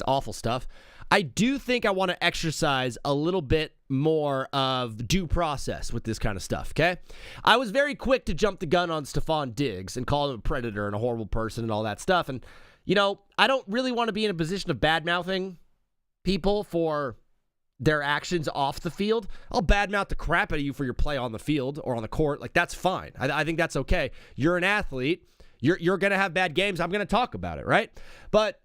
That's awful stuff. I do think I want to exercise a little bit more of due process with this kind of stuff, okay? I was very quick to jump the gun on Stephon Diggs and call him a predator and a horrible person and all that stuff. And, you know, I don't really want to be in a position of bad-mouthing people for their actions off the field. I'll badmouth the crap out of you for your play on the field or on the court. Like, that's fine. I think that's okay. You're an athlete. You're going to have bad games. I'm going to talk about it, right? But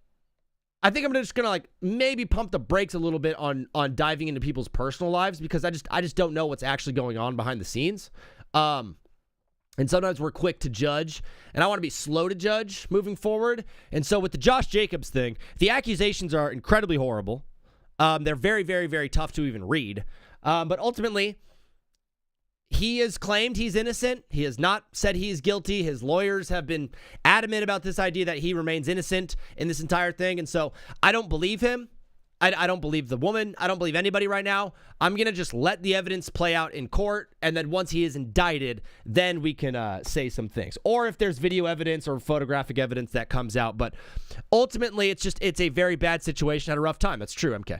I think I'm just going to like maybe pump the brakes a little bit on diving into people's personal lives because I just don't know what's actually going on behind the scenes. And sometimes we're quick to judge, and I want to be slow to judge moving forward. And so with the Josh Jacobs thing, the accusations are incredibly horrible. They're very, very, very tough to even read. But ultimately, he has claimed he's innocent. He has not said he is guilty. His lawyers have been adamant about this idea that he remains innocent in this entire thing. And so I don't believe him. I don't believe the woman. I don't believe anybody right now. I'm going to just let the evidence play out in court. And then once he is indicted, then we can say some things. Or if there's video evidence or photographic evidence that comes out. But ultimately, it's a very bad situation. Had a rough time. That's true, MK.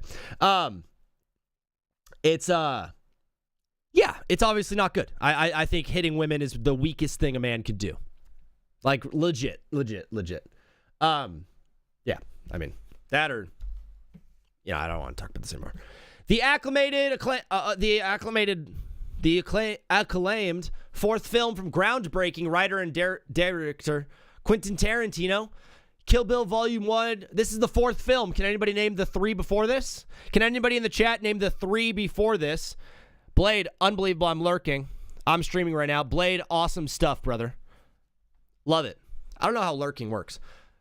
Yeah, it's obviously not good. I think hitting women is the weakest thing a man could do. Like, legit. Yeah, I mean, that or, you know, I don't want to talk about this anymore. The acclaimed fourth film from groundbreaking writer and director Quentin Tarantino, Kill Bill Volume 1. This is the fourth film. Can anybody name the three before this? Can anybody in the chat name the three before this? Blade, unbelievable. I'm lurking. I'm streaming right now. Blade, awesome stuff, brother. Love it. I don't know how lurking works.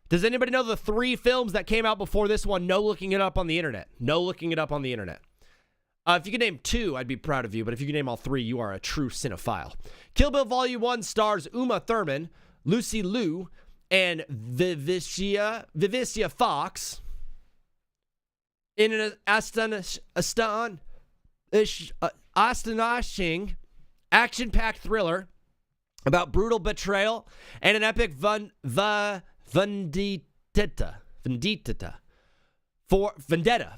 Does anybody know the three films that came out before this one? No looking it up on the internet. If you could name two, I'd be proud of you. But if you could name all three, you are a true cinephile. Kill Bill Volume 1 stars Uma Thurman, Lucy Liu, and Vivicia Fox in an astonishing, action-packed thriller about brutal betrayal and an epic vendetta.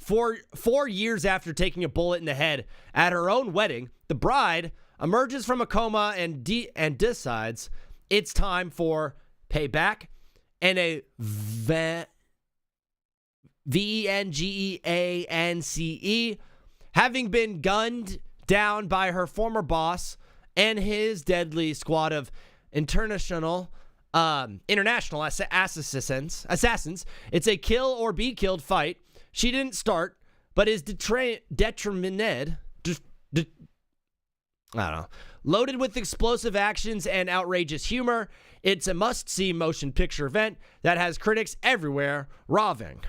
4 years after taking a bullet in the head at her own wedding, the bride emerges from a coma and decides it's time for payback and a vengeance, having been gunned down by her former boss and his deadly squad of international assassins. It's a kill or be killed fight. She didn't start, but is determined. Loaded with explosive actions and outrageous humor, it's a must-see motion picture event that has critics everywhere raving.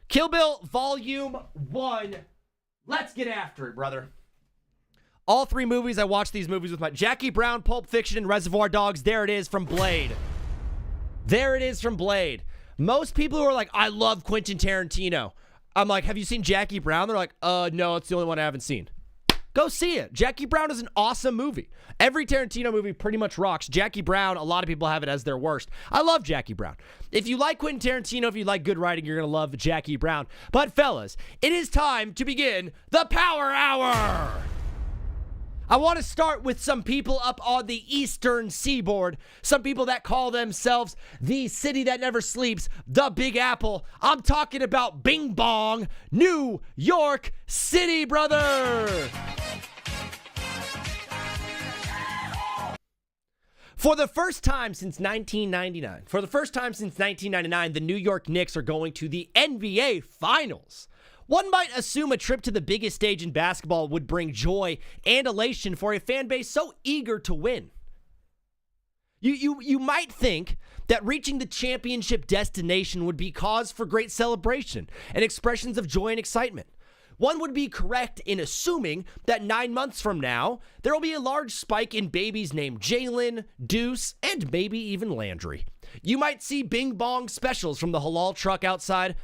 Kill Bill Volume 1. Let's get after it, brother. All three movies, I watched these movies with my Jackie Brown, Pulp Fiction, and Reservoir Dogs. There it is from Blade. Most people who are like, I love Quentin Tarantino. I'm like, have you seen Jackie Brown? They're like, no, it's the only one I haven't seen. Go see it. Jackie Brown is an awesome movie. Every Tarantino movie pretty much rocks. Jackie Brown, a lot of people have it as their worst. I love Jackie Brown. If you like Quentin Tarantino, if you like good writing, you're going to love Jackie Brown. But fellas, it is time to begin the Power Hour. I want to start with some people up on the eastern seaboard. Some people that call themselves the city that never sleeps, the Big Apple. I'm talking about Bing Bong, New York City, brother. For the first time since 1999, the New York Knicks are going to the NBA Finals. One might assume a trip to the biggest stage in basketball would bring joy and elation for a fan base so eager to win. You might think that reaching the championship destination would be cause for great celebration and expressions of joy and excitement. One would be correct in assuming that 9 months from now, there will be a large spike in babies named Jalen, Deuce, and maybe even Landry. You might see Bing Bong specials from the halal truck outside.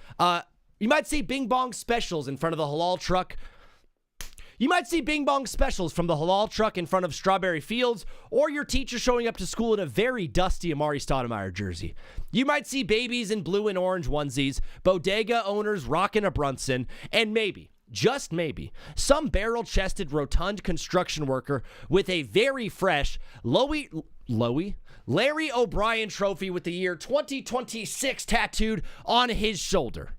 You might see Bing Bong specials in front of the halal truck. You might see bing bong specials from the halal truck in front of Strawberry Fields, or your teacher showing up to school in a very dusty Amari Stoudemire jersey. You might see babies in blue and orange onesies, bodega owners rocking a Brunson, and maybe, just maybe, some barrel-chested rotund construction worker with a very fresh Larry O'Brien trophy with the year 2026 tattooed on his shoulder.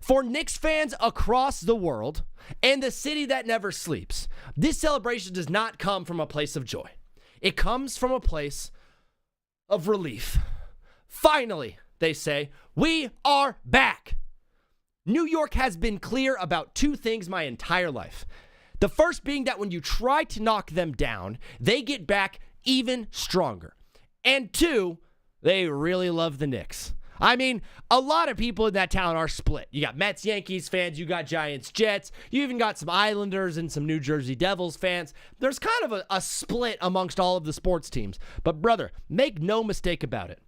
For Knicks fans across the world and the city that never sleeps, this celebration does not come from a place of joy. It comes from a place of relief. Finally, they say, we are back. New York has been clear about two things my entire life. The first being that when you try to knock them down, they get back even stronger. And two, they really love the Knicks. I mean, a lot of people in that town are split. You got Mets, Yankees fans, you got Giants, Jets, you even got some Islanders and some New Jersey Devils fans. There's kind of a split amongst all of the sports teams. But brother, make no mistake about it.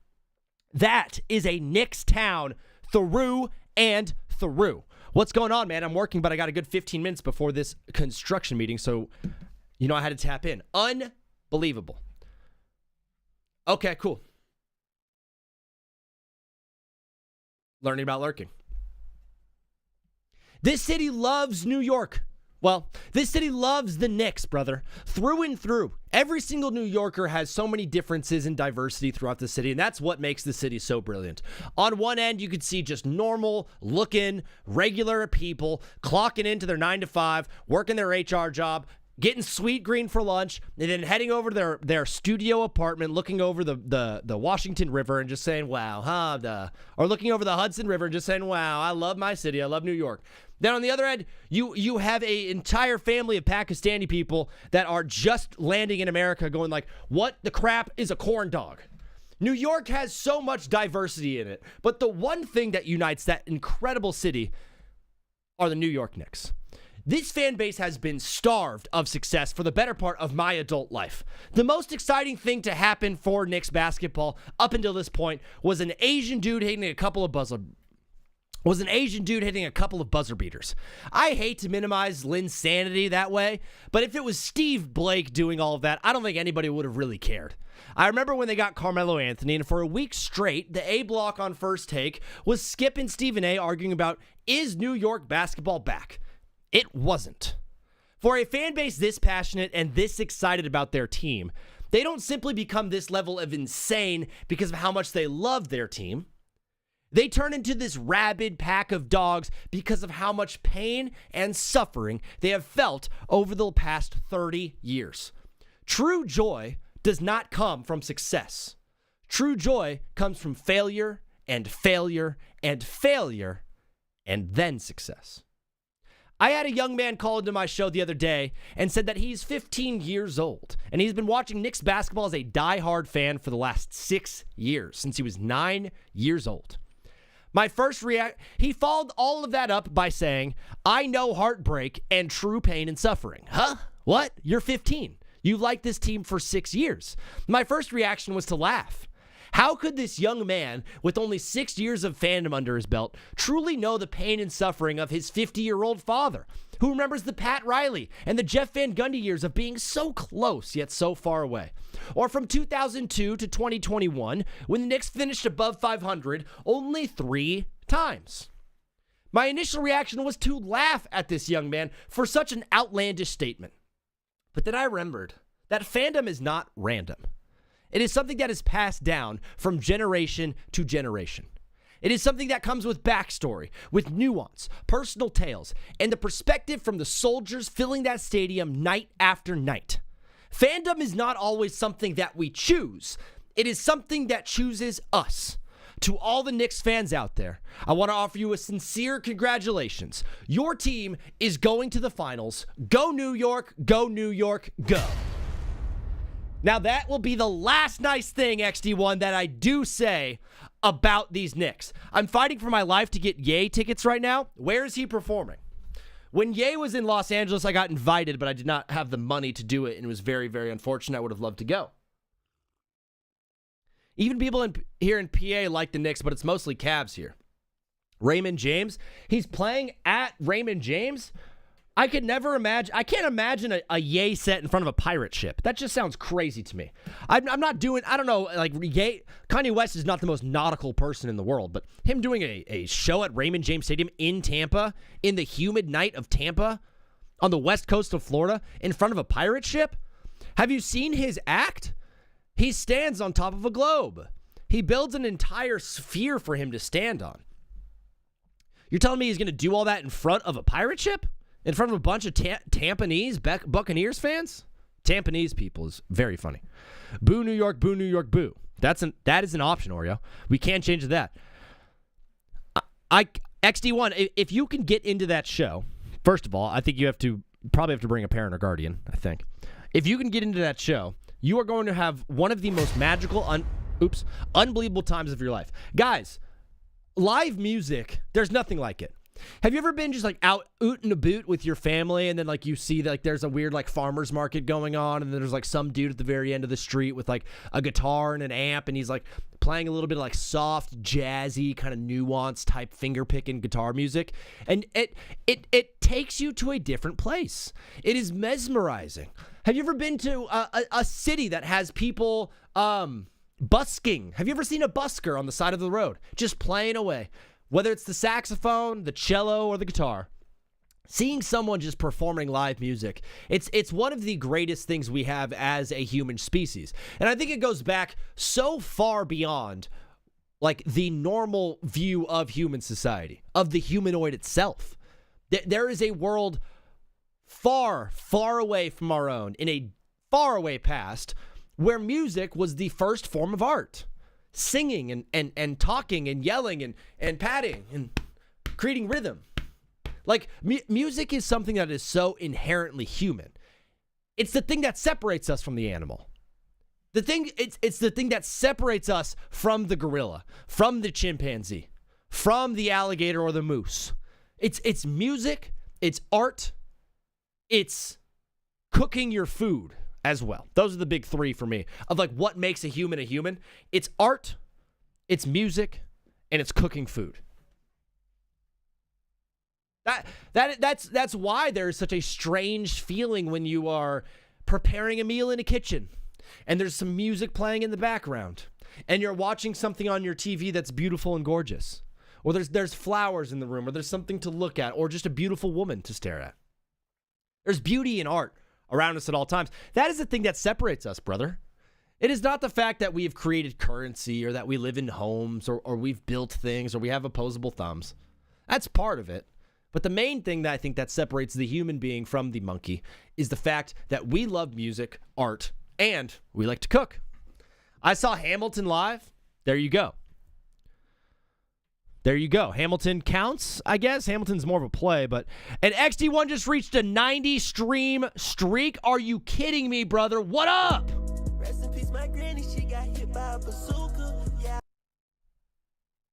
That is a Knicks town through and through. What's going on, man? I'm working, but I got a good 15 minutes before this construction meeting, so I had to tap in. Unbelievable. Okay, cool. Learning about lurking. This city loves New York. Well, this city loves the Knicks, brother, through and through. Every single New Yorker has so many differences and diversity throughout the city, and that's what makes the city so brilliant. On one end, you could see just normal-looking, regular people clocking into their 9 to 5, working their HR job, getting sweet green for lunch, and then heading over to their studio apartment, looking over the Washington River and just saying, wow, or looking over the Hudson River and just saying, wow, I love my city, I love New York. Then on the other end, you have an entire family of Pakistani people that are just landing in America going like, what the crap is a corn dog? New York has so much diversity in it, but the one thing that unites that incredible city are the New York Knicks. This fan base has been starved of success for the better part of my adult life. The most exciting thing to happen for Knicks basketball up until this point was an Asian dude hitting a couple of buzzer beaters. I hate to minimize Lynn's sanity that way, but if it was Steve Blake doing all of that, I don't think anybody would have really cared. I remember when they got Carmelo Anthony, and for a week straight, the A block on First Take was Skip and Stephen A arguing about, is New York basketball back? It wasn't. For a fan base this passionate and this excited about their team, they don't simply become this level of insane because of how much they love their team. They turn into this rabid pack of dogs because of how much pain and suffering they have felt over the past 30 years. True joy does not come from success. True joy comes from failure and failure and failure and then success. I had a young man call into my show the other day and said that he's 15 years old and he's been watching Knicks basketball as a diehard fan for the last 6 years, since he was 9 years old. My first he followed all of that up by saying, I know heartbreak and true pain and suffering. Huh? What? You're 15. You've liked this team for 6 years. My first reaction was to laugh. How could this young man, with only 6 years of fandom under his belt, truly know the pain and suffering of his 50-year-old father, who remembers the Pat Riley and the Jeff Van Gundy years of being so close yet so far away? Or from 2002 to 2021, when the Knicks finished above 500 only 3 times? My initial reaction was to laugh at this young man for such an outlandish statement. But then I remembered that fandom is not random. It is something that is passed down from generation to generation. It is something that comes with backstory, with nuance, personal tales, and the perspective from the soldiers filling that stadium night after night. Fandom is not always something that we choose. It is something that chooses us. To all the Knicks fans out there, I want to offer you a sincere congratulations. Your team is going to the finals. Go New York, go New York, go. Now, that will be the last nice thing, XD1, that I do say about these Knicks. I'm fighting for my life to get Ye tickets right now. Where is he performing? When Ye was in Los Angeles, I got invited, but I did not have the money to do it, and it was very, very unfortunate. I would have loved to go. Even people here in PA like the Knicks, but it's mostly Cavs here. Raymond James, he's playing at Raymond James. I could never imagine. I can't imagine a yay set in front of a pirate ship. That just sounds crazy to me. I'm not doing. I don't know. Like yay. Kanye West is not the most nautical person in the world, but him doing a show at Raymond James Stadium in Tampa in the humid night of Tampa on the west coast of Florida in front of a pirate ship. Have you seen his act? He stands on top of a globe. He builds an entire sphere for him to stand on. You're telling me he's going to do all that in front of a pirate ship? In front of a bunch of Tampanese Buccaneers fans? Tampanese people is very funny. Boo New York, boo New York, boo. That is an option, Oreo. We can't change that. XD1, if you can get into that show, first of all, I think you probably have to bring a parent or guardian, I think. If you can get into that show, you are going to have one of the most magical, unbelievable times of your life. Guys, live music, there's nothing like it. Have you ever been just like out and about with your family and then like you see like there's a weird like farmer's market going on and then there's like some dude at the very end of the street with like a guitar and an amp and he's like playing a little bit of like soft, jazzy, kind of nuanced type finger picking guitar music, and it takes you to a different place. It is mesmerizing. Have you ever been to a city that has people busking? Have you ever seen a busker on the side of the road just playing away? Whether it's the saxophone, the cello, or the guitar, seeing someone just performing live music, it's one of the greatest things we have as a human species. And I think it goes back so far beyond like the normal view of human society, of the humanoid itself. There is a world far, far away from our own, in a far away past, where music was the first form of art. Singing and talking and yelling and patting and creating rhythm. Like, music is something that is so inherently human. It's the thing that separates us from the animal. It's the thing that separates us from the gorilla, from the chimpanzee, from the alligator or the moose. It's music, it's art, it's cooking your food as well. Those are the big three for me of like what makes a human a human. It's art, it's music, and it's cooking food. That's why there's such a strange feeling when you are preparing a meal in a kitchen and there's some music playing in the background and you're watching something on your TV that's beautiful and gorgeous, or there's flowers in the room, or there's something to look at, or just a beautiful woman to stare at. There's beauty in art around us at all times. That is the thing that separates us, brother. It is not the fact that we have created currency or that we live in homes or we've built things or we have opposable thumbs. That's part of it. But the main thing that I think that separates the human being from the monkey is the fact that we love music, art, and we like to cook. I saw Hamilton live. There you go. There you go. Hamilton counts, I guess. Hamilton's more of a play, but... And XD1 just reached a 90-stream streak. Are you kidding me, brother? What up? Rest in peace, my granny. She got hit by a bazooka. Yeah.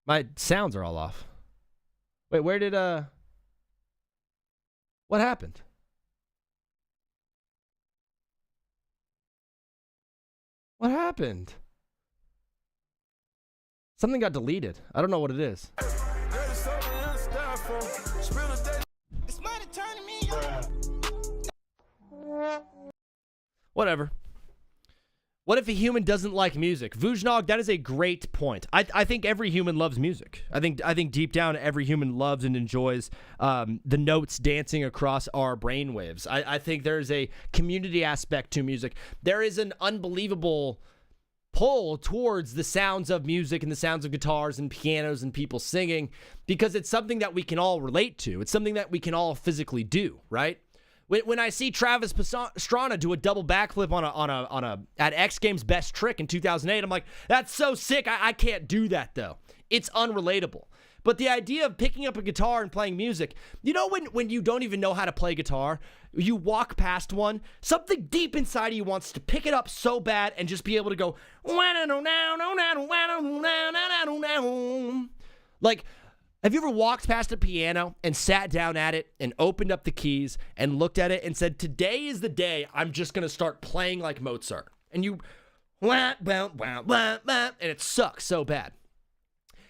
My sounds are all off. Wait, where did... What happened? What happened? Something got deleted. I don't know what it is. Whatever. What if a human doesn't like music? Vujnog, that is a great point. I think every human loves music. I think deep down every human loves and enjoys the notes dancing across our brainwaves. I think there's a community aspect to music. There is an unbelievable pull towards the sounds of music and the sounds of guitars and pianos and people singing because it's something that we can all relate to. It's something that we can all physically do, right? When I see Travis Pastrana do a double backflip at X Games best trick in 2008, I'm like, that's so sick. I can't do that though. It's unrelatable. But the idea of picking up a guitar and playing music, you know when you don't even know how to play guitar, you walk past one, something deep inside of you wants to pick it up so bad and just be able to go, like, have you ever walked past a piano and sat down at it and opened up the keys and looked at it and said, today is the day I'm just going to start playing like Mozart? And you, and it sucks so bad.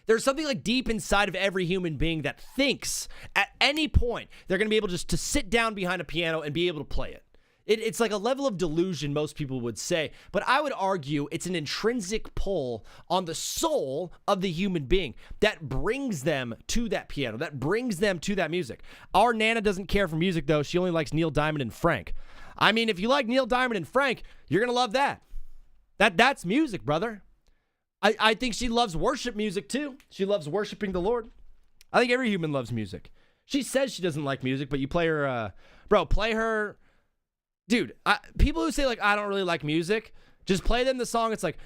There's something like deep inside of every human being that thinks at any point they're going to be able just to sit down behind a piano and be able to play it. It's like a level of delusion, most people would say, but I would argue it's an intrinsic pull on the soul of the human being that brings them to that piano, that brings them to that music. Our Nana doesn't care for music, though. She only likes Neil Diamond and Frank. I mean, if you like Neil Diamond and Frank, you're going to love that. That's music, brother. I think she loves worship music, too. She loves worshiping the Lord. I think every human loves music. She says she doesn't like music, but you play her, play her. Dude, people who say, like, I don't really like music, just play them the song. It's like,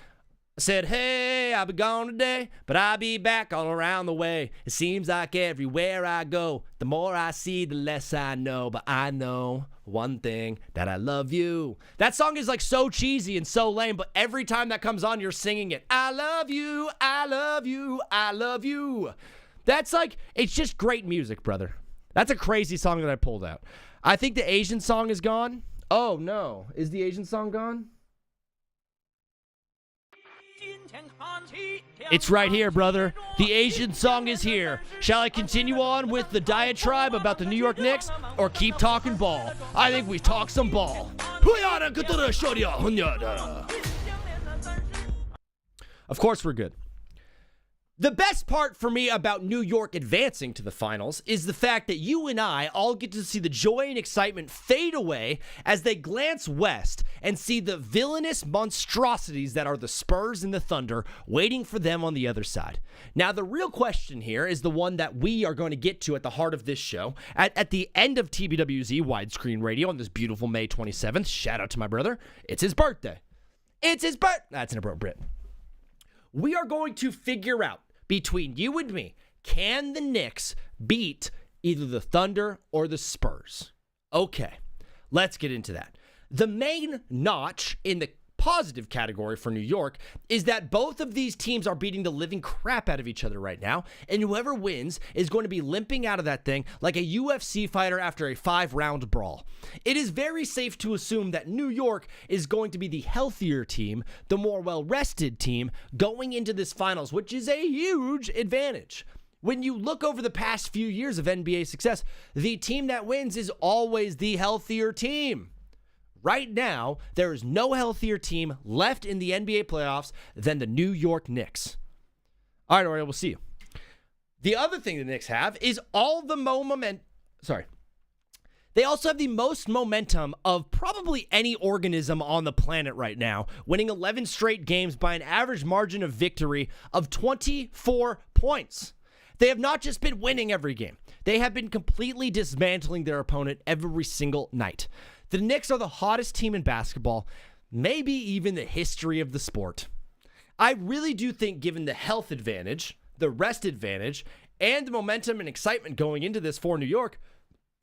I said, hey, I'll be gone today, but I'll be back all around the way. It seems like everywhere I go, the more I see, the less I know. But I know one thing, that I love you. That song is, like, so cheesy and so lame, but every time that comes on, you're singing it. I love you, I love you, I love you. That's like, it's just great music, brother. That's a crazy song that I pulled out. I think the Asian song is gone. Oh, no. Is the Asian song gone? It's right here, brother. The Asian song is here. Shall I continue on with the diatribe about the New York Knicks or keep talking ball? I think we talk some ball. Of course we're good. The best part for me about New York advancing to the finals is the fact that you and I all get to see the joy and excitement fade away as they glance west and see the villainous monstrosities that are the Spurs and the Thunder waiting for them on the other side. Now, the real question here is the one that we are going to get to at the heart of this show. At the end of TBWZ widescreen radio on this beautiful May 27th, shout out to my brother, it's his birthday. It's his birthday. That's inappropriate. We are going to figure out between you and me, can the Knicks beat either the Thunder or the Spurs? Okay, let's get into that. The main notch in the positive category for New York is that both of these teams are beating the living crap out of each other right now, and whoever wins is going to be limping out of that thing like a UFC fighter after a 5-round brawl. It is very safe to assume that New York is going to be the healthier team, the more well-rested team going into this finals, which is a huge advantage. When you look over the past few years of NBA success, the team that wins is always the healthier team. Right now, there is no healthier team left in the NBA playoffs than the New York Knicks. All right, we'll see you. The other thing the Knicks have is all the They also have the most momentum of probably any organism on the planet right now, winning 11 straight games by an average margin of victory of 24 points. They have not just been winning every game. They have been completely dismantling their opponent every single night. The Knicks are the hottest team in basketball, maybe even the history of the sport. I really do think, given the health advantage, the rest advantage, and the momentum and excitement going into this for New York,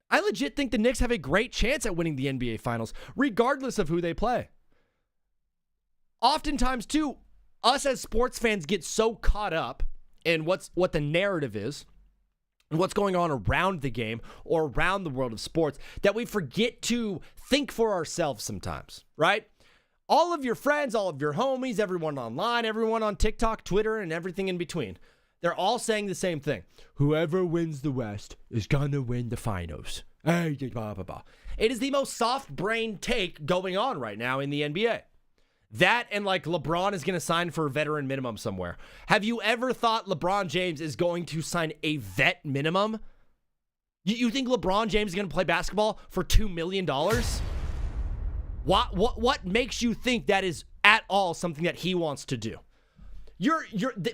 I legit think the Knicks have a great chance at winning the NBA Finals, regardless of who they play. Oftentimes, too, us as sports fans get so caught up in what the narrative is, and what's going on around the game or around the world of sports, that we forget to think for ourselves sometimes, right? All of your friends, all of your homies, everyone online, everyone on TikTok, Twitter, and everything in between, they're all saying the same thing. Whoever wins the West is gonna win the finals. It is the most soft-brained take going on right now in the NBA. That and like LeBron is going to sign for a veteran minimum somewhere. Have you ever thought LeBron James is going to sign a vet minimum? You think LeBron James is going to play basketball for $2 million? What makes you think that is at all something that he wants to do?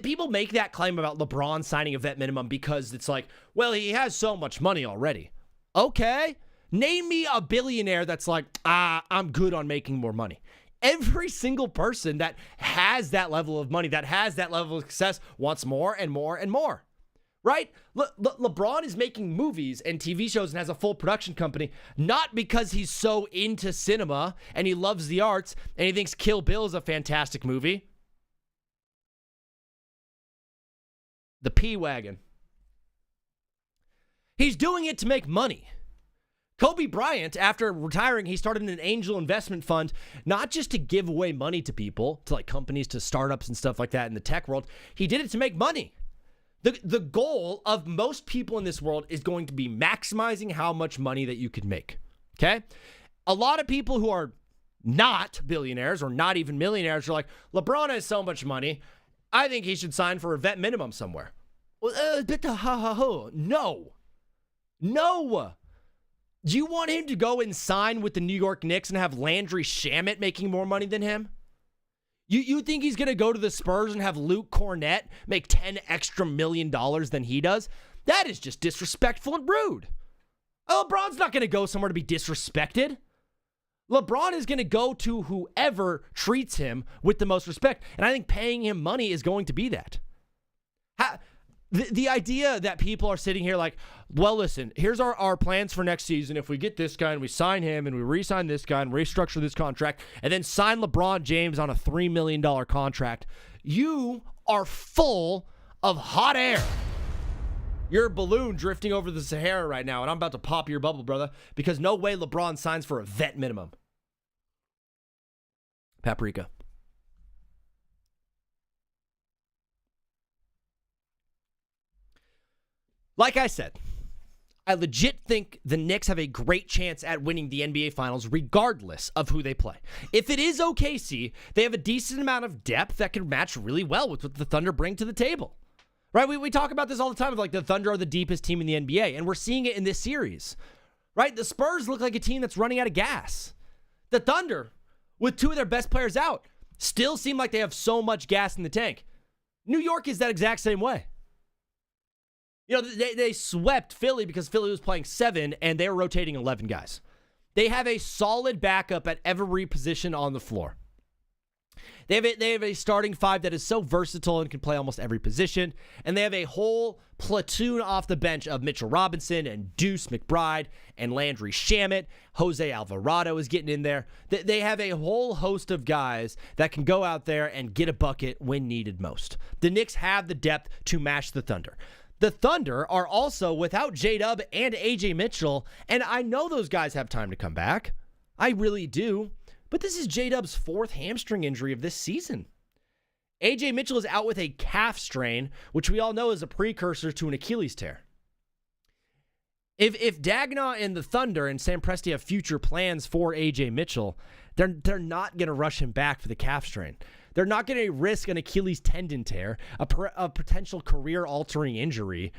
People make that claim about LeBron signing a vet minimum because it's like, well, he has so much money already. Okay, name me a billionaire that's like, I'm good on making more money. Every single person that has that level of money, that has that level of success, wants more and more and more, right? LeBron is making movies and TV shows and has a full production company, not because he's so into cinema and he loves the arts and he thinks Kill Bill is a fantastic movie. The P-Wagon. He's doing it to make money. Kobe Bryant, after retiring, he started an angel investment fund, not just to give away money to people, to like companies, to startups and stuff like that in the tech world. He did it to make money. The goal of most people in this world is going to be maximizing how much money that you can make, okay? A lot of people who are not billionaires or not even millionaires are like, LeBron has so much money, I think he should sign for a vet minimum somewhere. No. Do you want him to go and sign with the New York Knicks and have Landry Shamet making more money than him? You think he's going to go to the Spurs and have Luke Cornett make $10 extra million than he does? That is just disrespectful and rude. LeBron's not going to go somewhere to be disrespected. LeBron is going to go to whoever treats him with the most respect, and I think paying him money is going to be that. The idea that people are sitting here like, well, listen, here's our plans for next season. If we get this guy and we sign him and we re-sign this guy and restructure this contract and then sign LeBron James on a $3 million contract, you are full of hot air. You're a balloon drifting over the Sahara right now, and I'm about to pop your bubble, brother, because no way LeBron signs for a vet minimum. Paprika. Like I said, I legit think the Knicks have a great chance at winning the NBA Finals regardless of who they play. If it is OKC, they have a decent amount of depth that can match really well with what the Thunder bring to the table. Right? We talk about this all the time, like the Thunder are the deepest team in the NBA, and we're seeing it in this series. Right? The Spurs look like a team that's running out of gas. The Thunder, with two of their best players out, still seem like they have so much gas in the tank. New York is that exact same way. You know, they swept Philly because Philly was playing 7 and they were rotating 11 guys. They have a solid backup at every position on the floor. They have a starting 5 that is so versatile and can play almost every position. And they have a whole platoon off the bench of Mitchell Robinson and Deuce McBride and Landry Shamet. Jose Alvarado is getting in there. They have a whole host of guys that can go out there and get a bucket when needed most. The Knicks have the depth to match the Thunder. The Thunder are also without J-Dub and AJ Mitchell, and I know those guys have time to come back. I really do. But this is J-Dub's 4th hamstring injury of this season. AJ Mitchell is out with a calf strain, which we all know is a precursor to an Achilles tear. If Dagnall and the Thunder and Sam Presti have future plans for AJ Mitchell, they're not going to rush him back for the calf strain. They're not going to risk an Achilles tendon tear, a potential career-altering injury,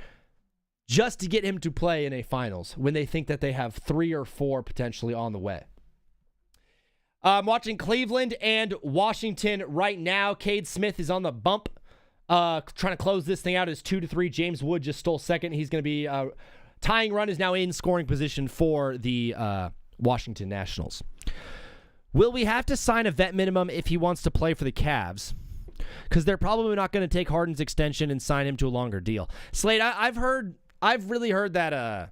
just to get him to play in a finals when they think that they have 3 or 4 potentially on the way. I'm watching Cleveland and Washington right now. Cade Smith is on the bump, trying to close this thing out as 2-3. James Wood just stole second. He's going to be tying run is now in scoring position for the Washington Nationals. Will we have to sign a vet minimum if he wants to play for the Cavs? Because they're probably not going to take Harden's extension and sign him to a longer deal. Slade, I've really heard that.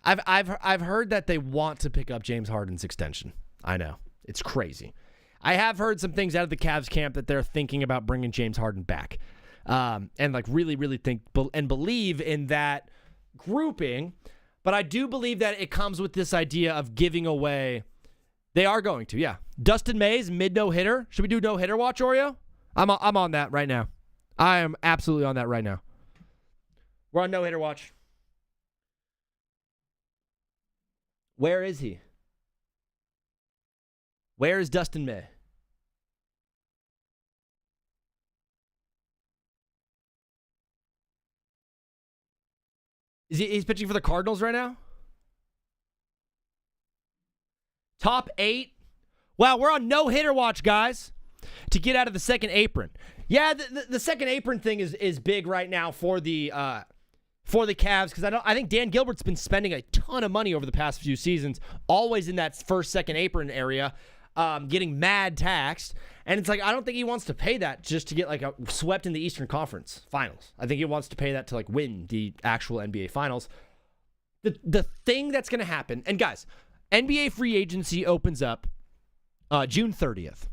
I've heard that they want to pick up James Harden's extension. I know, it's crazy. I have heard some things out of the Cavs camp that they're thinking about bringing James Harden back, and like really think and believe in that grouping. But I do believe that it comes with this idea of giving away. They are going to, yeah. Dustin May's mid no-hitter. Should we do no-hitter watch, Oreo? I'm on that right now. I am absolutely on that right now. We're on no-hitter watch. Where is he? Where is Dustin May? He's pitching for the Cardinals right now? Top 8. Wow, we're on no-hitter watch, guys, to get out of the second apron. Yeah, the second apron thing is big right now for the Cavs because I think Dan Gilbert's been spending a ton of money over the past few seasons, always in that second apron area, getting mad taxed. And it's like, I don't think he wants to pay that just to get like swept in the Eastern Conference Finals. I think he wants to pay that to like win the actual NBA Finals. The thing that's going to happen, and guys, NBA free agency opens up June 30th.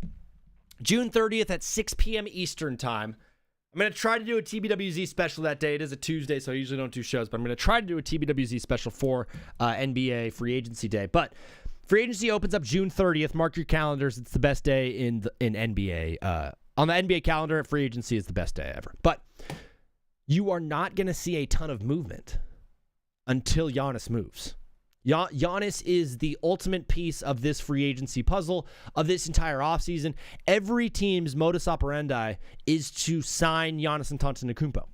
June 30th at 6 p.m. Eastern time. I'm going to try to do a TBWZ special that day. It is a Tuesday, so I usually don't do shows, but I'm going to try to do a TBWZ special for NBA free agency day. But free agency opens up June 30th. Mark your calendars. It's the best day in NBA. On the NBA calendar, free agency is the best day ever. But you are not going to see a ton of movement until Giannis moves. Giannis is the ultimate piece of this free agency puzzle, of this entire offseason. Every team's modus operandi is to sign Giannis Antetokounmpo.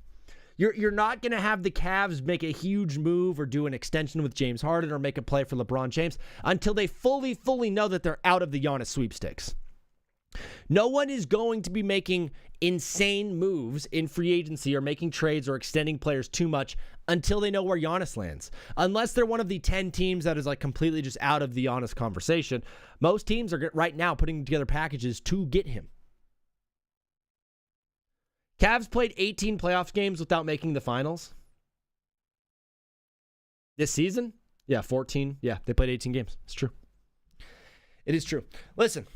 You're not going to have the Cavs make a huge move or do an extension with James Harden or make a play for LeBron James until they fully know that they're out of the Giannis sweepstakes. No one is going to be making insane moves in free agency or making trades or extending players too much until they know where Giannis lands. Unless they're one of the 10 teams that is like completely just out of the Giannis conversation. Most teams are right now putting together packages to get him. Cavs played 18 playoff games without making the finals. This season? Yeah, 14. Yeah, they played 18 games. It's true. It is true. Listen.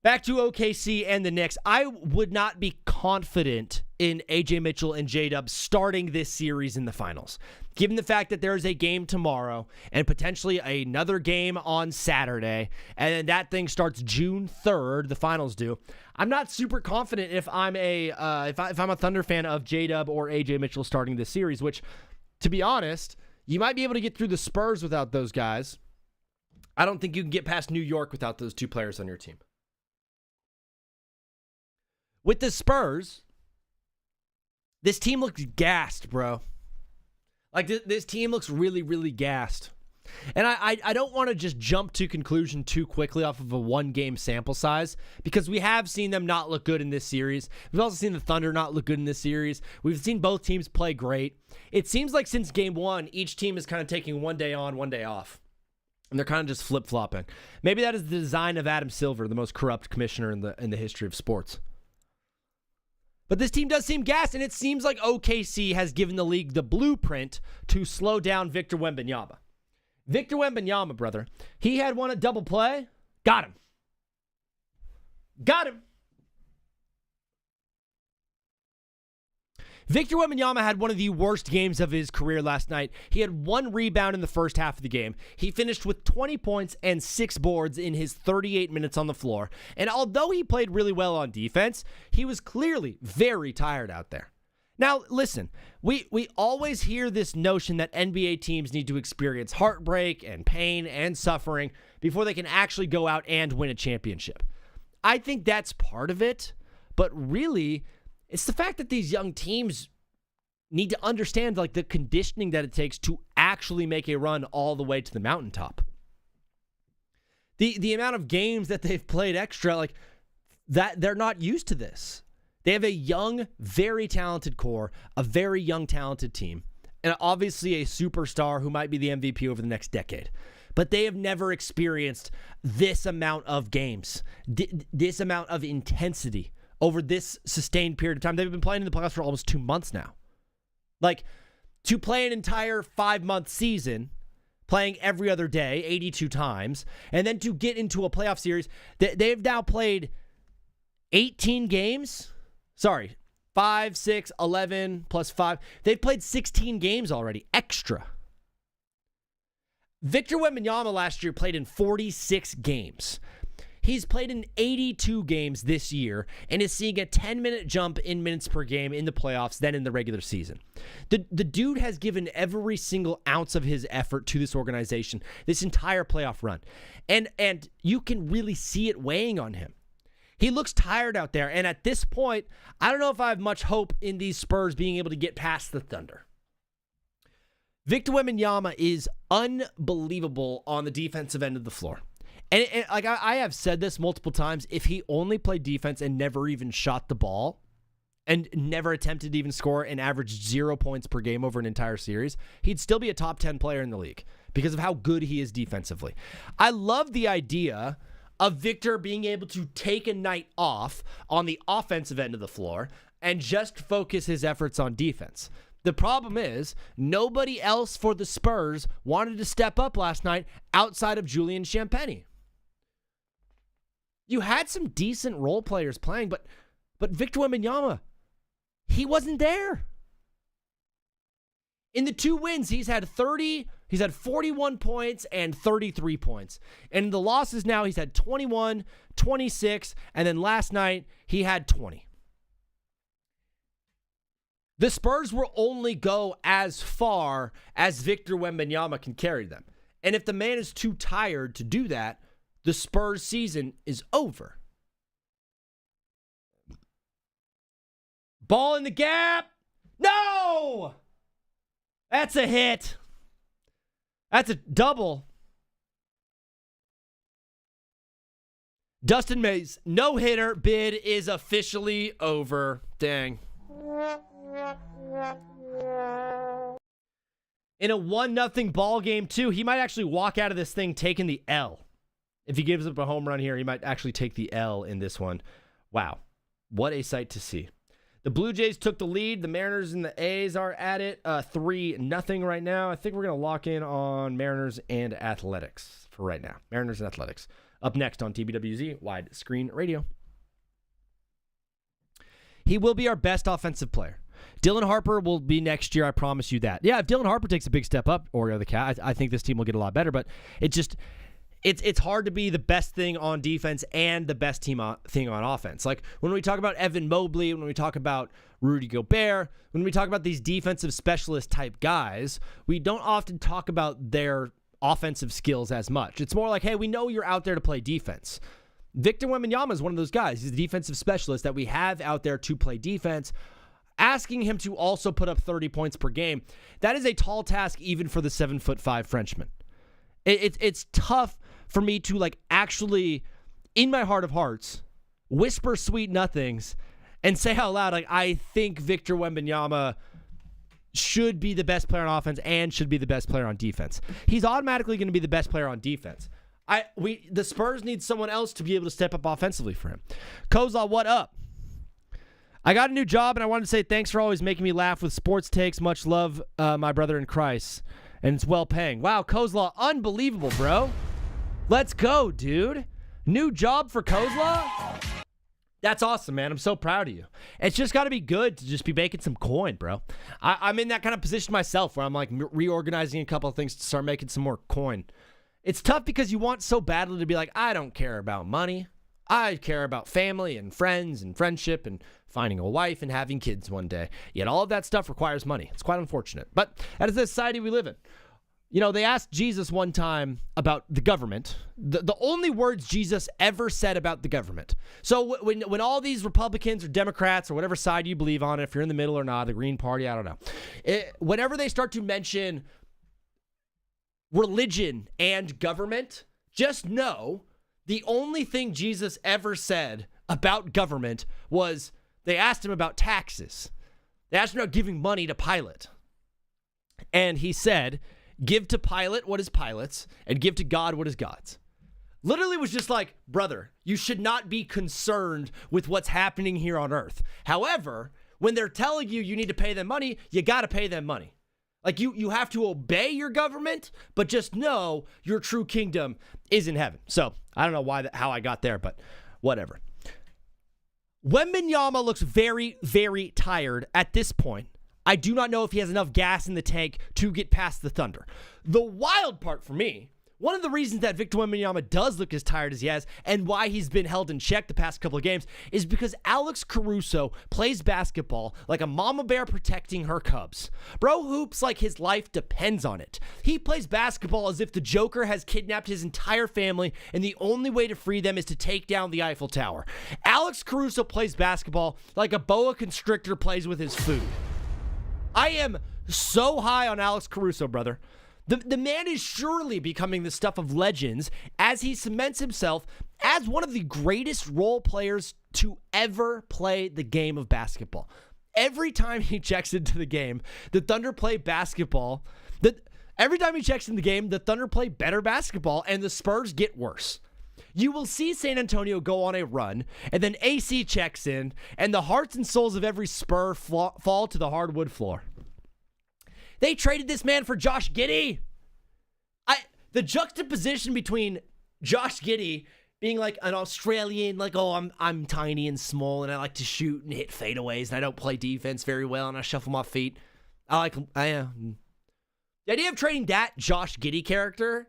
Back to OKC and the Knicks. I would not be confident in AJ Mitchell and J-Dub starting this series in the finals. Given the fact that there is a game tomorrow and potentially another game on Saturday, and then that thing starts June 3rd, the finals do. I'm not super confident if I'm a Thunder fan of J-Dub or AJ Mitchell starting this series, which, to be honest, you might be able to get through the Spurs without those guys. I don't think you can get past New York without those two players on your team. With the Spurs, this team looks gassed, bro. Like, this team looks really, really gassed. And I don't want to just jump to conclusion too quickly off of a one-game sample size, because we have seen them not look good in this series. We've also seen the Thunder not look good in this series. We've seen both teams play great. It seems like since game one, each team is kind of taking one day on, one day off. And they're kind of just flip-flopping. Maybe that is the design of Adam Silver, the most corrupt commissioner in the history of sports. But this team does seem gassed, and it seems like OKC has given the league the blueprint to slow down Victor Wembanyama. Victor Wembanyama, brother, he had one a double play. Got him. Got him. Victor Wembanyama had one of the worst games of his career last night. He had one rebound in the first half of the game. He finished with 20 points and 6 boards in his 38 minutes on the floor. And although he played really well on defense, he was clearly very tired out there. Now, listen, we always hear this notion that NBA teams need to experience heartbreak and pain and suffering before they can actually go out and win a championship. I think that's part of it, but really, it's the fact that these young teams need to understand like the conditioning that it takes to actually make a run all the way to the mountaintop. The amount of games that they've played extra, like that, they're not used to this. They have a young, very talented core, a very young, talented team, and obviously a superstar who might be the MVP over the next decade. But they have never experienced this amount of games, this amount of intensity over this sustained period of time. They've been playing in the playoffs for almost 2 months now. Like, to play an entire 5-month season, playing every other day, 82 times, and then to get into a playoff series, they've now played 18 games. Sorry, 5, 6, 11, plus 5. They've played 16 games already, extra. Victor Wembanyama last year played in 46 games. He's played in 82 games this year and is seeing a 10-minute jump in minutes per game in the playoffs than in the regular season. The dude has given every single ounce of his effort to this organization, this entire playoff run. And you can really see it weighing on him. He looks tired out there, and at this point, I don't know if I have much hope in these Spurs being able to get past the Thunder. Victor Wembanyama is unbelievable on the defensive end of the floor. And like I have said this multiple times, if he only played defense and never even shot the ball and never attempted to even score and averaged 0 points per game over an entire series, he'd still be a top 10 player in the league because of how good he is defensively. I love the idea of Victor being able to take a night off on the offensive end of the floor and just focus his efforts on defense. The problem is nobody else for the Spurs wanted to step up last night outside of Julian Champagnie. You had some decent role players playing, but Victor Wembanyama, he wasn't there. In the 2 wins, he's had 41 points and 33 points. And in the losses now, he's had 21, 26, and then last night, he had 20. The Spurs will only go as far as Victor Wembanyama can carry them. And if the man is too tired to do that, the Spurs season is over. Ball in the gap. No! That's a hit. That's a double. Dustin May's no-hitter bid is officially over. Dang. In a 1-0 ball game, too, he might actually walk out of this thing taking the L. If he gives up a home run here, he might actually take the L in this one. Wow. What a sight to see. The Blue Jays took the lead. The Mariners and the A's are at it 3-0 right now. I think we're going to lock in on Mariners and Athletics for right now. Mariners and Athletics. Up next on TBWZ, Widescreen Radio. He will be our best offensive player. Dylan Harper will be next year, I promise you that. Yeah, if Dylan Harper takes a big step up, Oreo the Cat, I think this team will get a lot better, but it's hard to be the best thing on defense and the best thing on offense. Like when we talk about Evan Mobley, when we talk about Rudy Gobert, when we talk about these defensive specialist type guys, we don't often talk about their offensive skills as much. It's more like, hey, we know you're out there to play defense. Victor Wembanyama is one of those guys. He's a defensive specialist that we have out there to play defense. Asking him to also put up 30 points per game, that is a tall task even for the 7'5" Frenchman. It's tough for me to like actually, in my heart of hearts, whisper sweet nothings and say out loud, like, I think Victor Wembanyama should be the best player on offense and should be the best player on defense. He's automatically going to be the best player on defense. The Spurs need someone else to be able to step up offensively for him. Kozla, what up? I got a new job, and I wanted to say thanks for always making me laugh with sports takes. Much love, my brother in Christ. And it's well-paying. Wow, Kozla, unbelievable, bro. Let's go, dude. New job for Kozla? That's awesome, man. I'm so proud of you. It's just got to be good to just be making some coin, bro. I'm in that kind of position myself where I'm like reorganizing a couple of things to start making some more coin. It's tough because you want so badly to be like, I don't care about money. I care about family and friends and friendship and finding a wife and having kids one day. Yet all of that stuff requires money. It's quite unfortunate. But that is the society we live in. You know, they asked Jesus one time about the government. The only words Jesus ever said about the government. So when all these Republicans or Democrats or whatever side you believe on, if you're in the middle or not, the Green Party, I don't know. Whenever they start to mention religion and government, just know the only thing Jesus ever said about government was they asked him about taxes. They asked him about giving money to Pilate. And he said, give to Pilate what is Pilate's and give to God what is God's. Literally was just like, brother, you should not be concerned with what's happening here on earth. However, when they're telling you you need to pay them money, you got to pay them money. Like you have to obey your government, but just know your true kingdom is in heaven. So I don't know how I got there, but whatever. Wembanyama looks very, very tired at this point. I do not know if he has enough gas in the tank to get past the Thunder. The wild part for me, one of the reasons that Victor Wembanyama does look as tired as he has and why he's been held in check the past couple of games is because Alex Caruso plays basketball like a mama bear protecting her cubs. Bro hoops like his life depends on it. He plays basketball as if the Joker has kidnapped his entire family and the only way to free them is to take down the Eiffel Tower. Alex Caruso plays basketball like a boa constrictor plays with his food. I am so high on Alex Caruso, brother. The man is surely becoming the stuff of legends as he cements himself as one of the greatest role players to ever play the game of basketball. Every time he checks into the game, the Thunder play basketball. Every time he checks in the game, the Thunder play better basketball, and the Spurs get worse. You will see San Antonio go on a run, and then AC checks in, and the hearts and souls of every Spur fall to the hardwood floor. They traded this man for Josh Giddey. The juxtaposition between Josh Giddey being like an Australian, like, oh, I'm tiny and small, and I like to shoot and hit fadeaways, and I don't play defense very well, and I shuffle my feet. The idea of trading that Josh Giddey character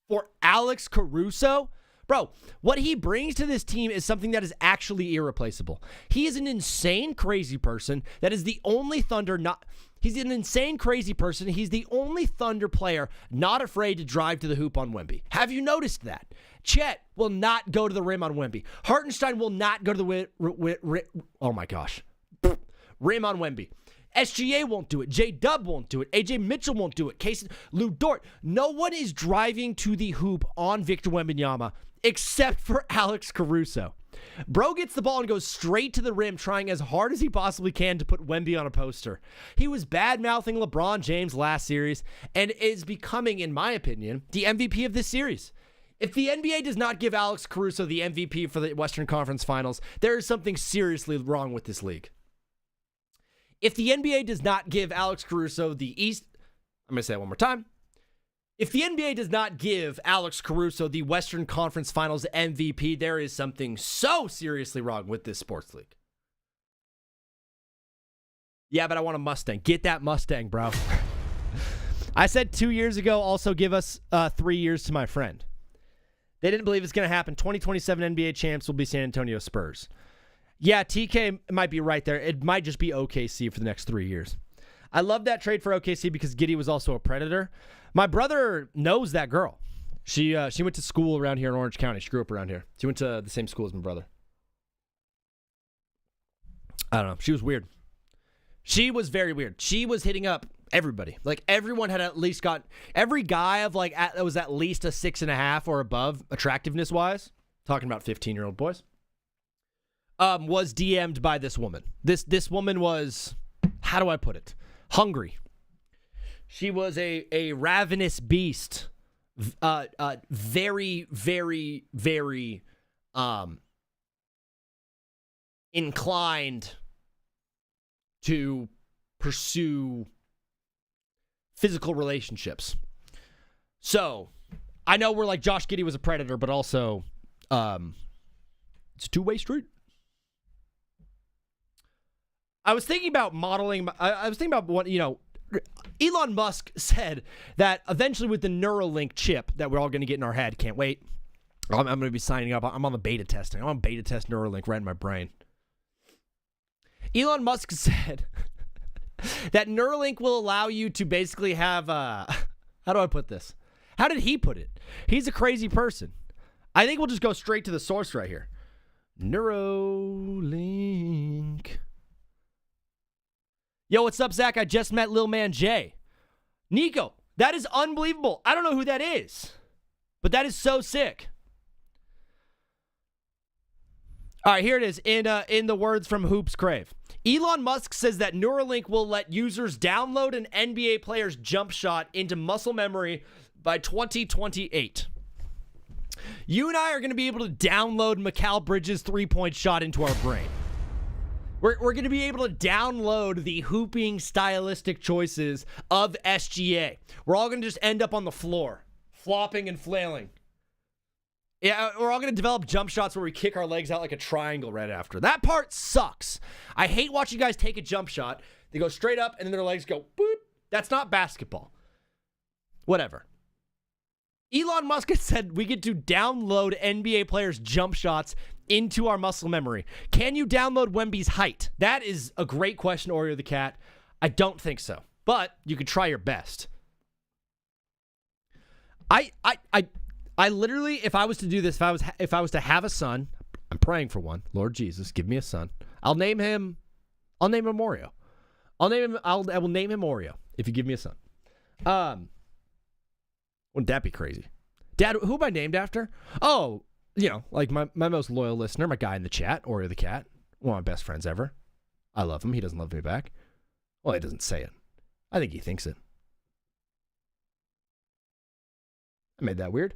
for Alex Caruso, Bro, what he brings to this team is something that is actually irreplaceable. He is an insane, crazy person that is the only Thunder not... He's an insane, crazy person. He's the only Thunder player not afraid to drive to the hoop on Wemby. Have you noticed that? Chet will not go to the rim on Wemby. Hartenstein will not go to the oh my gosh. Rim on Wemby. SGA won't do it. J-Dub won't do it. AJ Mitchell won't do it. Lou Dort. No one is driving to the hoop on Victor Wembanyama except for Alex Caruso. Bro gets the ball and goes straight to the rim, trying as hard as he possibly can to put Wemby on a poster. He was bad-mouthing LeBron James last series and is becoming, in my opinion, the MVP of this series. If the NBA does not give Alex Caruso the MVP for the Western Conference Finals, there is something seriously wrong with this league. If the NBA does not give Alex Caruso the East... I'm going to say it one more time. If the NBA does not give Alex Caruso the Western Conference Finals MVP, there is something so seriously wrong with this sports league. Yeah, but I want a Mustang. Get that Mustang, bro. I said 2 years ago, also give us 3 years to my friend. They didn't believe it's going to happen. 2027 NBA champs will be San Antonio Spurs. Yeah, TK might be right there. It might just be OKC for the next 3 years. I love that trade for OKC because Giddey was also a Predator. My brother knows that girl. She went to school around here in Orange County. She grew up around here. She went to the same school as my brother. I don't know. She was weird. She was very weird. She was hitting up everybody. Like, everyone had at least got... Every guy of, like, that was at least a 6.5 or above, attractiveness-wise, talking about 15-year-old boys, was DM'd by this woman. This woman was... How do I put it? Hungry. She was a ravenous beast. Very, very, very inclined to pursue physical relationships. So, I know we're like Josh Giddey was a Predator, but also it's a two-way street. I was thinking about modeling. I was thinking about what, Elon Musk said that eventually with the Neuralink chip that we're all going to get in our head, can't wait. I'm going to be signing up. I'm on the beta testing. I'm on beta test Neuralink right in my brain. Elon Musk said that Neuralink will allow you to basically have, how do I put this? How did he put it? He's a crazy person. I think we'll just go straight to the source right here. Neuralink. Yo, what's up, Zach? I just met Lil Man Jay. Nico, that is unbelievable. I don't know who that is, but that is so sick. All right, here it is in the words from Hoops Crave. Elon Musk says that Neuralink will let users download an NBA player's jump shot into muscle memory by 2028. You and I are going to be able to download Mikal Bridges' three-point shot into our brain. We're going to be able to download the hooping stylistic choices of SGA. We're all going to just end up on the floor, flopping and flailing. Yeah, we're all going to develop jump shots where we kick our legs out like a triangle right after. That part sucks. I hate watching guys take a jump shot. They go straight up and then their legs go boop. That's not basketball. Whatever. Elon Musk has said we get to download NBA players' jump shots into our muscle memory. Can you download Wemby's height? That is a great question, Oreo the Cat. I don't think so, but you could try your best. I literally, if I was to do this, if I was to have a son, I'm praying for one. Lord Jesus, give me a son. I'll name him Oreo. I will name him Oreo if you give me a son. Wouldn't that be crazy? Dad, who am I named after? Oh, like my most loyal listener, my guy in the chat, Oreo the Cat, one of my best friends ever. I love him. He doesn't love me back. Well, he doesn't say it. I think he thinks it. I made that weird.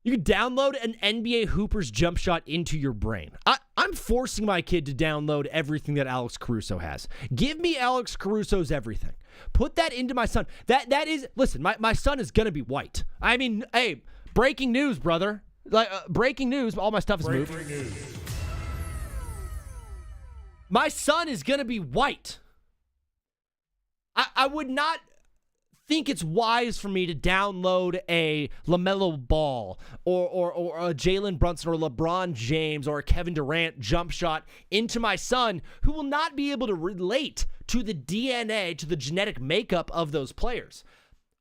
You can download an NBA hooper's jump shot into your brain. I'm forcing my kid to download everything that Alex Caruso has. Give me Alex Caruso's everything. Put that into my son. That is, listen, my son is going to be white. I mean, hey, breaking news, brother. Like breaking news, all my stuff is moved. My son is going to be white. I would not think it's wise for me to download a LaMelo Ball or a Jalen Brunson or LeBron James or a Kevin Durant jump shot into my son who will not be able to relate to the DNA, to the genetic makeup of those players.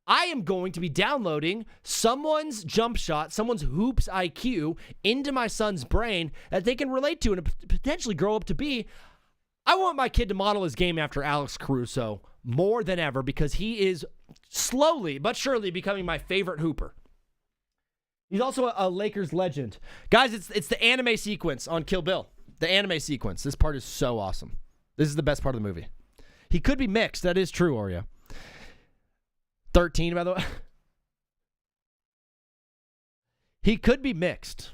I am going to be downloading someone's jump shot, someone's hoops IQ into my son's brain that they can relate to and potentially grow up to be. I want my kid to model his game after Alex Caruso more than ever because he is slowly but surely becoming my favorite hooper. He's also a Lakers legend. Guys, it's the anime sequence on Kill Bill. The anime sequence. This part is so awesome. This is the best part of the movie. He could be mixed. That is true, Oreo. 13, by the way. He could be mixed.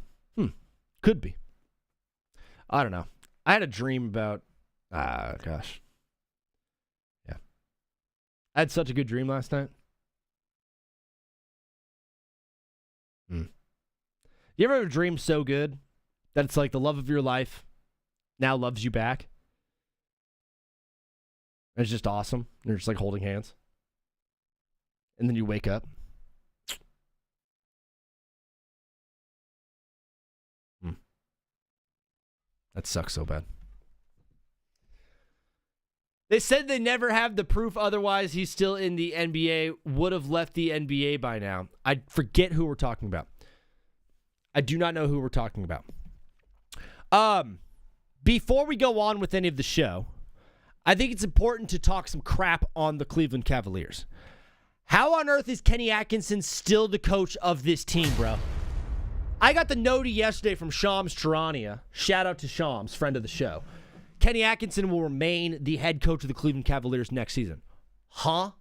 Could be. I don't know. I had a dream about... gosh. Yeah. I had such a good dream last night. You ever have a dream so good that it's like the love of your life now loves you back? And it's just awesome. You're just like holding hands. And then you wake up. That sucks so bad. They said they never have the proof, otherwise he's still in the NBA, would have left the NBA by now. I forget who we're talking about. I do not know who we're talking about. Before we go on with any of the show, I think it's important to talk some crap on the Cleveland Cavaliers. How on earth is Kenny Atkinson still the coach of this team, bro? I got the noti yesterday from Shams Charania. Shout out to Shams, friend of the show. Kenny Atkinson will remain the head coach of the Cleveland Cavaliers next season. Huh?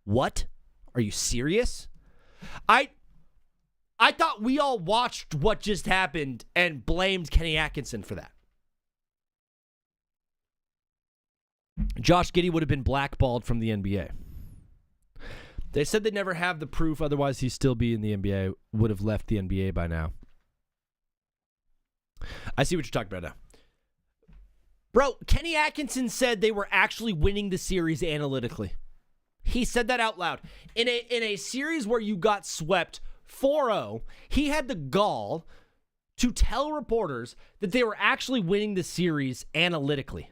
What? Are you serious? I thought we all watched what just happened and blamed Kenny Atkinson for that. Josh Giddey would have been blackballed from the NBA. They said they'd never have the proof, otherwise he'd still be in the NBA, would have left the NBA by now. I see what you're talking about now. Bro, Kenny Atkinson said they were actually winning the series analytically. He said that out loud. In a series where you got swept 4-0, he had the gall to tell reporters that they were actually winning the series analytically.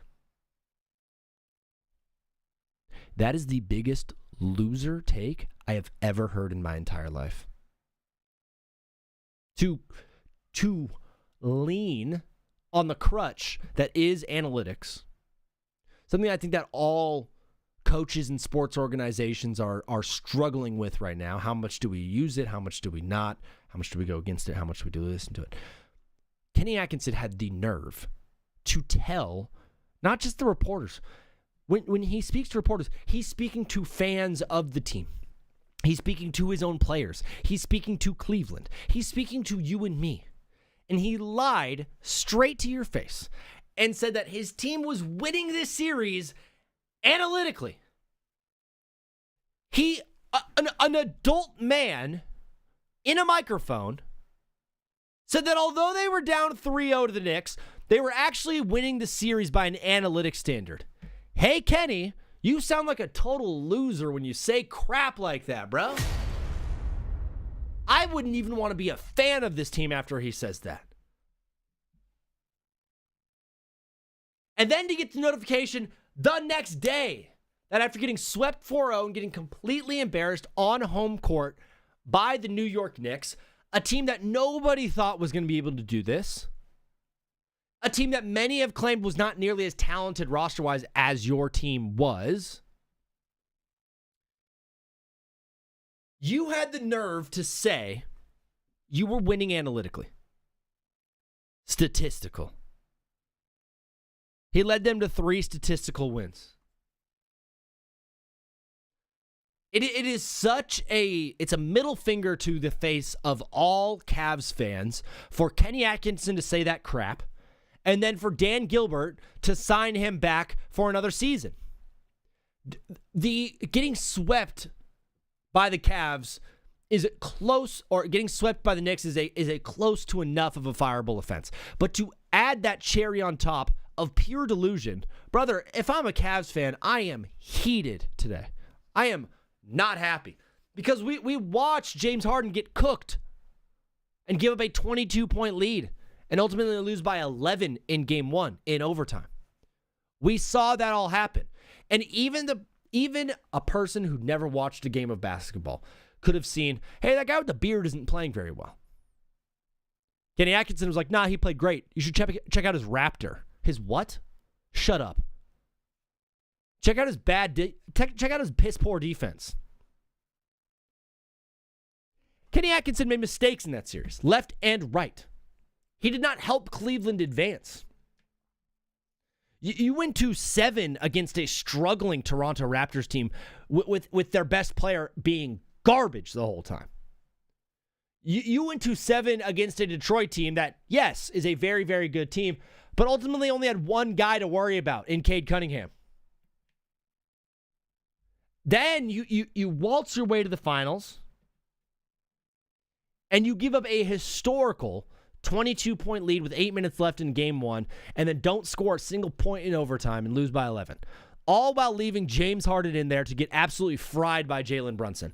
That is the biggest loser take I have ever heard in my entire life. To lean on the crutch that is analytics, something I think that all coaches and sports organizations are struggling with right now. How much do we use it? How much do we not? How much do we go against it? How much do we do listen to it? Kenny Atkinson had the nerve to tell not just the reporters. When he speaks to reporters, he's speaking to fans of the team. He's speaking to his own players. He's speaking to Cleveland. He's speaking to you and me. And he lied straight to your face and said that his team was winning this series analytically. An adult man in a microphone said that although they were down 3-0 to the Knicks, they were actually winning the series by an analytic standard. Hey, Kenny, you sound like a total loser when you say crap like that, bro. I wouldn't even want to be a fan of this team after he says that. And then to get the notification the next day that after getting swept 4-0 and getting completely embarrassed on home court by the New York Knicks, a team that nobody thought was going to be able to do this, a team that many have claimed was not nearly as talented roster-wise as your team was, you had the nerve to say you were winning analytically. Statistical. He led them to 3 statistical wins. It is it's a middle finger to the face of all Cavs fans for Kenny Atkinson to say that crap, and then for Dan Gilbert to sign him back for another season. The getting swept by the Cavs is close, or getting swept by the Knicks is a close to enough of a fireable offense. But to add that cherry on top of pure delusion, brother, if I'm a Cavs fan, I am heated today. I am not happy because we watched James Harden get cooked and give up a 22-point lead and ultimately lose by 11 in game 1 in overtime. We saw that all happen. And even a person who never watched a game of basketball could have seen, hey, that guy with the beard isn't playing very well. Kenny Atkinson was like, nah, he played great. You should check out his Raptor. His what? Shut up. Check out his check out his piss poor defense. Kenny Atkinson made mistakes in that series, left and right. He did not help Cleveland advance. You went to 7 against a struggling Toronto Raptors team with their best player being garbage the whole time. You went to 7 against a Detroit team that, yes, is a very, very good team, but ultimately only had one guy to worry about in Cade Cunningham. Then you waltz your way to the finals, and you give up a historical 22-point lead with 8 minutes left in game 1, and then don't score a single point in overtime and lose by 11. All while leaving James Harden in there to get absolutely fried by Jalen Brunson.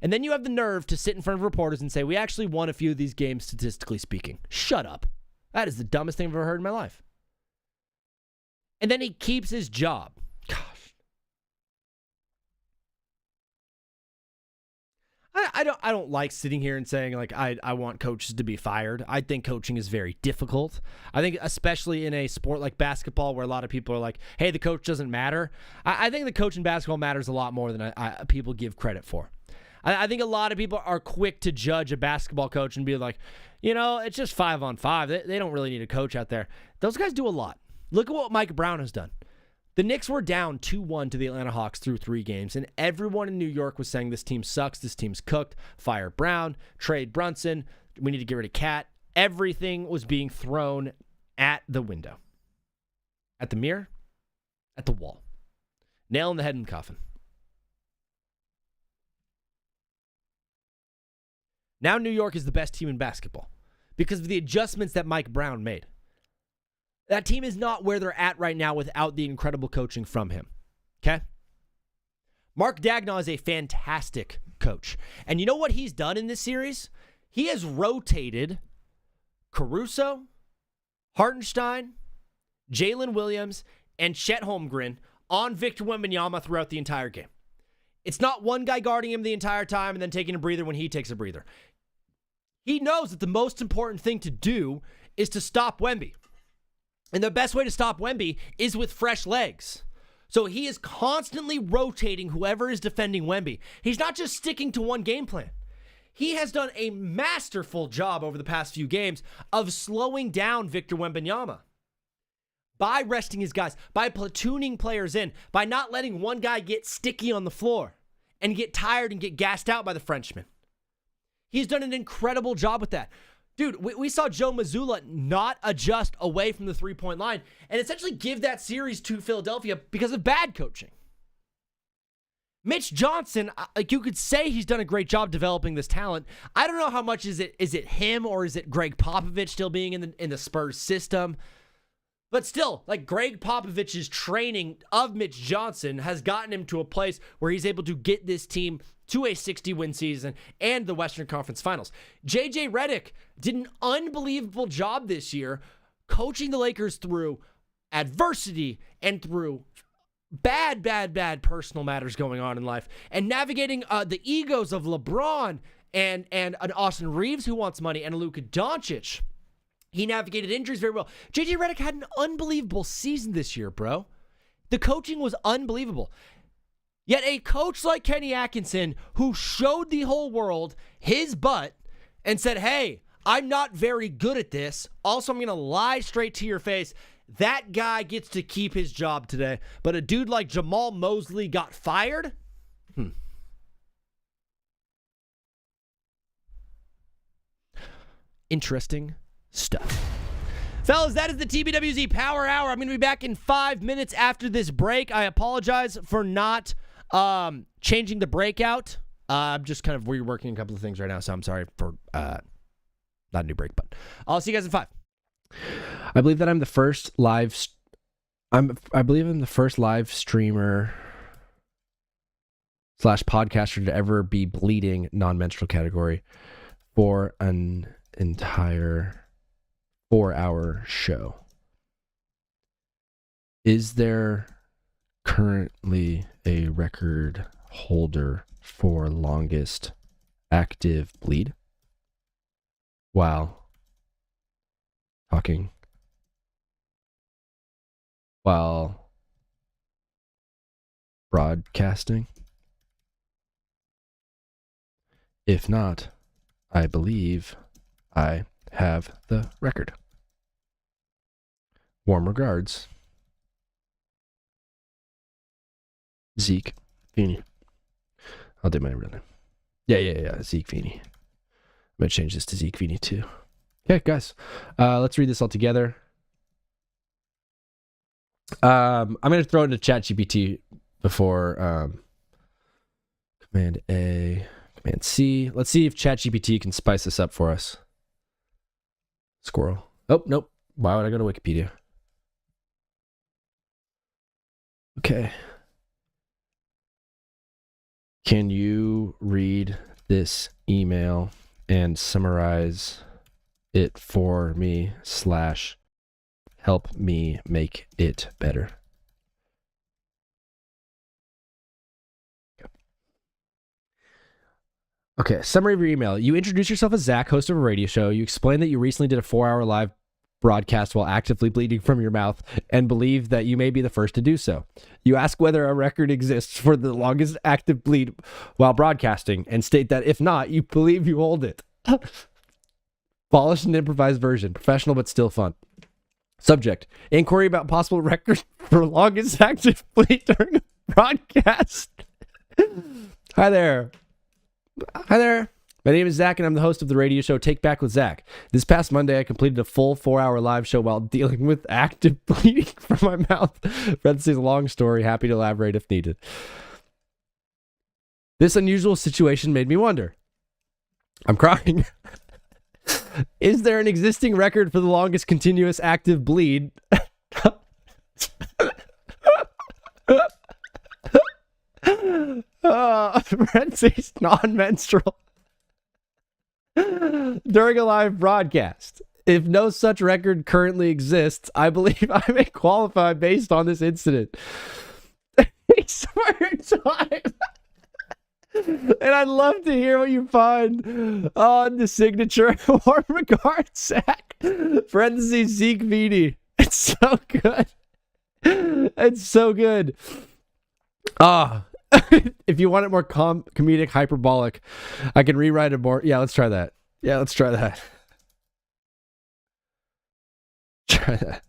And then you have the nerve to sit in front of reporters and say, we actually won a few of these games statistically speaking. Shut up. That is the dumbest thing I've ever heard in my life. And then he keeps his job. Gosh. I don't like sitting here and saying, like, I want coaches to be fired. I think coaching is very difficult. I think especially in a sport like basketball where a lot of people are like, hey, the coach doesn't matter. I think the coach in basketball matters a lot more than people give credit for. I think a lot of people are quick to judge a basketball coach and be like, it's just 5-on-5. They don't really need a coach out there. Those guys do a lot. Look at what Mike Brown has done. The Knicks were down 2-1 to the Atlanta Hawks through 3 games, and everyone in New York was saying this team sucks, this team's cooked, fire Brown, trade Brunson, we need to get rid of Cat. Everything was being thrown at the window. At the mirror, at the wall. Nail in the head in the coffin. Now New York is the best team in basketball because of the adjustments that Mike Brown made. That team is not where they're at right now without the incredible coaching from him. Okay? Mark Daigneault is a fantastic coach. And you know what he's done in this series? He has rotated Caruso, Hartenstein, Jalen Williams, and Chet Holmgren on Victor Wembanyama throughout the entire game. It's not one guy guarding him the entire time and then taking a breather when he takes a breather. He knows that the most important thing to do is to stop Wemby. And the best way to stop Wemby is with fresh legs. So he is constantly rotating whoever is defending Wemby. He's not just sticking to one game plan. He has done a masterful job over the past few games of slowing down Victor Wembanyama. By resting his guys, by platooning players in, by not letting one guy get sticky on the floor and get tired and get gassed out by the Frenchman. He's done an incredible job with that. Dude, we saw Joe Mazzulla not adjust away from the three-point line and essentially give that series to Philadelphia because of bad coaching. Mitch Johnson, like you could say he's done a great job developing this talent. I don't know how much is it him or is it Greg Popovich still being in the Spurs system? But still, like Greg Popovich's training of Mitch Johnson has gotten him to a place where he's able to get this team to a 60-win season and the Western Conference Finals. JJ Redick did an unbelievable job this year coaching the Lakers through adversity and through bad personal matters going on in life and navigating the egos of LeBron and an Austin Reeves who wants money and a Luka Doncic. He navigated injuries very well. JJ Redick had an unbelievable season this year, bro. The coaching was unbelievable. Yet a coach like Kenny Atkinson, who showed the whole world his butt and said, hey, I'm not very good at this. Also, I'm going to lie straight to your face. That guy gets to keep his job today. But a dude like Jamal Mosley got fired? Interesting stuff. Fellas, that is the TBWZ Power Hour. I'm going to be back in 5 minutes after this break. I apologize for not changing the breakout. I'm just kind of reworking a couple of things right now, so I'm sorry for not a new break, but I'll see you guys in 5. I believe that I'm the first live I believe I'm the first live streamer podcaster to ever be bleeding non-menstrual category for an entire 4-hour show. Is there currently a record holder for longest active bleed while talking, while broadcasting? If not, I believe I have the record. Warm regards, Zeke Feeney. I'll do my real name. Yeah. Zeke Feeney. I'm going to change this to Zeke Feeney too. Okay, guys. Let's read this all together. I'm going to throw it into ChatGPT before Command A, Command C. Let's see if ChatGPT can spice this up for us. Squirrel. Oh, nope. Why would I go to Wikipedia? Okay. Can you read this email and summarize it for me / help me make it better? Okay, summary of your email. You introduce yourself as Zach, host of a radio show. You explain that you recently did a 4-hour live broadcast while actively bleeding from your mouth and believe that you may be the first to do so. You ask whether a record exists for the longest active bleed while broadcasting and state that if not, you believe you hold it. Polished and improvised version. Professional but still fun. Subject. Inquiry about possible record for longest active bleed during a broadcast. Hi there. My name is Zach, and I'm the host of the radio show Take Back with Zach. This past Monday, I completed a full 4-hour live show while dealing with active bleeding from my mouth. Parentheses, long story. Happy to elaborate if needed. This unusual situation made me wonder. I'm crying. Is there an existing record for the longest continuous active bleed? Parentheses, non-menstrual. During a live broadcast. If no such record currently exists, I believe I may qualify based on this incident. Swear time. And I'd love to hear what you find on the signature. Warm regards, Zach. Parentheses, Zeke Feeney. It's so good. It's so good. If you want it more comedic, hyperbolic, I can rewrite it more. Yeah, let's try that. Try that.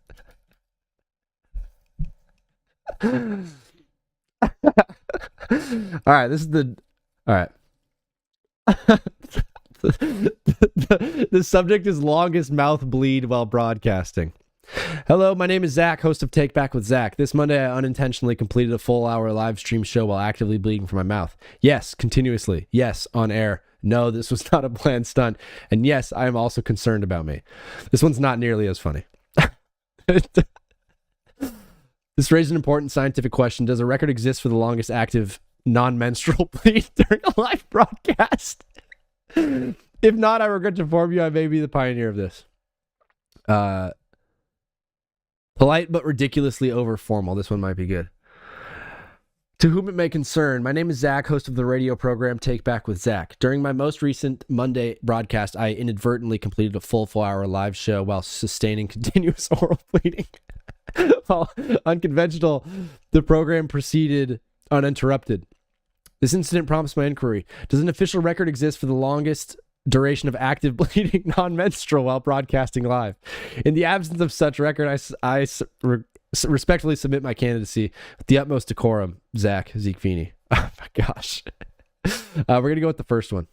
All right, this is the... All right. The subject is longest mouth bleed while broadcasting. Hello, my name is Zach, host of Take Back with Zach. This Monday, I unintentionally completed a full-hour live stream show while actively bleeding from my mouth. Yes, continuously. Yes, on air. No, this was not a planned stunt. And yes, I am also concerned about me. This one's not nearly as funny. This raised an important scientific question. Does a record exist for the longest active non-menstrual bleed during a live broadcast? If not, I regret to inform you I may be the pioneer of this. Polite but ridiculously over-formal. This one might be good. To whom it may concern, my name is Zach, host of the radio program Take Back with Zach. During my most recent Monday broadcast, I inadvertently completed a full 4-hour live show while sustaining continuous oral bleeding. While unconventional, the program proceeded uninterrupted. This incident prompts my inquiry. Does an official record exist for the longest duration of active bleeding non-menstrual while broadcasting live? In the absence of such record, I respectfully submit my candidacy with the utmost decorum. Zeke Feeney. Oh my gosh. We're going to go with the first one.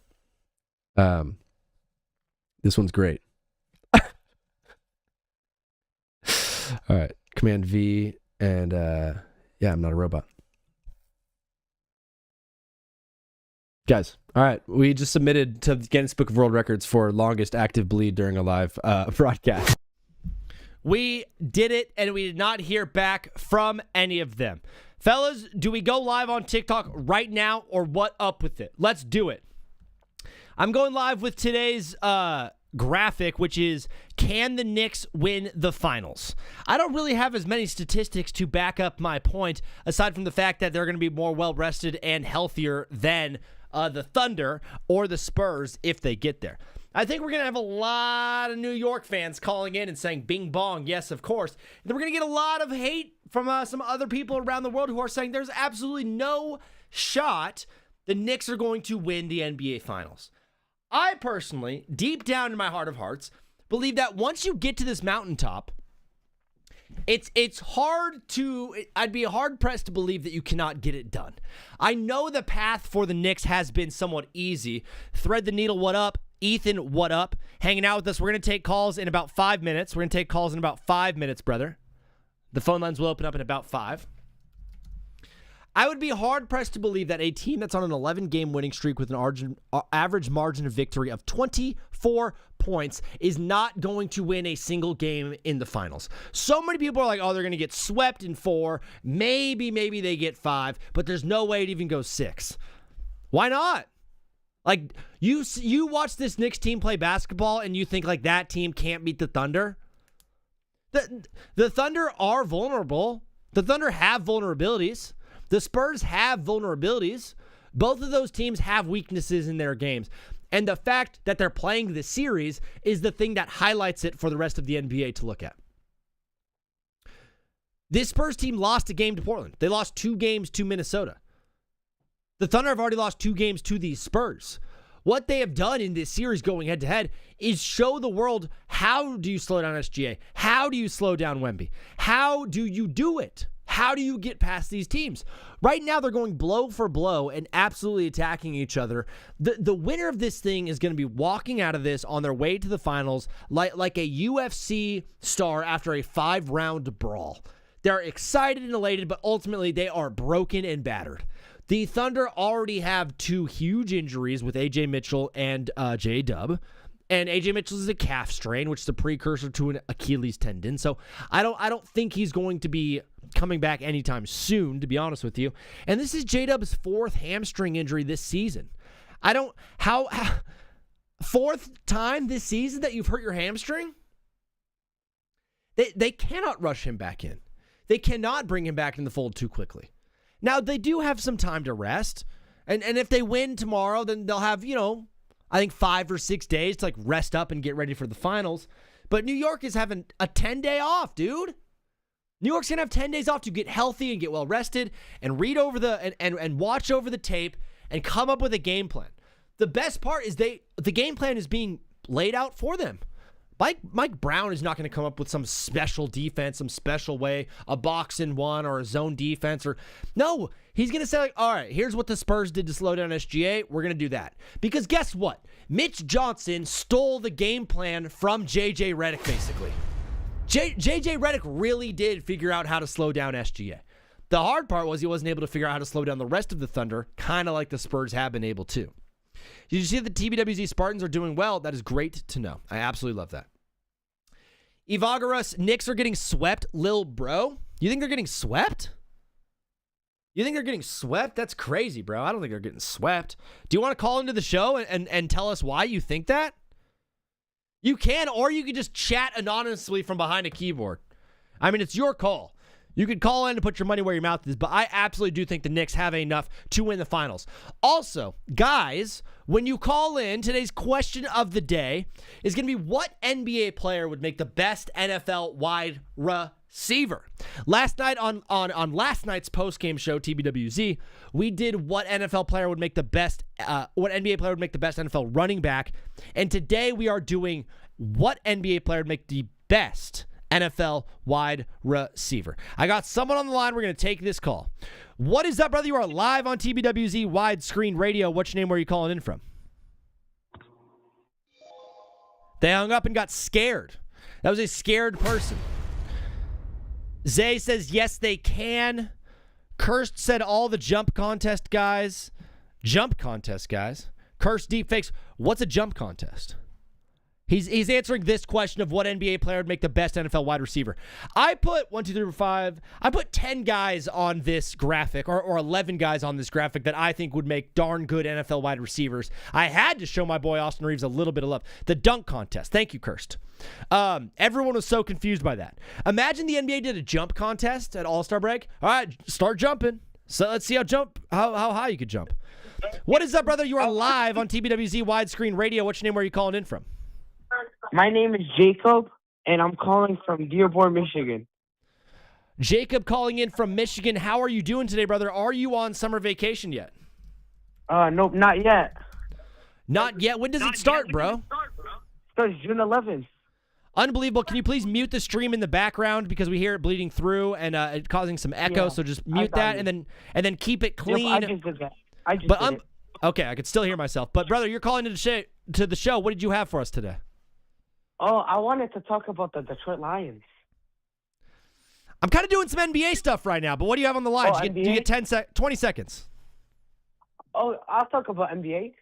This one's great. All right. Command V and yeah, I'm not a robot. Guys, all right. We just submitted to the Guinness Book of World Records for longest active bleed during a live broadcast. We did it, and we did not hear back from any of them. Fellas, do we go live on TikTok right now or what up with it? Let's do it. I'm going live with today's graphic, which is, can the Knicks win the finals? I don't really have as many statistics to back up my point, aside from the fact that they're going to be more well-rested and healthier than the Thunder or the Spurs if they get there. I think we're going to have a lot of New York fans calling in and saying, bing bong, yes, of course. And then we're going to get a lot of hate from some other people around the world who are saying there's absolutely no shot the Knicks are going to win the NBA Finals. I personally, deep down in my heart of hearts, believe that once you get to this mountaintop, it's hard to, I'd be hard-pressed to believe that you cannot get it done. I know the path for the Knicks has been somewhat easy. Thread the needle, what up? Ethan, what up? Hanging out with us. We're going to take calls in about 5 minutes. We're going to take calls in about 5 minutes, brother. The phone lines will open up in about 5. I would be hard-pressed to believe that a team that's on an 11-game winning streak with an average margin of victory of 24 points is not going to win a single game in the finals. So many people are like, oh, they're going to get swept in 4. Maybe they get 5, but there's no way it even goes 6. Why not? Like, you watch this Knicks team play basketball and you think, like, that team can't beat the Thunder? The Thunder are vulnerable. The Thunder have vulnerabilities. The Spurs have vulnerabilities. Both of those teams have weaknesses in their games. And the fact that they're playing this series is the thing that highlights it for the rest of the NBA to look at. This Spurs team lost a game to Portland. They lost 2 games to Minnesota. The Thunder have already lost 2 games to the Spurs. What they have done in this series going head-to-head is show the world, how do you slow down SGA? How do you slow down Wemby? How do you do it? How do you get past these teams? Right now, they're going blow for blow and absolutely attacking each other. The winner of this thing is going to be walking out of this on their way to the finals like a UFC star after a 5-round brawl. They're excited and elated, but ultimately they are broken and battered. The Thunder already have 2 huge injuries with A.J. Mitchell and J-Dub. And A.J. Mitchell is a calf strain, which is a precursor to an Achilles tendon. So I don't think he's going to be coming back anytime soon, to be honest with you. And this is J-Dub's 4th hamstring injury this season. How 4th time this season that you've hurt your hamstring? They cannot rush him back in. They cannot bring him back in the fold too quickly. Now, they do have some time to rest. And if they win tomorrow, then they'll have, I think 5 or 6 days to like rest up and get ready for the finals. But New York is having a 10-day off, dude. New York's going to have 10 days off to get healthy and get well rested and read over and watch over the tape and come up with a game plan. The best part is the game plan is being laid out for them. Mike Brown is not going to come up with some special defense, some special way, a box in one or a zone defense. No, he's going to say, like, all right, here's what the Spurs did to slow down SGA. We're going to do that. Because guess what? Mitch Johnson stole the game plan from J.J. Redick, basically. J.J. Redick really did figure out how to slow down SGA. The hard part was he wasn't able to figure out how to slow down the rest of the Thunder, kind of like the Spurs have been able to. Did you see that the TBWZ Spartans are doing well? That is great to know. I absolutely love that. Evagaras, Knicks are getting swept. Lil bro, you think they're getting swept? You think they're getting swept? That's crazy, bro. I don't think they're getting swept. Do you want to call into the show and tell us why you think that? You can, or you can just chat anonymously from behind a keyboard. I mean, it's your call. You could call in and put your money where your mouth is, but I absolutely do think the Knicks have enough to win the finals. Also, guys, when you call in, today's question of the day is going to be, what NBA player would make the best NFL wide receiver? Last night on last night's post-game show, TBWZ, we did what NBA player would make the best NFL running back, and today we are doing what NBA player would make the best NFL wide receiver. I got someone on the line. We're going to take this call. What is up, brother? You are live on TBWZ Widescreen Radio. What's your name? Where are you calling in from? They hung up and got scared. That was a scared person. Zay says, yes, they can. Cursed said all the jump contest guys. Jump contest guys. Cursed deepfakes. What's a jump contest? He's answering this question of what NBA player would make the best NFL wide receiver. I put 1, 2, 3, 4, 5. I put 10 guys on this graphic, or 11 guys on this graphic that I think would make darn good NFL wide receivers. I had to show my boy Austin Reeves a little bit of love. The dunk contest. Thank you, Kirst. Everyone was so confused by that. Imagine the NBA did a jump contest at All-Star break. All right, start jumping. So let's see how high you could jump. What is up, brother? You are live on TBWZ Widescreen Radio. What's your name? Where are you calling in from? My name is Jacob, and I'm calling from Dearborn, Michigan. Jacob calling in from Michigan. How are you doing today, brother? Are you on summer vacation yet? Nope, not yet. Not yet? When does it start, bro? Starts June 11th. Unbelievable. Can you please mute the stream in the background because we hear it bleeding through and it causing some echo, Yeah, so just mute that and then keep it clean. Yep, I just did that. I just did it. Okay, I could still hear myself. But, brother, you're calling to the show. What did you have for us today? Oh, I wanted to talk about the Detroit Lions. I'm kind of doing some NBA stuff right now, but what do you have on the line? Oh, Do you get 20 seconds? Oh, I'll talk about NBA.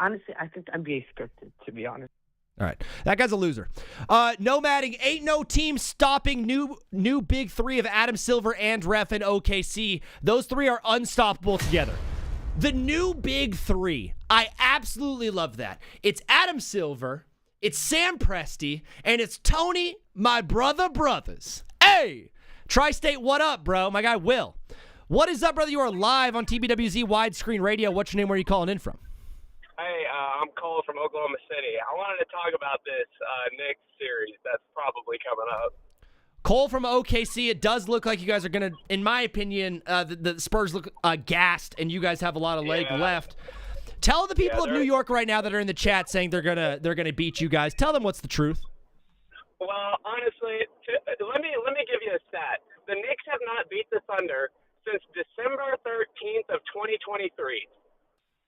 Honestly, I think the NBA is scripted, to be honest. All right. That guy's a loser. Nomading, ain't no team stopping new big three of Adam Silver and Ref and OKC. Those three are unstoppable together. The new big three. I absolutely love that. It's Adam Silver, it's Sam Presti, and it's Tony, my brothers. Hey! Tri-State, what up, bro? My guy Will. What is up, brother? You are live on TBWZ Widescreen Radio. What's your name? Where are you calling in from? Hey, I'm Cole from Oklahoma City. I wanted to talk about this Knicks series that's probably coming up. Cole from OKC, it does look like you guys are going to, in my opinion, the Spurs look gassed, and you guys have a lot of leg left. Tell the people of New York right now that are in the chat saying they're gonna beat you guys. Tell them what's the truth. Well, honestly, let me give you a stat. The Knicks have not beat the Thunder since December 13th of 2023.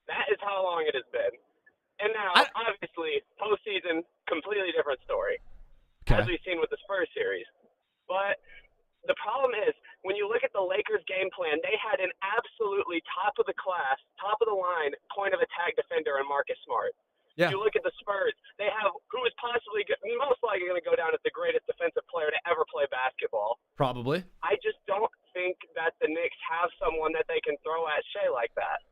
That is how long it has been. And now, obviously, postseason, completely different story, as we've seen with the Spurs series. But the problem is, when you look at the Lakers' game plan, they had an absolutely top-of-the-class, top-of-the-line point-of-attack defender in Marcus Smart. Yeah. You look at the Spurs, they have who is possibly most likely going to go down as the greatest defensive player to ever play basketball. Probably. I just don't think that the Knicks have someone that they can throw at Shea like that.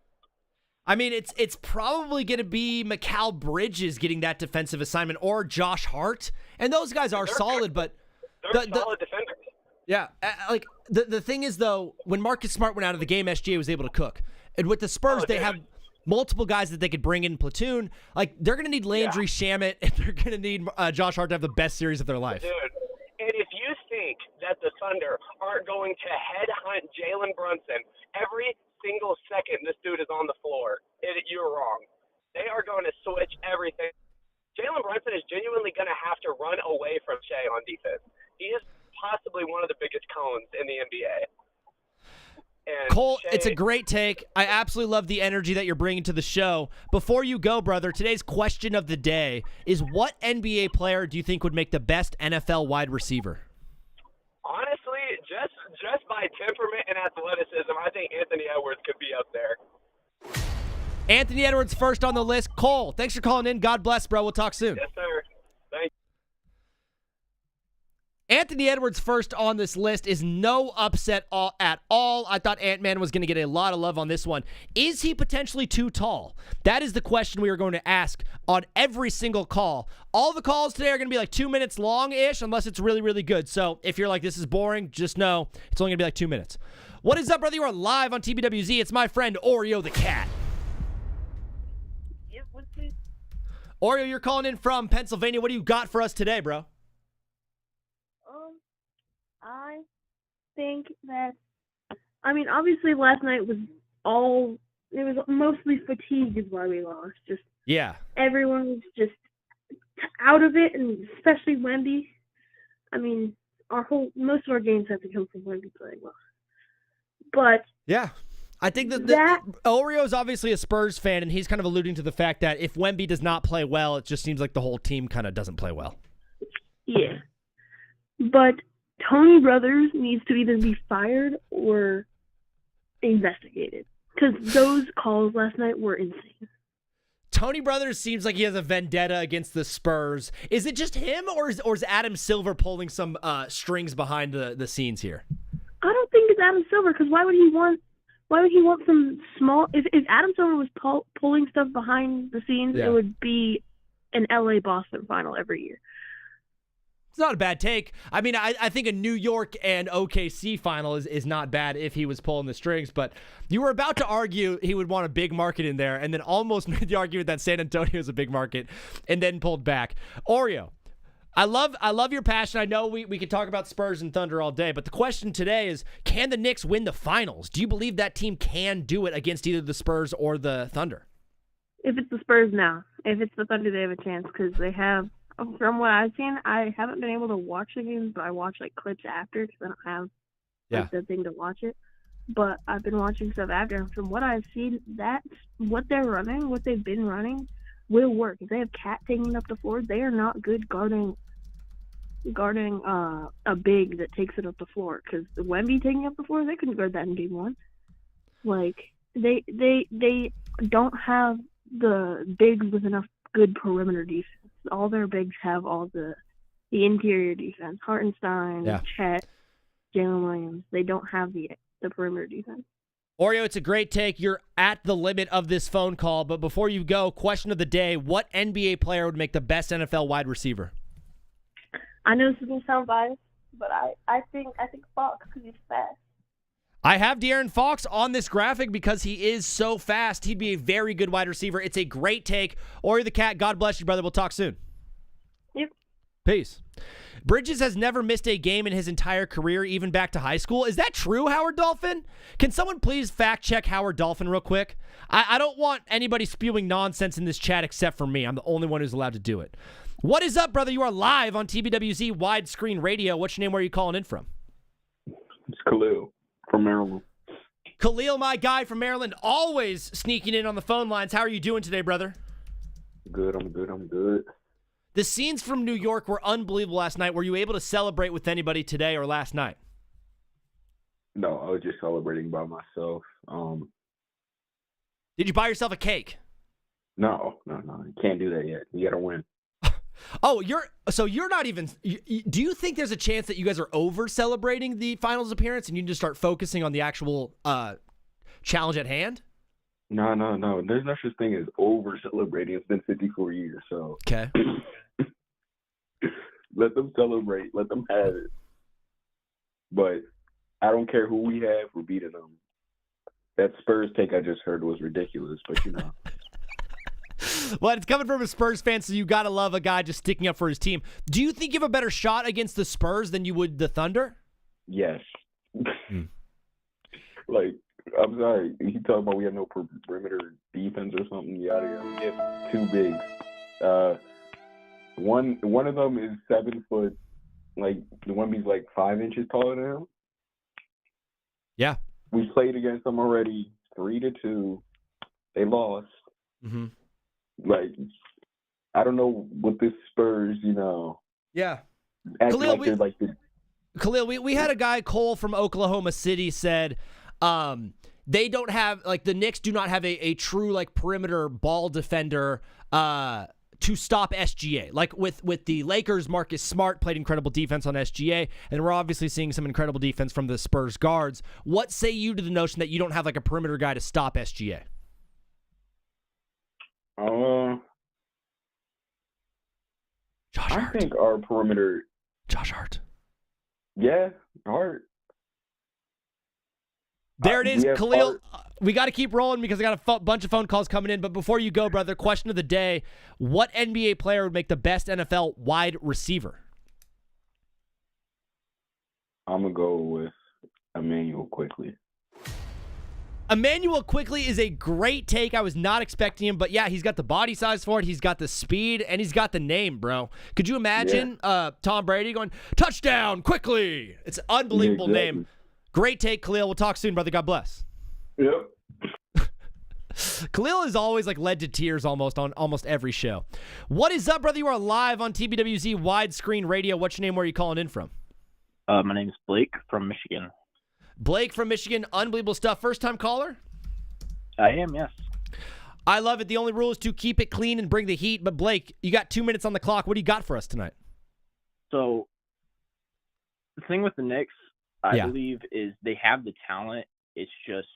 I mean, it's probably going to be Mikal Bridges getting that defensive assignment or Josh Hart, and those guys are solid, but they're solid defenders. Yeah, like the thing is though, when Marcus Smart went out of the game, SGA was able to cook, and with the Spurs, they have multiple guys that they could bring in platoon. Like they're going to need Landry Shamet, and they're going to need Josh Hart to have the best series of their life. Dude, and if you think that the Thunder aren't going to headhunt Jalen Brunson every single second this dude is on the floor, you're wrong. They are going to switch everything. Jalen Brunson is genuinely going to have to run away from Shea on defense. He is possibly one of the biggest cones in the NBA. And Cole, it's a great take. I absolutely love the energy that you're bringing to the show. Before you go, brother, today's question of the day is, what NBA player do you think would make the best NFL wide receiver? Honestly, just by temperament and athleticism, I think Anthony Edwards could be up there. Anthony Edwards first on the list. Cole, thanks for calling in. God bless, bro. We'll talk soon. Yes, sir. Thank you. Anthony Edwards first on this list is no upset at all. I thought Ant-Man was going to get a lot of love on this one. Is he potentially too tall? That is the question we are going to ask on every single call. All the calls today are going to be like 2 minutes long-ish unless it's really, really good. So if you're like, this is boring, just know it's only going to be like 2 minutes. What is up, brother? You are live on TBWZ. It's my friend Oreo the Cat. Yep, what's this? Oreo, you're calling in from Pennsylvania. What do you got for us today, bro? I think that, I mean, obviously last night it was mostly fatigue is why we lost. Just everyone was just out of it, and especially Wemby. I mean, most of our games have to come from Wemby playing well. But yeah, I think that Oreo's obviously a Spurs fan, and he's kind of alluding to the fact that if Wemby does not play well, it just seems like the whole team kind of doesn't play well. Yeah, but Tony Brothers needs to either be fired or investigated, because those calls last night were insane. Tony Brothers seems like he has a vendetta against the Spurs. Is it just him, or is Adam Silver pulling some strings behind the scenes here? I don't think it's Adam Silver, because why would he want some small? If Adam Silver was pulling stuff behind the scenes, It would be an LA Boston final every year. It's not a bad take. I mean, I think a New York and OKC final is not bad if he was pulling the strings, but you were about to argue he would want a big market in there, and then almost made the argument that San Antonio is a big market, and then pulled back. Oreo, I love your passion. I know we could talk about Spurs and Thunder all day, but the question today is, can the Knicks win the finals? Do you believe that team can do it against either the Spurs or the Thunder? If it's the Spurs, now. If it's the Thunder, they have a chance, because they have. From what I've seen, I haven't been able to watch the games, but I watch clips after because I don't have the thing to watch it. But I've been watching stuff after, and from what I've seen, that's what they're running, what they've been running, will work. If they have Cat taking up the floor, they are not good guarding a big that takes it up the floor. Because the Wemby taking up the floor, they couldn't guard that in game one. They don't have the bigs with enough good perimeter defense. All their bigs have all the interior defense. Hartenstein, Chet, Jalen Williams. They don't have the perimeter defense. Oreo, it's a great take. You're at the limit of this phone call, but before you go, question of the day: what NBA player would make the best NFL wide receiver? I know this is gonna sound biased, but I think Fox, because he's fast. I have De'Aaron Fox on this graphic because he is so fast. He'd be a very good wide receiver. It's a great take. Ori the Cat, God bless you, brother. We'll talk soon. Yep. Peace. Bridges has never missed a game in his entire career, even back to high school. Is that true, Howard Dolphin? Can someone please fact check Howard Dolphin real quick? I don't want anybody spewing nonsense in this chat except for me. I'm the only one who's allowed to do it. What is up, brother? You are live on TBWZ Widescreen Radio. What's your name? Where are you calling in from? It's Khalil from Maryland. Khalil, my guy from Maryland, always sneaking in on the phone lines. How are you doing today, brother? Good, I'm good. The scenes from New York were unbelievable last night. Were you able to celebrate with anybody today or last night? No, I was just celebrating by myself. Did you buy yourself a cake? No. You can't do that yet. You got to win. Oh, you're not even. Do you think there's a chance that you guys are over celebrating the finals appearance and you just start focusing on the actual challenge at hand? No. There's no such thing as over celebrating. It's been 54 years, so okay. Let them celebrate. Let them have it. But I don't care who we have. We're beating them. That Spurs take I just heard was ridiculous, but you know. Well, it's coming from a Spurs fan, so you got to love a guy just sticking up for his team. Do you think you have a better shot against the Spurs than you would the Thunder? Yes. I'm sorry. You talking about we have no perimeter defense or something? Yada. We have two bigs. One of them is 7 foot. The one he's 5 inches taller than him. Yeah. We played against them already, 3-2. They lost. Mm-hmm. I don't know what this Spurs, Yeah. Khalil, Khalil, we had a guy, Cole from Oklahoma City, said they don't have, the Knicks do not have a true, perimeter ball defender to stop SGA. With the Lakers, Marcus Smart played incredible defense on SGA, and we're obviously seeing some incredible defense from the Spurs guards. What say you to the notion that you don't have, a perimeter guy to stop SGA? Josh Hart. I think our perimeter. Josh Hart. Yeah, Hart. There it is, Khalil. We got to keep rolling because I got a bunch of phone calls coming in. But before you go, brother, question of the day: what NBA player would make the best NFL wide receiver? I'm gonna go with Emmanuel Quickly. Emmanuel Quickly is a great take. I was not expecting him, but yeah, he's got the body size for it. He's got the speed, and he's got the name, bro. Could you imagine Tom Brady going, touchdown, Quickly? It's an unbelievable name. Great take, Khalil. We'll talk soon, brother. God bless. Yep. Khalil is always led to tears almost on almost every show. What is up, brother? You are live on TBWZ Widescreen Radio. What's your name? Where are you calling in from? My name is Blake from Michigan. Blake from Michigan, unbelievable stuff. First time caller? I am, yes. I love it. The only rule is to keep it clean and bring the heat. But, Blake, you got 2 minutes on the clock. What do you got for us tonight? So the thing with the Knicks, I believe, is they have the talent. It's just,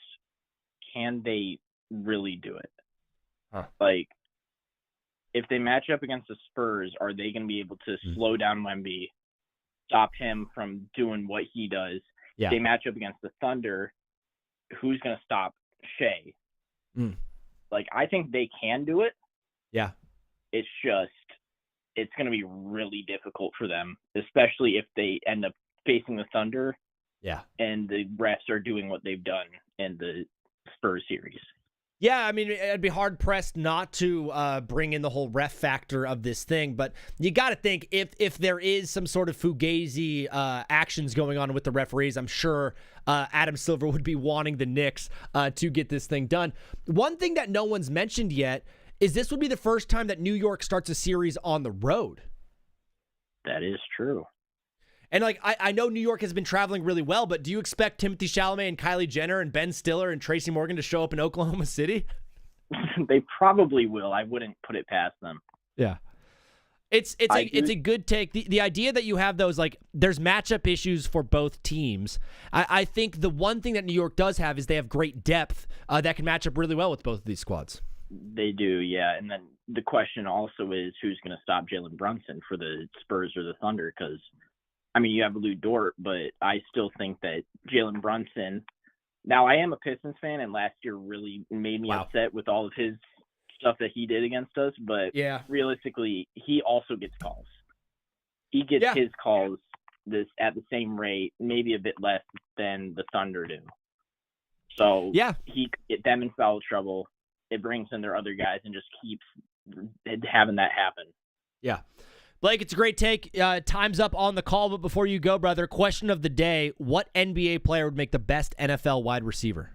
can they really do it? Like, if they match up against the Spurs, are they going to be able to slow down Wemby, stop him from doing what he does? Yeah. If they match up against the Thunder, who's going to stop Shea? Like, I think they can do it. Yeah. It's just, it's going to be really difficult for them, especially if they end up facing the Thunder. Yeah. And the refs are doing what they've done in the Spurs series. Yeah, I mean, it'd be hard-pressed not to bring in the whole ref factor of this thing, but you got to think if there is some sort of fugazi actions going on with the referees, I'm sure Adam Silver would be wanting the Knicks to get this thing done. One thing that no one's mentioned yet is this would be the first time that New York starts a series on the road. That is true. And, like, I know New York has been traveling really well, but do you expect Timothy Chalamet and Kylie Jenner and Ben Stiller and Tracy Morgan to show up in Oklahoma City? They probably will. I wouldn't put it past them. Yeah. It's a good take. The idea that you have those, like, there's matchup issues for both teams. I think the one thing that New York does have is they have great depth that can match up really well with both of these squads. They do, yeah. And then the question also is who's going to stop Jalen Brunson for the Spurs or the Thunder, because I mean, you have Lou Dort, but I still think that Jalen Brunson. Now, I am a Pistons fan, and last year really made me upset with all of his stuff that he did against us. But realistically, he also gets calls. He gets his calls at the same rate, maybe a bit less than the Thunder do. So he could get them in foul trouble. It brings in their other guys and just keeps having that happen. Yeah. Blake, it's a great take. Time's up on the call, but before you go, brother, question of the day, what NBA player would make the best NFL wide receiver?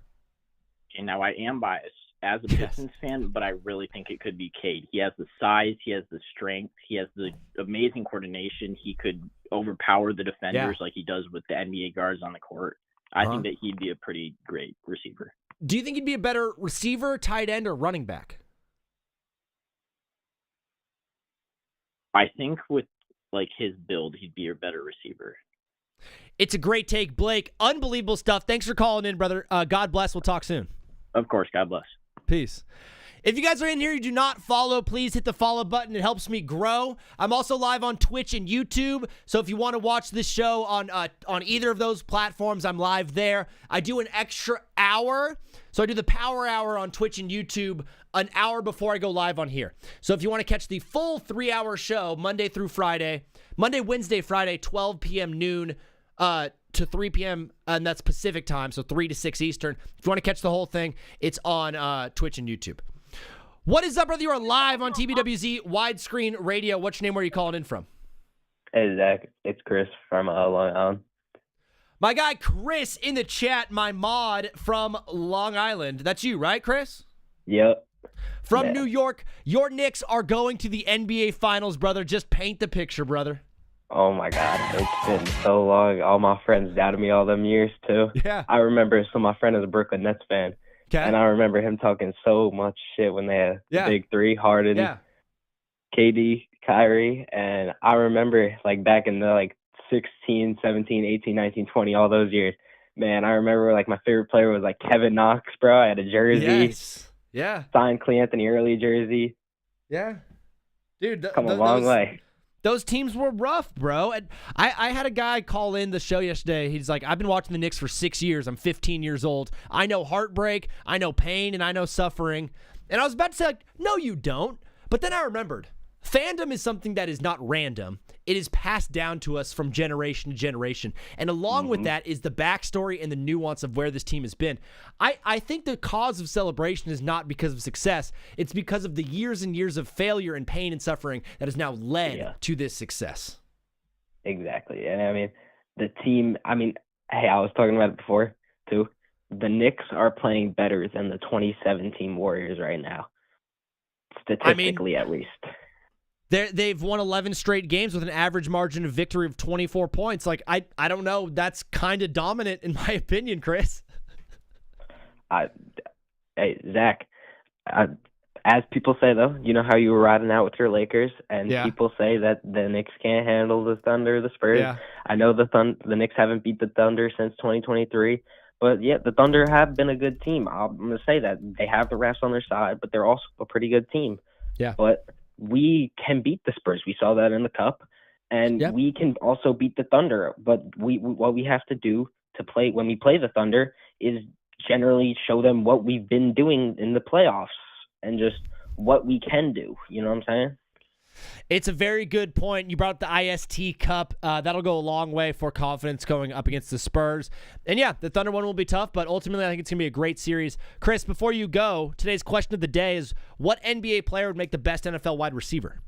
Okay, now I am biased as a Pistons fan, but I really think it could be Cade. He has the size, he has the strength, he has the amazing coordination. He could overpower the defenders like he does with the NBA guards on the court. I think that he'd be a pretty great receiver. Do you think he'd be a better receiver, tight end, or running back? I think with like his build, he'd be a better receiver. It's a great take, Blake. Unbelievable stuff. Thanks for calling in, brother. God bless. We'll talk soon. Of course. God bless. Peace. If you guys are in here, you do not follow, please hit the follow button. It helps me grow. I'm also live on Twitch and YouTube, so if you want to watch this show on either of those platforms, I'm live there. I do an extra hour, so I do the Power Hour on Twitch and YouTube an hour before I go live on here. So if you want to catch the full 3-hour show, Monday, Wednesday, Friday, 12 p.m. noon to 3 p.m., and that's Pacific time, so 3 to 6 Eastern. If you want to catch the whole thing, it's on Twitch and YouTube. What is up, brother? You are live on TBWZ Widescreen Radio. What's your name? Where are you calling in from? Hey, Zach. It's Chris from Long Island. My guy Chris in the chat, my mod from Long Island. That's you, right, Chris? Yep. From New York, your Knicks are going to the NBA Finals, brother. Just paint the picture, brother. Oh, my God. It's been so long. All my friends doubted me all them years, too. Yeah. I remember, so my friend is a Brooklyn Nets fan. Okay. And I remember him talking so much shit when they had the big three, Harden, KD, Kyrie. And I remember, like, back in the, 16, 17, 18, 19, 20, all those years, man, I remember, my favorite player was, Kevin Knox, bro. I had a jersey. Yes. Yeah. Signed Cle Anthony early jersey. Yeah. Dude. Come a long way. Those teams were rough, bro. And I had a guy call in the show yesterday. He's like, I've been watching the Knicks for 6 years. I'm 15 years old. I know heartbreak, I know pain, and I know suffering. And I was about to say, no, you don't. But then I remembered, fandom is something that is not random. It is passed down to us from generation to generation. And along with that is the backstory and the nuance of where this team has been. I think the cause of celebration is not because of success. It's because of the years and years of failure and pain and suffering that has now led to this success. Exactly. And, I mean, the team, hey, I was talking about it before, too. The Knicks are playing better than the 2017 Warriors right now. Statistically, at least. They've won 11 straight games with an average margin of victory of 24 points. I don't know. That's kind of dominant in my opinion, Chris. Hey, Zach, as people say, though, you know how you were riding out with your Lakers, and Yeah. people say that the Knicks can't handle the Thunder or the Spurs. Yeah. I know the Knicks haven't beat the Thunder since 2023, but yeah, the Thunder have been a good team. I'm going to say that. They have the refs on their side, but they're also a pretty good team. Yeah. But we can beat the Spurs. We saw that in the Cup, and we can also beat the Thunder. But what we have to do to play when we play the Thunder is generally show them what we've been doing in the playoffs and just what we can do. You know what I'm saying? It's a very good point. You brought up the IST Cup. That'll go a long way for confidence going up against the Spurs. And yeah, the Thunder one will be tough, but ultimately I think it's going to be a great series. Chris, before you go, today's question of the day is, what NBA player would make the best NFL wide receiver?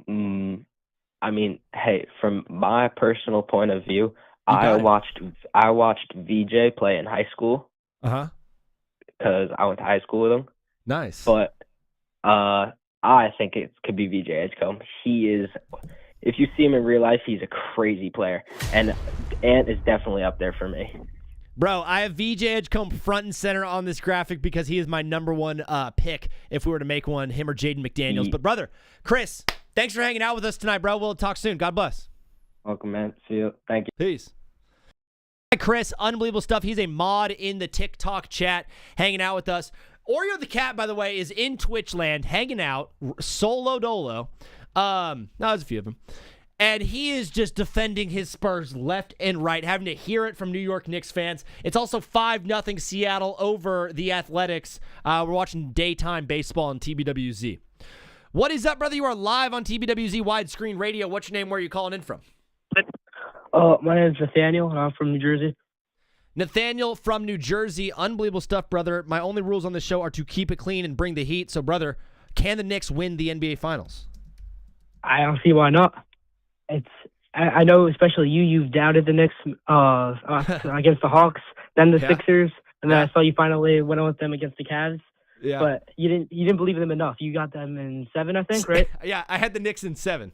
I mean, hey, from my personal point of view, I watched VJ play in high school. Uh-huh. Because I went to high school with him. Nice. But I think it could be VJ Edgecombe. He is, if you see him in real life, he's a crazy player. And Ant is definitely up there for me. Bro, I have VJ Edgecombe front and center on this graphic because he is my number one pick if we were to make one, him or Jaden McDaniels. But, brother, Chris, thanks for hanging out with us tonight, bro. We'll talk soon. God bless. Welcome, man. See you. Thank you. Peace. Chris, unbelievable stuff. He's a mod in the TikTok chat, hanging out with us. Oreo the Cat, by the way, is in Twitch land, hanging out, solo dolo. No, there's a few of them. And he is just defending his Spurs left and right, having to hear it from New York Knicks fans. It's also 5-0 Seattle over the Athletics. We're watching daytime baseball on TBWZ. What is up, brother? You are live on TBWZ Widescreen Radio. What's your name? Where are you calling in from? My name is Nathaniel, and I'm from New Jersey. Nathaniel from New Jersey. Unbelievable stuff, brother. My only rules on this show are to keep it clean and bring the heat. So, brother, can the Knicks win the NBA Finals? I don't see why not. I know, especially you've doubted the Knicks against the Hawks, then the Sixers, and then I saw you finally went on with them against the Cavs. Yeah. But you didn't believe in them enough. You got them in 7, I think, right? Yeah, I had the Knicks in 7.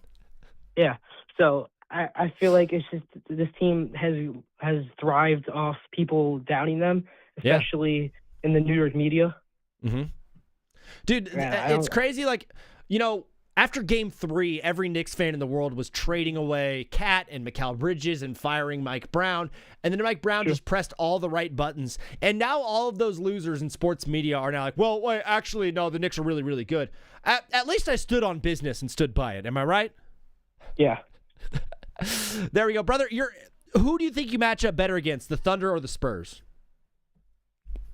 Yeah. So I feel like it's just this team has thrived off people doubting them, especially in the New York media. Mm-hmm. Dude, it's crazy. Like, you know, after Game 3, every Knicks fan in the world was trading away Cat and Mikal Bridges and firing Mike Brown. And then Mike Brown just pressed all the right buttons. And now all of those losers in sports media are now like, well, wait, actually, no, the Knicks are really, really good. At least I stood on business and stood by it. Am I right? Yeah. There we go. Brother, who do you think you match up better against, the Thunder or the Spurs?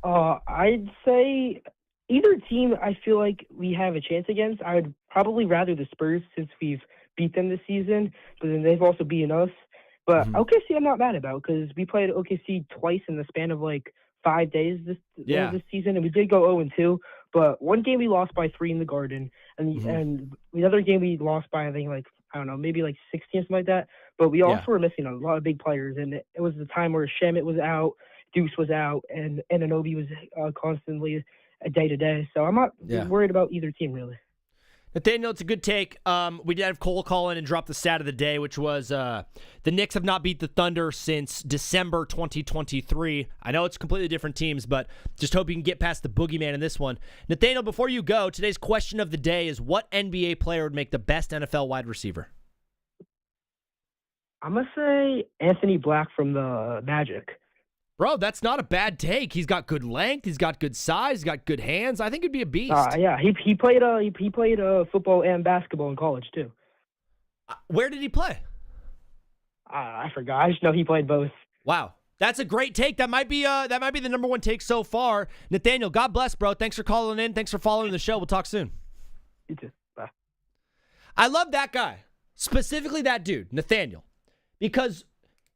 I'd say either team I feel like we have a chance against. I would probably rather the Spurs since we've beat them this season, but then they've also beaten us. But OKC I'm not mad about because we played OKC twice in the span of like 5 days this season, and we did go 0-2. But one game we lost by 3 in the Garden, and the other game we lost by, I think, like, I don't know, maybe like 16 or something like that. But we also were missing a lot of big players, and it was the time where Shamet was out, Deuce was out, and Anunoby was constantly a day-to-day. So I'm not worried about either team, really. Nathaniel, it's a good take. We did have Cole call in and drop the stat of the day, which was the Knicks have not beat the Thunder since December 2023. I know it's completely different teams, but just hope you can get past the boogeyman in this one. Nathaniel, before you go, today's question of the day is, what NBA player would make the best NFL wide receiver? I'm going to say Anthony Black from the Magic. Bro, that's not a bad take. He's got good length. He's got good size. He's got good hands. I think he'd be a beast. Yeah, he played football and basketball in college too. Where did he play? I forgot. I just know he played both. Wow, that's a great take. That might be the number one take so far. Nathaniel, God bless, bro. Thanks for calling in. Thanks for following the show. We'll talk soon. You too. Bye. I love that guy, specifically that dude, Nathaniel, because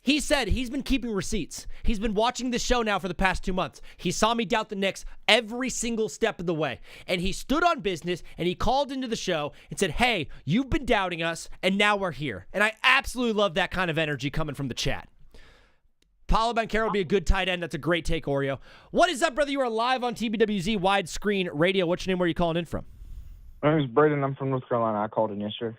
he said he's been keeping receipts. He's been watching this show now for the past 2 months. He saw me doubt the Knicks every single step of the way. And he stood on business, and he called into the show and said, hey, you've been doubting us, and now we're here. And I absolutely love that kind of energy coming from the chat. Paulo Banchero will be a good tight end. That's a great take, Oreo. What is up, brother? You are live on TBWZ Widescreen Radio. What's your name? Where are you calling in from? My name is Braden. I'm from North Carolina. I called in yesterday.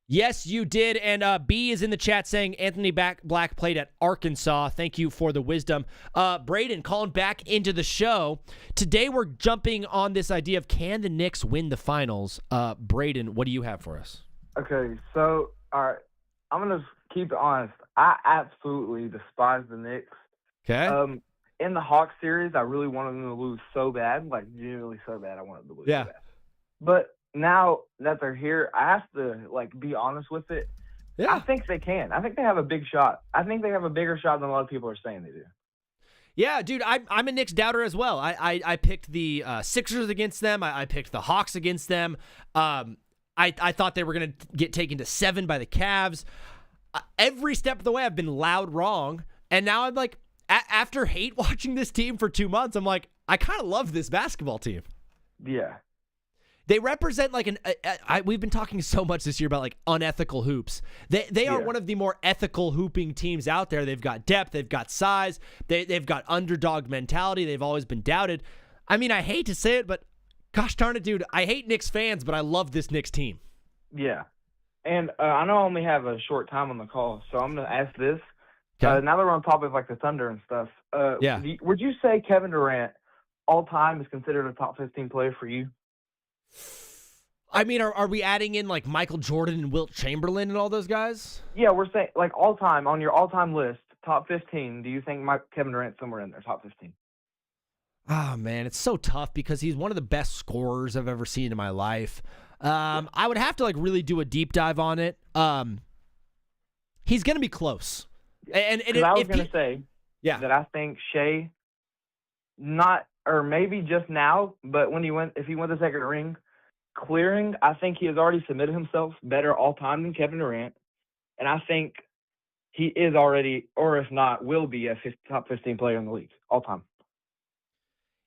Yes, you did. And B is in the chat saying Anthony Black played at Arkansas. Thank you for the wisdom. Braden, calling back into the show. Today we're jumping on this idea of can the Knicks win the finals? Braden, what do you have for us? Okay, so, all right, I'm going to keep it honest. I absolutely despise the Knicks. Okay. In the Hawks series, I really wanted them to lose so bad, like genuinely so bad. I wanted them to lose so bad. But now that they're here, I have to be honest with it. Yeah. I think they can. I think they have a big shot. I think they have a bigger shot than a lot of people are saying they do. Yeah, dude, I'm a Knicks doubter as well. I picked the Sixers against them. I picked the Hawks against them. I thought they were going to get taken to 7 by the Cavs. Every step of the way, I've been loud wrong. And now I'm like, after hate watching this team for 2 months, I'm like, I kind of love this basketball team. Yeah. They represent we've been talking so much this year about unethical hoops. They are one of the more ethical hooping teams out there. They've got depth, they've got size, they've got underdog mentality. They've always been doubted. I mean, I hate to say it, but gosh darn it, dude, I hate Knicks fans, but I love this Knicks team. Yeah. And I know I only have a short time on the call, so I'm going to ask this. Now that we're on top of the Thunder and stuff, would you say Kevin Durant all time is considered a top 15 player for you? I mean, are we adding in Michael Jordan and Wilt Chamberlain and all those guys? Yeah, we're saying all time on your all time list, top 15. Do you think Kevin Durant's somewhere in there, top 15? Oh man, it's so tough because he's one of the best scorers I've ever seen in my life. I would have to really do a deep dive on it. He's gonna be close. And I was going to say that I think Shea, maybe just now, but if he went the second ring, clearing, I think he has already submitted himself better all time than Kevin Durant. And I think he is already, or if not, will be a top 15 player in the league all time.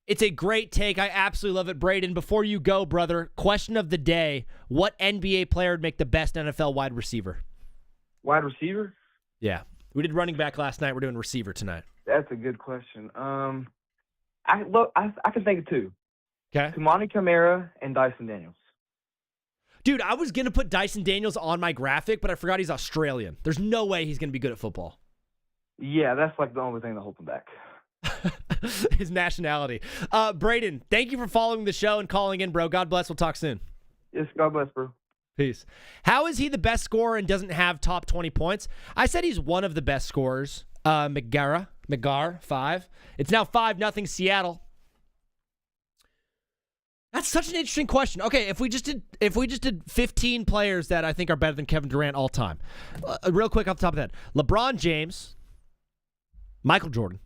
It's a great take. I absolutely love it. Braden, before you go, brother, question of the day. What NBA player would make the best NFL wide receiver? Wide receiver? Yeah. We did running back last night. We're doing receiver tonight. That's a good question. I can think of two. Okay. Kamani Kamara and Dyson Daniels. Dude, I was going to put Dyson Daniels on my graphic, but I forgot he's Australian. There's no way he's going to be good at football. Yeah, that's the only thing that holds him back. His nationality. Braden, thank you for following the show and calling in, bro. God bless. We'll talk soon. Yes, God bless, bro. Peace. How is he the best scorer and doesn't have top 20 points? I said he's one of the best scorers. McGar, 5. It's now 5-0 Seattle. That's such an interesting question. Okay, if we just did 15 players that I think are better than Kevin Durant all time. Real quick off the top of that. LeBron James, Michael Jordan,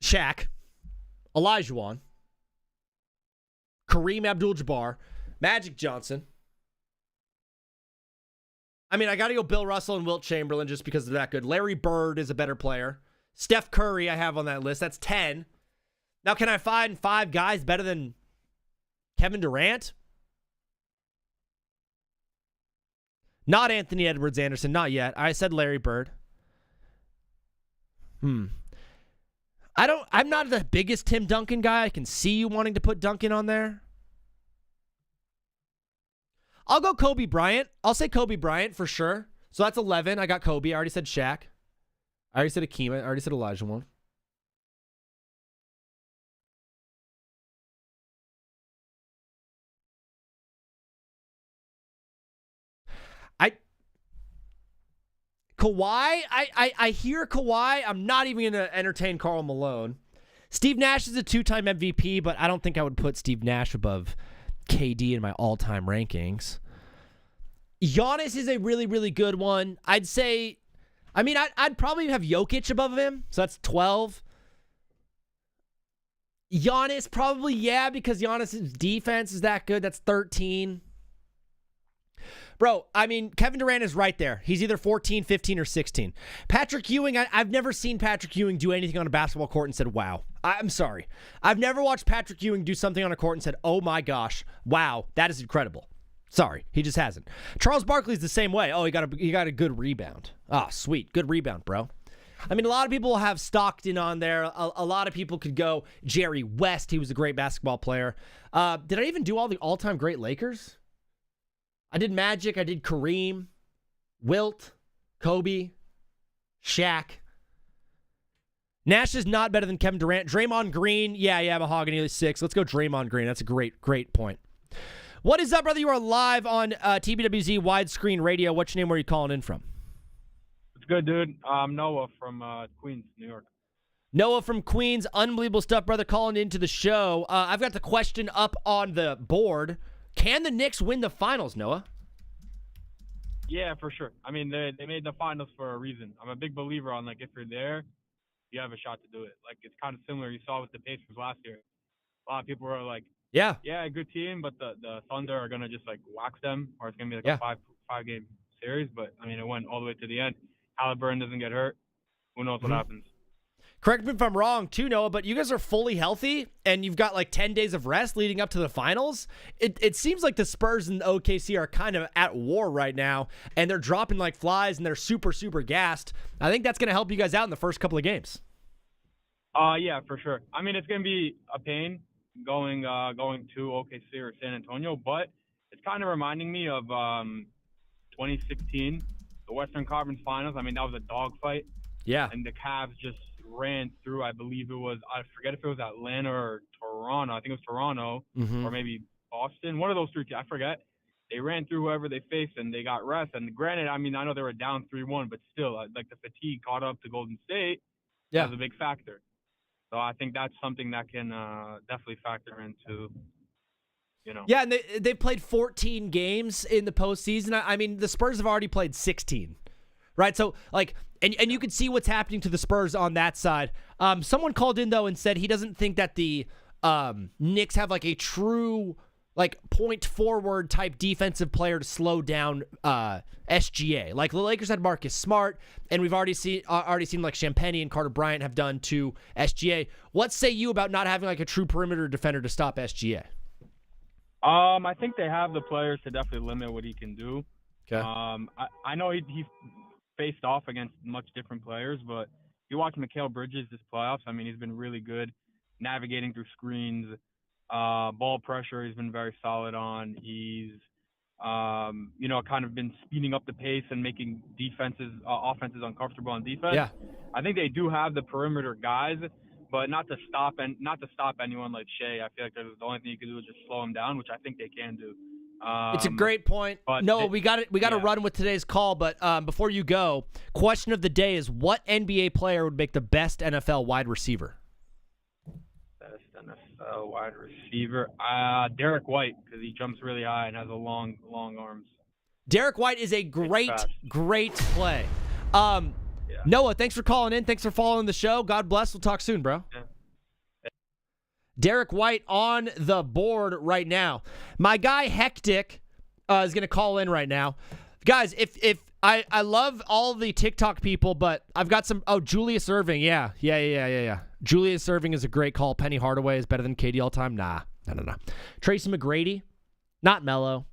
Shaq, Olajuwon, Kareem Abdul-Jabbar, Magic Johnson. I mean, I got to go Bill Russell and Wilt Chamberlain just because they're that good. Larry Bird is a better player. Steph Curry I have on that list. That's 10. Now, can I find 5 guys better than Kevin Durant? Not Anthony Edwards Anderson. Not yet. I said Larry Bird. I'm not the biggest Tim Duncan guy. I can see you wanting to put Duncan on there. I'll go Kobe Bryant. I'll say Kobe Bryant for sure. So that's 11. I got Kobe. I already said Shaq. I already said Akeem. I already said Olajuwon. Kawhi, I hear Kawhi. I'm not even going to entertain Karl Malone. Steve Nash is a 2-time MVP, but I don't think I would put Steve Nash above KD in my all-time rankings. Giannis is a really, really good one. I'd say, I'd probably have Jokic above him, so that's 12. Giannis, probably, yeah, because Giannis' defense is that good. That's 13. Bro, Kevin Durant is right there. He's either 14, 15, or 16. Patrick Ewing, I've never seen Patrick Ewing do anything on a basketball court and said, wow. I'm sorry. I've never watched Patrick Ewing do something on a court and said, oh my gosh, wow, that is incredible. Sorry, he just hasn't. Charles Barkley's the same way. Oh, he got a good rebound. Ah, sweet. Good rebound, bro. I mean, a lot of people have Stockton on there. A lot of people could go Jerry West. He was a great basketball player. Did I even do all the all-time great Lakers? I did Magic. I did Kareem, Wilt, Kobe, Shaq. Nash is not better than Kevin Durant. Draymond Green, yeah, Mahogany 6. Let's go Draymond Green. That's a great point. What is up, brother? You are live on TBWZ Widescreen Radio. What's your name? Where are you calling in from? It's good, dude. I'm Noah from Queens, New York. Noah from Queens. Unbelievable stuff, brother, calling into the show. I've got the question up on the board. Can the Knicks win the finals, Noah? Yeah, for sure. I mean, they made the finals for a reason. I'm a big believer on, like, if you're there, you have a shot to do it. Like, it's kind of similar. You saw with the Pacers last year. A lot of people were like, yeah, a good team, but the Thunder are going to just, like, wax them, or it's going to be like a five-game series. But, I mean, it went all the way to the end. Halliburton doesn't get hurt. Who knows what happens? Correct me if I'm wrong, too, Noah, but you guys are fully healthy, and you've got, like, 10 days of rest leading up to the finals. It seems like the Spurs and OKC are kind of at war right now, and they're dropping like flies, and they're super, super gassed. I think that's going to help you guys out in the first couple of games. Yeah, for sure. I mean, it's going to be a pain going to OKC or San Antonio, but it's kind of reminding me of 2016, the Western Conference Finals. I mean, that was a dogfight. Yeah. And the Cavs just ran through, I believe it was, I forget if it was Atlanta or Toronto. I think it was Toronto or maybe Boston. One of those three, I forget. They ran through whoever they faced, and they got rest. And granted, I mean, I know they were down 3-1, but still, like, the fatigue caught up to Golden State. Yeah. That was a big factor. So I think that's something that can definitely factor into, you know. Yeah, and they've played 14 games in the postseason. I mean, the Spurs have already played 16, right? So, like, and you can see what's happening to the Spurs on that side. Someone called in, though, and said he doesn't think that the Knicks have, like, a true, like, point forward type defensive player to slow down SGA. Like, the Lakers had Marcus Smart, and we've already seen like Champagnie and Carter Bryant have done to SGA. What say you about not having, like, a true perimeter defender to stop SGA? I think they have the players to definitely limit what he can do. Okay. I know he's faced off against much different players, but you watch Mikal Bridges this playoffs. I mean, he's been really good navigating through screens. Ball pressure he's been very solid on. He's kind of been speeding up the pace and making offenses uncomfortable on defense. Yeah. I think they do have the perimeter guys, but not to stop anyone like Shea. I feel like the only thing you can do is just slow him down, which I think they can do. It's a great point. No, we got to run with today's call, but before you go, question of the day is, what NBA player would make the best NFL wide receiver? NFL wide receiver, Derek White, because he jumps really high and has a long arms. Derek White is a great play. Noah, thanks for calling in. Thanks for following the show. God bless. We'll talk soon, bro. Yeah. Derek White on the board right now. My guy Hectic is going to call in right now. Guys, if I love all the TikTok people, but I've got some. Oh, Julius Erving. Yeah. Julius Erving is a great call. Penny Hardaway is better than KD all time. Nah. No. Tracy McGrady, not Mello.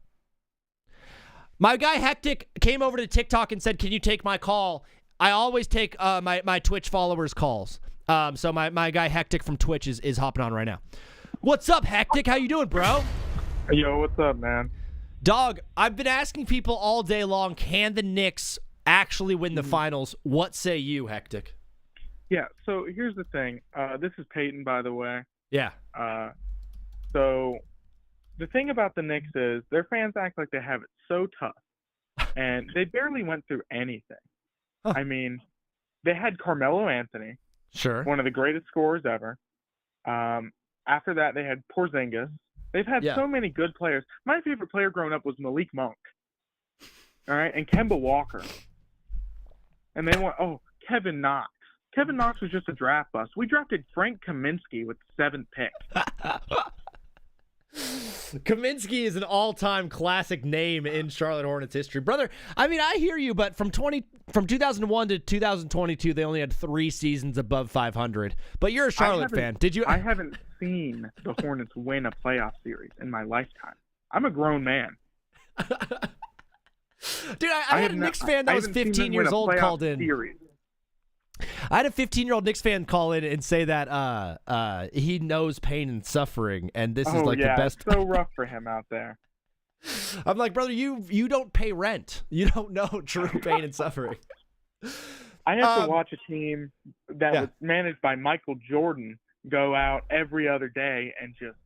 My guy Hectic came over to TikTok and said, "Can you take my call?" I always take my Twitch followers' calls. So my guy Hectic from Twitch is hopping on right now. What's up, Hectic? How you doing, bro? Yo, what's up, man? Dog, I've been asking people all day long, can the Knicks actually win the finals? What say you, Hectic? Yeah, so here's the thing. This is Peyton, by the way. Yeah. So the thing about the Knicks is their fans act like they have it so tough, and they barely went through anything. Huh. I mean, they had Carmelo Anthony. Sure. One of the greatest scorers ever. After that, they had Porzingis. They've had so many good players. My favorite player growing up was Malik Monk. All right, and Kemba Walker. And they went, Kevin Knox. Kevin Knox was just a draft bust. We drafted Frank Kaminsky with the 7th pick. Kaminsky is an all-time classic name in Charlotte Hornets history. Brother, I mean, I hear you, but from 2001 to 2022, they only had 3 seasons above 500. But you're a Charlotte fan. Did you? I haven't seen the Hornets win a playoff series in my lifetime. I'm a grown man. Dude, I had a Knicks fan that was 15 years old called in. Series. I had a 15-year-old Knicks fan call in and say that he knows pain and suffering, and this is like the best. It's so rough for him out there. I'm like, brother, you don't pay rent. You don't know true pain and suffering. I have to watch a team that was managed by Michael Jordan go out every other day and just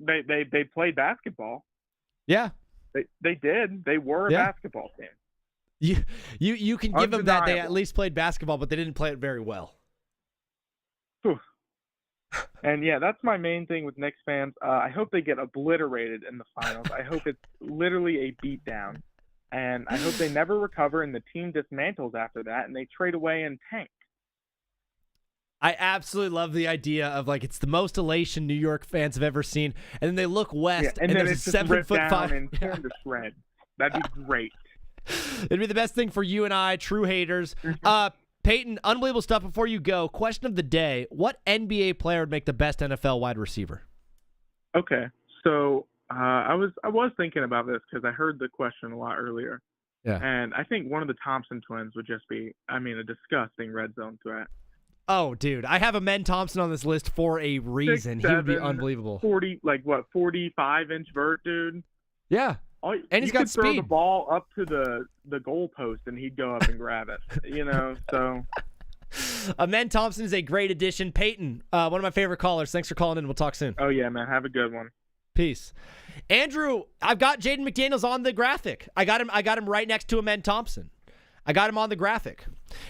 they played basketball. Yeah. They did. They were a basketball team. You can give them that they at least played basketball, but they didn't play it very well. Whew. And that's my main thing with Knicks fans. I hope they get obliterated in the finals. I hope it's literally a beatdown. And I hope they never recover and the team dismantles after that and they trade away and tank. I absolutely love the idea of like it's the most elation New York fans have ever seen, and then they look west and then there's it's a just 7'5" and torn to shreds. That'd be great. It'd be the best thing for you and I, true haters. Peyton, unbelievable stuff. Before you go, question of the day: what NBA player would make the best NFL wide receiver? Okay, so I was thinking about this because I heard the question a lot earlier. Yeah, and I think one of the Thompson twins would just be, a disgusting red zone threat. Oh, dude, I have Amen Thompson on this list for a reason. 6'7", he would be unbelievable. 45-inch vert, dude. Yeah. And he's got speed. Throw the ball up to the goalpost and he'd go up and grab it. So. Amen Thompson is a great addition. Peyton, one of my favorite callers. Thanks for calling in. We'll talk soon. Oh, yeah, man. Have a good one. Peace. Andrew, I've got Jaden McDaniels on the graphic. I got him right next to Amen Thompson. I got him on the graphic.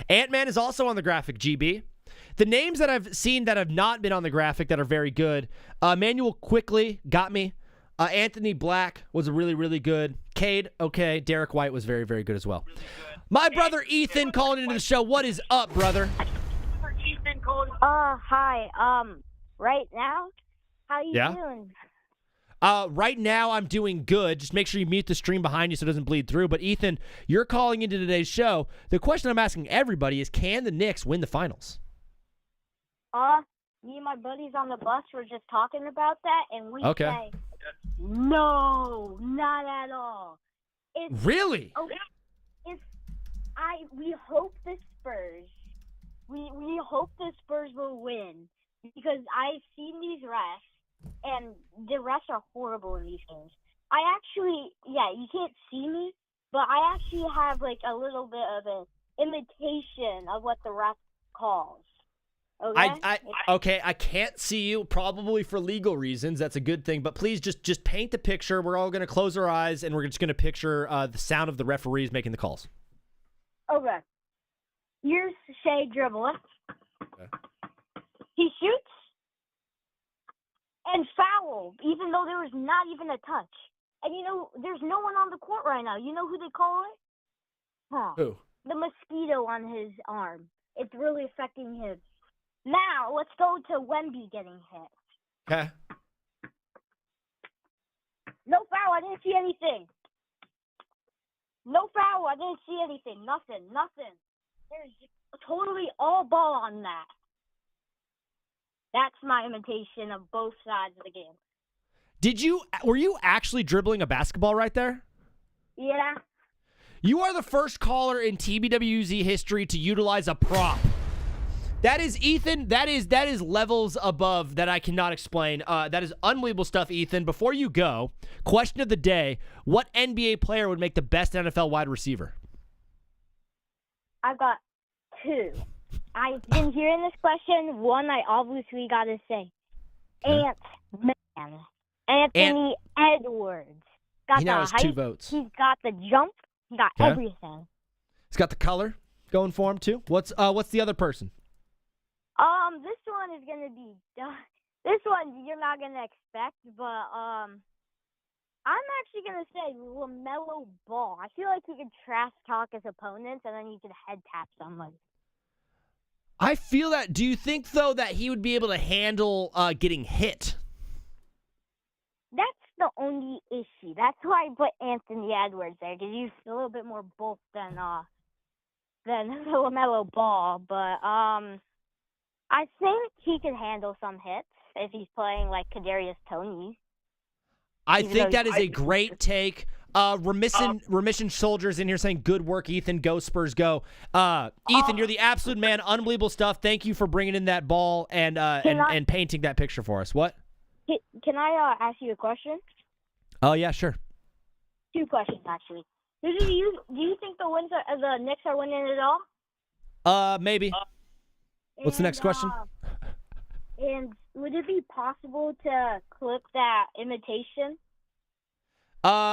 Ant-Man is also on the graphic, GB. The names that I've seen that have not been on the graphic that are very good, Emmanuel Quickly got me. Anthony Black was really, really good. Cade, okay. Derek White was very, very good as well. My brother Ethan calling into the show. What is up, brother? Hi. Right now, how you doing? Right now, I'm doing good. Just make sure you mute the stream behind you so it doesn't bleed through. But Ethan, you're calling into today's show. The question I'm asking everybody is, can the Knicks win the finals? Me and my buddies on the bus were just talking about that, and we say, no, not at all. Really? We hope the Spurs. We hope the Spurs will win because I've seen these refs, and the refs are horrible in these games. I actually, you can't see me, but I actually have like a little bit of an imitation of what the ref calls. Okay? I can't see you, probably for legal reasons. That's a good thing. But please just paint the picture. We're all going to close our eyes, and we're just going to picture the sound of the referees making the calls. Okay. Here's Shea dribbling. Okay. He shoots and foul, even though there was not even a touch. And, there's no one on the court right now. You know who they call it? Who? The mosquito on his arm. It's really affecting him. Now, let's go to Wemby getting hit. Okay. No foul. I didn't see anything. No foul. I didn't see anything. Nothing. There's totally all ball on that. That's my imitation of both sides of the game. Were you actually dribbling a basketball right there? Yeah. You are the first caller in TBWZ history to utilize a prop. That is, Ethan, that is levels above that I cannot explain. That is unbelievable stuff, Ethan. Before you go, question of the day, what NBA player would make the best NFL wide receiver? I've got two. I've been hearing this question. One, I obviously got to say. Ant-Man. Anthony Edwards. He now has 2 votes. He's got the jump. He got everything. He's got the color going for him, too. What's the other person? This one is going to be, this one you're not going to expect, but, I'm actually going to say LaMelo Ball. I feel like he could trash talk his opponents, and then he could head tap someone. I feel that. Do you think, though, that he would be able to handle getting hit? That's the only issue. That's why I put Anthony Edwards there, because he's a little bit more bulk than LaMelo Ball, but, I think he could handle some hits if he's playing like Kadarius Toney. I think that is a great take. Remission Soldiers in here saying, good work, Ethan. Go Spurs, go. Ethan, you're the absolute man. Unbelievable stuff. Thank you for bringing in that ball and painting that picture for us. What? Can I ask you a question? Oh, yeah, sure. 2 questions, actually. Do you think the Knicks are winning it all? Maybe. What's the next question? And would it be possible to clip that imitation?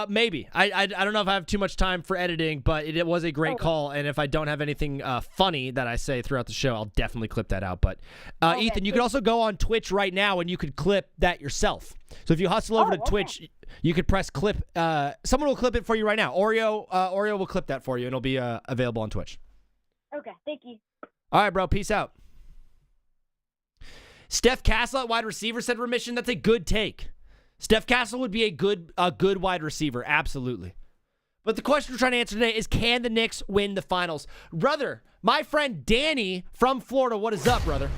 Maybe. I don't know if I have too much time for editing, but it was a great call, and if I don't have anything funny that I say throughout the show, I'll definitely clip that out. But Ethan, you could also go on Twitch right now, and you could clip that yourself. So if you hustle over to Twitch, you could press clip. Someone will clip it for you right now. Oreo will clip that for you, and it'll be available on Twitch. Okay, thank you. All right, bro. Peace out. Steph Castle at wide receiver said Remission. That's a good take. Steph Castle would be a good wide receiver, absolutely. But the question we're trying to answer today is, can the Knicks win the finals? Brother, my friend Danny from Florida, what is up, brother?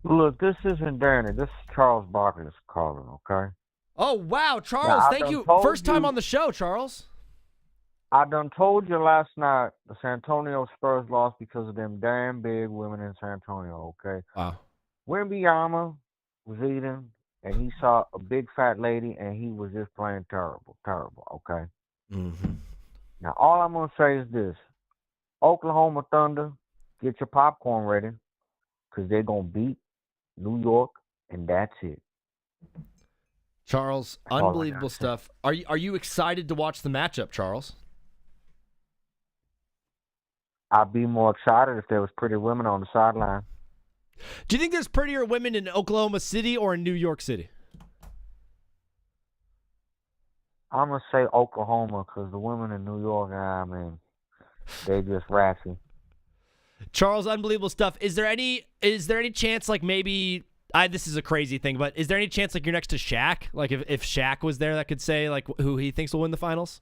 Look, this isn't Danny. This is Charles Barkley that's calling, okay? Oh, wow, Charles, thank you. First time on the show, Charles. I done told you last night the San Antonio Spurs lost because of them damn big women in San Antonio, okay? Wow. Wembanyama was eating, and he saw a big fat lady, and he was just playing terrible, okay? Mm-hmm. Now, all I'm going to say is this. Oklahoma Thunder, get your popcorn ready, because they're going to beat New York, and that's it. Charles, unbelievable stuff. Are you excited to watch the matchup, Charles? I'd be more excited if there was pretty women on the sideline. Do you think there's prettier women in Oklahoma City or in New York City? I'm going to say Oklahoma because the women in New York, I mean, they just ratchet. Charles, unbelievable stuff. Is there any chance, like, maybe this is a crazy thing, but is there any chance, like, you're next to Shaq? Like, if Shaq was there, that could say, like, who he thinks will win the finals?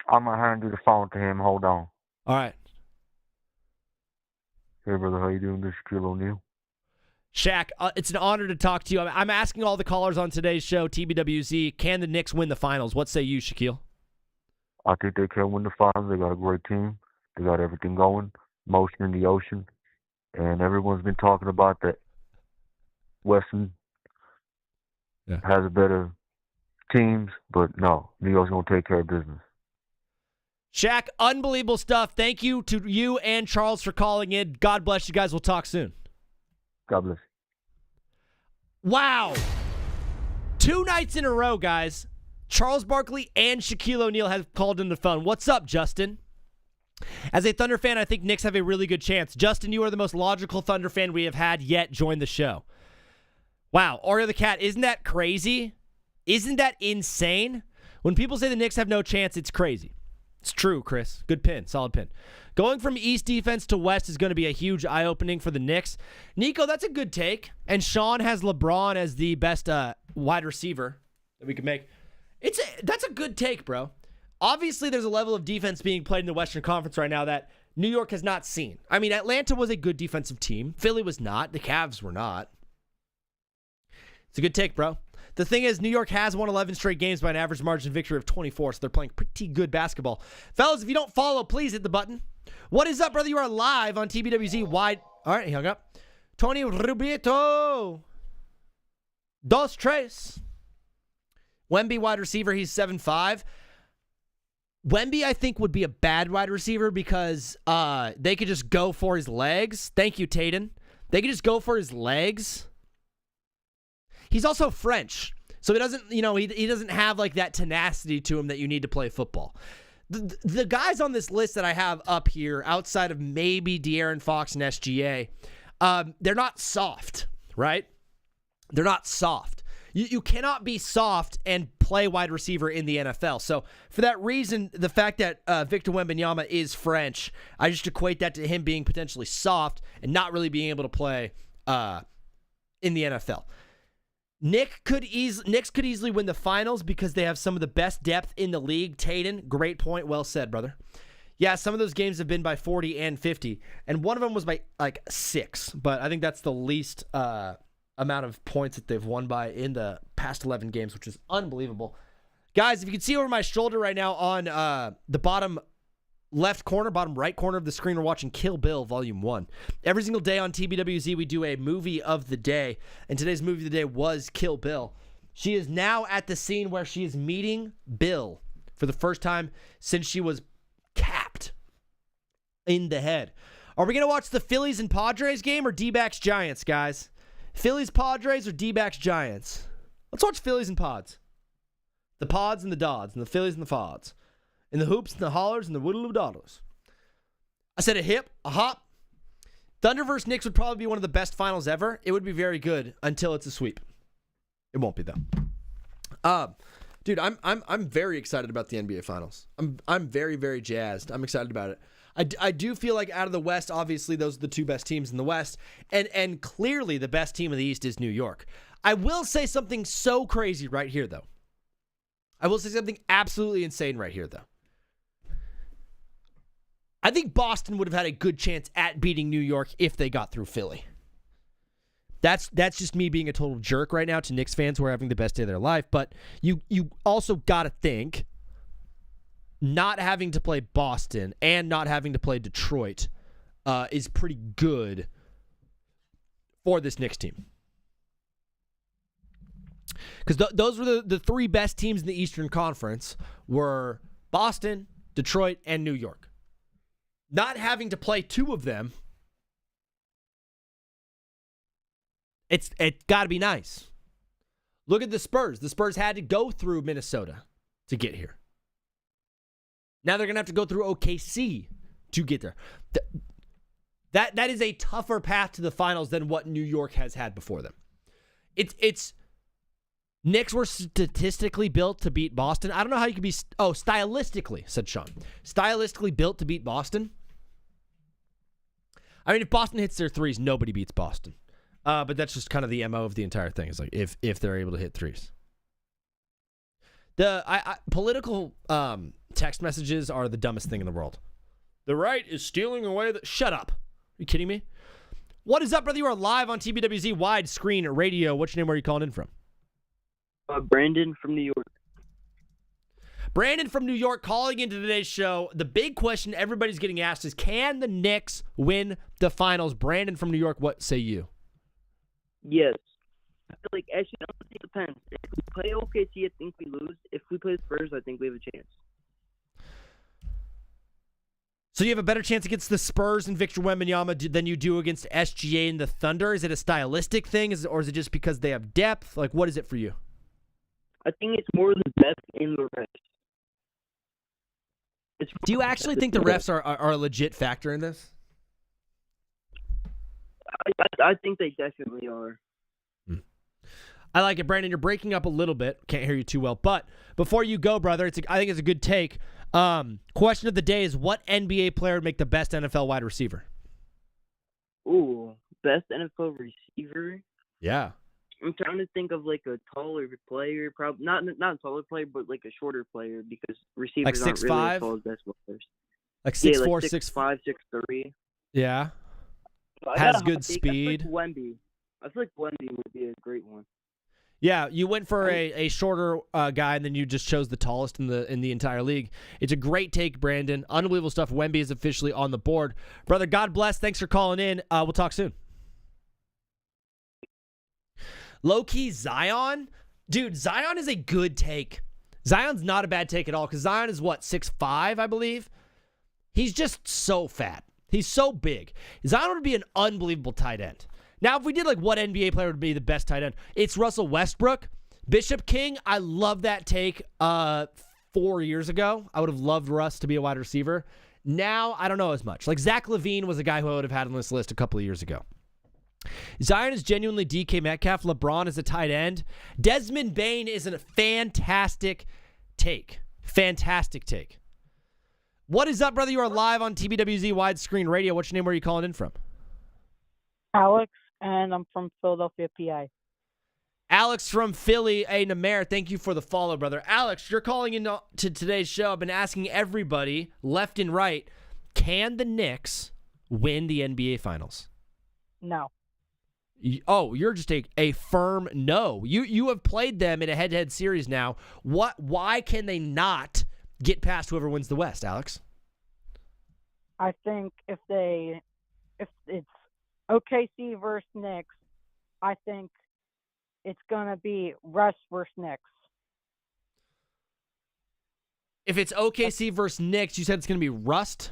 I'm going to hand you the phone to him. Hold on. All right. Hey, brother, how you doing? This is Shaquille O'Neal. Shaq, it's an honor to talk to you. I'm asking all the callers on today's show, TBWZ, can the Knicks win the finals? What say you, Shaquille? I think they can win the finals. They got a great team. They got everything going, motion in the ocean. And everyone's been talking about that Western has a better teams, but no, New York's going to take care of business. Shaq, unbelievable stuff. Thank you to you and Charles for calling in. God bless you guys. We'll talk soon. God bless. Wow. 2 nights in a row, guys. Charles Barkley and Shaquille O'Neal have called in the phone. What's up, Justin? As a Thunder fan, I think Knicks have a really good chance. Justin, you are the most logical Thunder fan we have had yet join the show. Wow, Oreo the Cat, isn't that crazy? Isn't that insane? When people say the Knicks have no chance, it's crazy. It's true, Chris. Good pin. Solid pin. Going from East defense to West is going to be a huge eye-opening for the Knicks. Nico, that's a good take. And Sean has LeBron as the best wide receiver that we could make. That's a good take, bro. Obviously, there's a level of defense being played in the Western Conference right now that New York has not seen. I mean, Atlanta was a good defensive team. Philly was not. The Cavs were not. It's a good take, bro. The thing is, New York has won 11 straight games by an average margin of victory of 24, so they're playing pretty good basketball. Fellas, if you don't follow, please hit the button. What is up, brother? You are live on TBWZ wide. All right, he hung up. Tony Rubito. Dos Tres. Wemby, wide receiver, he's 7'5". Wemby, I think, would be a bad wide receiver because they could just go for his legs. Thank you, Tatum. They could just go for his legs. He's also French, so he doesn't, he doesn't have like that tenacity to him that you need to play football. The guys on this list that I have up here, outside of maybe De'Aaron Fox and SGA, they're not soft, right? They're not soft. You cannot be soft and play wide receiver in the NFL. So for that reason, the fact that Victor Wembanyama is French, I just equate that to him being potentially soft and not really being able to play in the NFL. Knicks could easily win the finals because they have some of the best depth in the league. Tatum, great point. Well said, brother. Yeah, some of those games have been by 40 and 50, and one of them was by like 6, but I think that's the least amount of points that they've won by in the past 11 games, which is unbelievable. Guys, if you can see over my shoulder right now on the bottom right corner of the screen, we're watching Kill Bill Volume 1. Every single day on TBWZ, we do a movie of the day, and today's movie of the day was Kill Bill. She is now at the scene where she is meeting Bill for the first time since she was capped in the head. Are we going to watch the Phillies and Padres game or D-backs Giants, guys? Phillies Padres or D-backs Giants? Let's watch Phillies and Pods. The Pods and the Dods, and the Phillies and the Fods. And the hoops and the hollers and the whittle doddles. I said a hip, a hop. Thunder versus Knicks would probably be one of the best finals ever. It would be very good until it's a sweep. It won't be though. Dude, I'm very excited about the NBA Finals. I'm very, very jazzed. I'm excited about it. I do feel like out of the West, obviously those are the two best teams in the West, and clearly the best team in the East is New York. I will say something so crazy right here, though. I will say something absolutely insane right here, though. I think Boston would have had a good chance at beating New York if they got through Philly. That's just me being a total jerk right now to Knicks fans who are having the best day of their life. But you also got to think not having to play Boston and not having to play Detroit is pretty good for this Knicks team. Because those were the three best teams in the Eastern Conference were Boston, Detroit, and New York. Not having to play two of them, it's got to be nice. Look at the Spurs. The Spurs had to go through Minnesota to get here. Now they're going to have to go through OKC to get there. That is a tougher path to the finals than what New York has had before them. It's Knicks were statistically built to beat Boston. I don't know how you could be... stylistically, said Sean. Stylistically built to beat Boston. I mean, if Boston hits their threes, nobody beats Boston. But that's just kind of the MO of the entire thing. It's like if they're able to hit threes. Political text messages are the dumbest thing in the world. The right is stealing away the... Shut up. Are you kidding me? What is up, brother? You are live on TBWZ Widescreen Radio. What's your name? Where are you calling in from? Brandon from New York. Brandon from New York calling into today's show. The big question everybody's getting asked is, can the Knicks win the finals? Brandon from New York, what say you? Yes. I feel like actually it depends. If we play OKC, I think we lose. If we play Spurs, I think we have a chance. So you have a better chance against the Spurs and Victor Wembanyama than you do against SGA and the Thunder? Is it a stylistic thing, or is it just because they have depth? Like, what is it for you? I think it's more the depth in the refs. Do you actually think the refs are a legit factor in this? I think they definitely are. I like it, Brandon. You're breaking up a little bit. Can't hear you too well. But before you go, brother, I think it's a good take. Question of the day is, what NBA player would make the best NFL wide receiver? Ooh, best NFL receiver? Yeah. I'm trying to think of like a taller player, probably not a taller player, but like a shorter player because receivers like aren't really 6'5"? as tall as basketball players. Like 6'4", like 6'5", 6'3". Yeah. I Has got a good hot take. speed. I feel like Wemby would be a great one. Yeah, you went for a shorter guy, and then you just chose the tallest in the entire league. It's a great take, Brandon. Unbelievable stuff. Wemby is officially on the board. Brother, God bless. Thanks for calling in. We'll talk soon. Low-key Zion? Dude, Zion is a good take. Zion's not a bad take at all, because Zion is, 6'5", I believe? He's just so fat. He's so big. Zion would be an unbelievable tight end. Now, if we did what NBA player would be the best tight end, it's Russell Westbrook. Bishop King, I love that take 4 years ago. I would have loved Russ to be a wide receiver. Now, I don't know as much. Like, Zach LaVine was a guy who I would have had on this list a couple of years ago. Zion is genuinely DK Metcalf. LeBron is a tight end. Desmond Bane is a fantastic take. Fantastic take. What is up, brother? You are live on TBWZ Widescreen Radio. What's your name? Where are you calling in from? Alex, and I'm from Philadelphia, PA. Alex from Philly. Hey, Namer, thank you for the follow, brother. Alex, you're calling in to today's show. I've been asking everybody, left and right, can the Knicks win the NBA Finals? No. You're just a firm no. You have played them in a head-to-head series now. Why can they not get past whoever wins the West, Alex? I think if it's OKC versus Knicks, I think it's going to be Russ versus Knicks. If it's OKC versus Knicks, you said it's going to be Rust?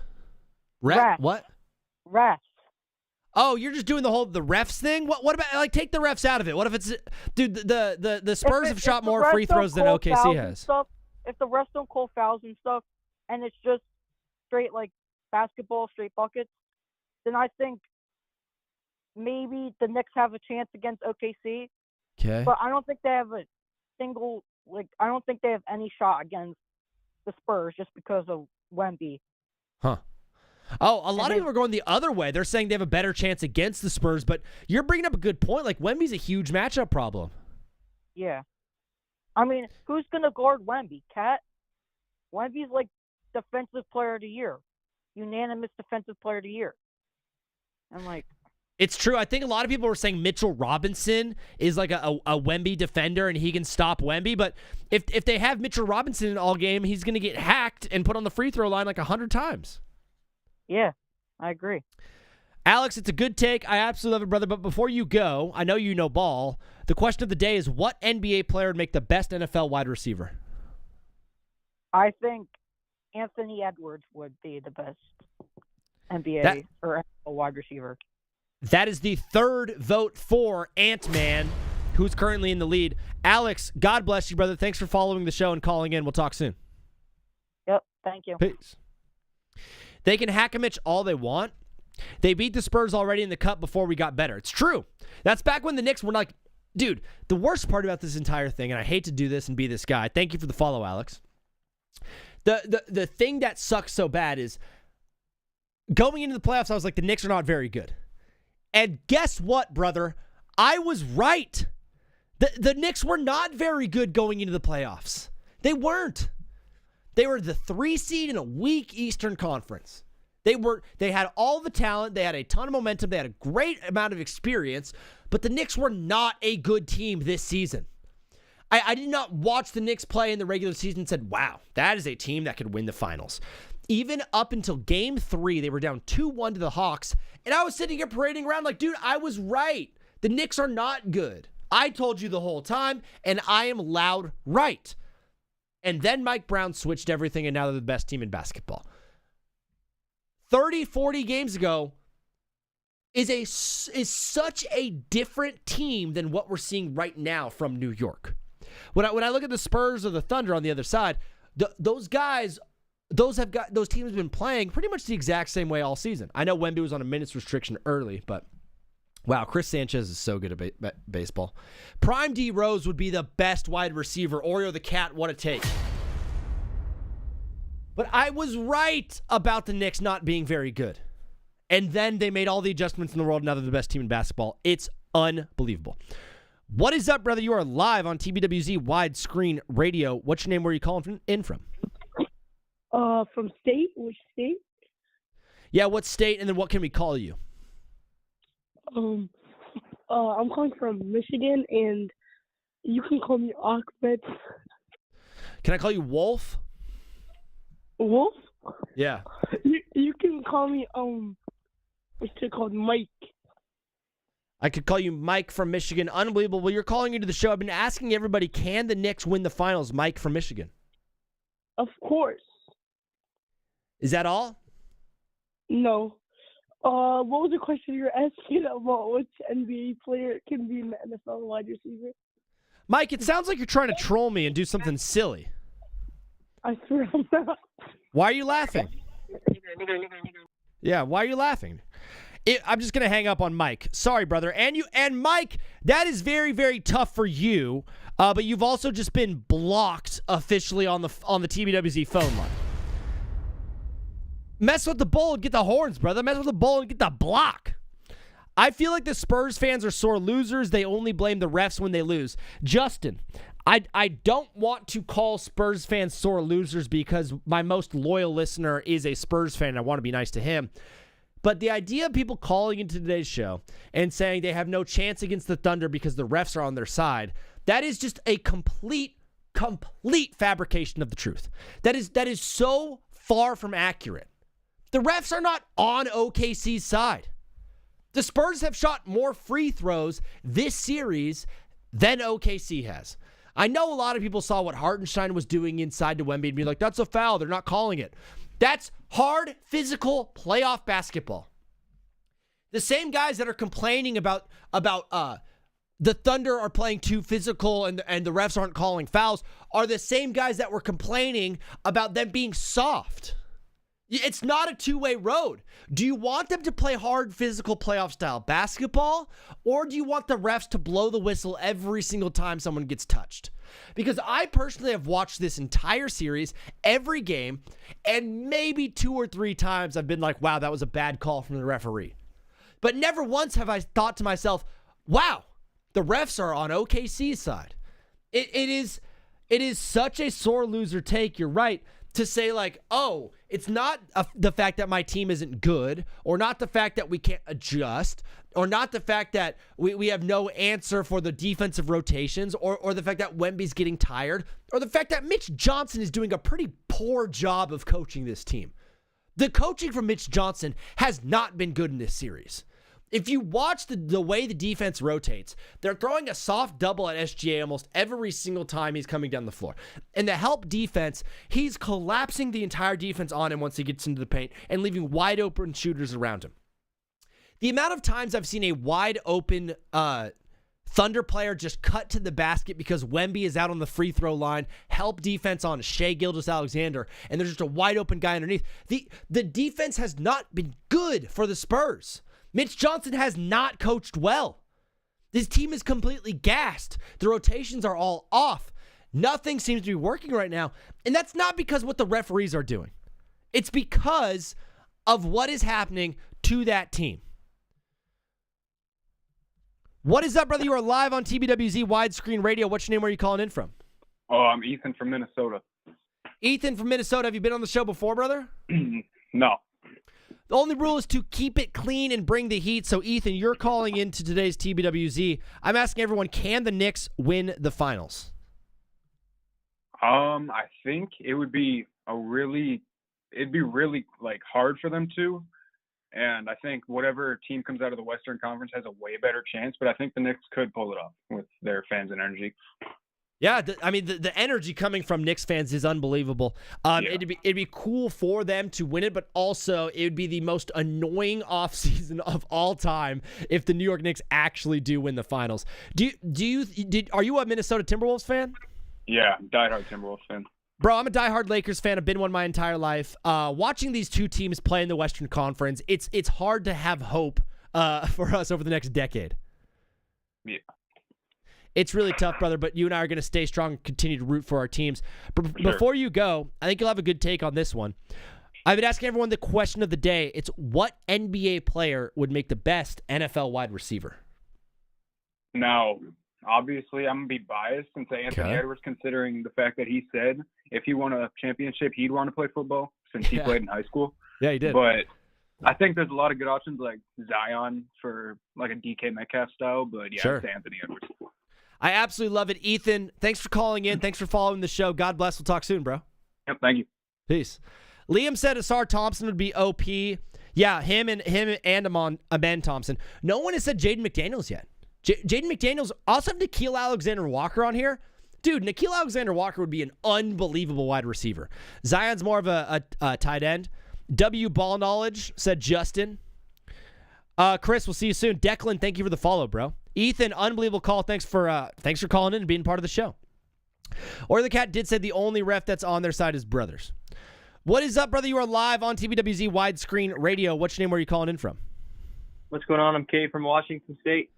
Rest. What? Rest. Oh, you're just doing the refs thing? What about, take the refs out of it? What if it's, dude, the Spurs have shot more free throws than OKC has. If the refs don't call fouls and stuff, and it's just straight, basketball, straight buckets, then I think maybe the Knicks have a chance against OKC. Okay. But I don't think they have a single, I don't think they have any shot against the Spurs just because of Wemby. Huh. Oh, a lot of people are going the other way. They're saying they have a better chance against the Spurs, but you're bringing up a good point. Wemby's a huge matchup problem. Yeah. I mean, who's going to guard Wemby? Cat? Wemby's defensive player of the year. Unanimous defensive player of the year. And it's true. I think a lot of people were saying Mitchell Robinson is a Wemby defender and he can stop Wemby. But if they have Mitchell Robinson in all game, he's going to get hacked and put on the free throw line 100 times. Yeah, I agree. Alex, it's a good take. I absolutely love it, brother. But before you go, I know you know ball. The question of the day is, what NBA player would make the best NFL wide receiver? I think Anthony Edwards would be the best NBA or NFL wide receiver. That is the third vote for Ant-Man, who's currently in the lead. Alex, God bless you, brother. Thanks for following the show and calling in. We'll talk soon. Yep, thank you. Peace. They can hack a Mitch all they want. They beat the Spurs already in the cup before we got better. It's true. That's back when the Knicks were dude, the worst part about this entire thing, and I hate to do this and be this guy. Thank you for the follow, Alex. The thing that sucks so bad is going into the playoffs, I was like, the Knicks are not very good. And guess what, brother? I was right. The Knicks were not very good going into the playoffs. They weren't. They were the 3 seed in a weak Eastern Conference. They had all the talent. They had a ton of momentum. They had a great amount of experience. But the Knicks were not a good team this season. I did not watch the Knicks play in the regular season and said, wow, that is a team that could win the finals. Even up until Game 3, they were down 2-1 to the Hawks. And I was sitting here parading around dude, I was right. The Knicks are not good. I told you the whole time, and I am loud right. And then Mike Brown switched everything, and now they're the best team in basketball. 30, 40 games ago is such a different team than what we're seeing right now from New York. When I look at the Spurs or the Thunder on the other side, those teams have been playing pretty much the exact same way all season. I know Wemby was on a minutes restriction early, but wow, Chris Sanchez is so good at baseball. Prime D Rose would be the best wide receiver. Oreo the Cat, what a take. But I was right about the Knicks not being very good. And then they made all the adjustments in the world, and now they're the best team in basketball. It's unbelievable. What is up, brother? You are live on TBWZ Widescreen Radio. What's your name? Where are you calling in from? From state? Which state? Yeah, what state, and then what can we call you? I'm calling from Michigan, and you can call me Ahmed. Can I call you Wolf? Wolf? Yeah. You can call me what's it called, Mike. I could call you Mike from Michigan. Unbelievable. Well, you're calling into the show. I've been asking everybody, can the Knicks win the finals? Mike from Michigan. Of course. Is that all? No. What was the question you were asking about which NBA player can be an NFL wide receiver? Mike, it sounds like you're trying to troll me and do something silly. I swear I'm not. Why are you laughing? Yeah, why are you laughing? I'm just going to hang up on Mike. Sorry, brother. And Mike, that is very, very tough for you, but you've also just been blocked officially on the TBWZ phone line. Mess with the bull and get the horns, brother. Mess with the bull and get the block. I feel like the Spurs fans are sore losers. They only blame the refs when they lose. Justin, I don't want to call Spurs fans sore losers because my most loyal listener is a Spurs fan. And I want to be nice to him. But the idea of people calling into today's show and saying they have no chance against the Thunder because the refs are on their side, that is just a complete fabrication of the truth. That is so far from accurate. The refs are not on OKC's side. The Spurs have shot more free throws this series than OKC has. I know a lot of people saw what Hartenstein was doing inside to Wemby and be like, that's a foul. They're not calling it. That's hard, physical playoff basketball. The same guys that are complaining about the Thunder are playing too physical and the refs aren't calling fouls are the same guys that were complaining about them being soft. It's not a two-way road. Do you want them to play hard, physical, playoff-style basketball, or do you want the refs to blow the whistle every single time someone gets touched? Because I personally have watched this entire series, every game, and maybe 2 or 3 times I've been like, wow, that was a bad call from the referee. But never once have I thought to myself, wow, the refs are on OKC's side. It is such a sore loser take, you're right, to say like, oh, it's not the fact that my team isn't good, or not the fact that we can't adjust, or not the fact that we have no answer for the defensive rotations, or the fact that Wemby's getting tired, or the fact that Mitch Johnson is doing a pretty poor job of coaching this team. The coaching from Mitch Johnson has not been good in this series. If you watch the way the defense rotates, they're throwing a soft double at SGA almost every single time he's coming down the floor. And the help defense, he's collapsing the entire defense on him once he gets into the paint and leaving wide open shooters around him. The amount of times I've seen a wide open Thunder player just cut to the basket because Wemby is out on the free throw line, help defense on Shai Gilgeous-Alexander, and there's just a wide open guy underneath. The defense has not been good for the Spurs. Mitch Johnson has not coached well. This team is completely gassed. The rotations are all off. Nothing seems to be working right now. And that's not because what the referees are doing. It's because of what is happening to that team. What is up, brother? You are live on TBWZ Widescreen Radio. What's your name? Where are you calling in from? Oh, I'm Ethan from Minnesota. Ethan from Minnesota. Have you been on the show before, brother? No. The only rule is to keep it clean and bring the heat. So, Ethan, you're calling into today's TBWZ. I'm asking everyone, can the Knicks win the finals? I think it would be really like hard for them to. And I think whatever team comes out of the Western Conference has a way better chance. But I think the Knicks could pull it off with their fans and energy. Yeah, the energy coming from Knicks fans is unbelievable. It'd be cool for them to win it, but also it would be the most annoying offseason of all time if the New York Knicks actually do win the finals. Are you a Minnesota Timberwolves fan? Yeah, diehard Timberwolves fan. Bro, I'm a diehard Lakers fan. I've been one my entire life. Watching these two teams play in the Western Conference, it's hard to have hope for us over the next decade. Yeah. It's really tough, brother, but you and I are going to stay strong and continue to root for our teams. Before you go, I think you'll have a good take on this one. I've been asking everyone the question of the day. It's what NBA player would make the best NFL wide receiver? Now, obviously, I'm going to be biased and say Anthony Edwards, considering the fact that he said if he won a championship, he'd want to play football since he played in high school. Yeah, he did. But I think there's a lot of good options like Zion for like a DK Metcalf style, but yeah, it's Anthony Edwards. I absolutely love it. Ethan, thanks for calling in. Thanks for following the show. God bless. We'll talk soon, bro. Yep, thank you. Peace. Liam said Asar Thompson would be OP. Yeah, him and Amen Thompson. No one has said Jaden McDaniels yet. Jaden McDaniels. Also have Nickeil Alexander-Walker on here. Dude, Nickeil Alexander-Walker would be an unbelievable wide receiver. Zion's more of a tight end. W Ball Knowledge said Justin. Chris, we'll see you soon. Declan, thank you for the follow, bro. Ethan, unbelievable call. Thanks for calling in and being part of the show. Or the Cat did say the only ref that's on their side is brothers. What is up, brother? You are live on TBWZ Widescreen Radio. What's your name? Where are you calling in from? What's going on? I'm Cade from Washington State.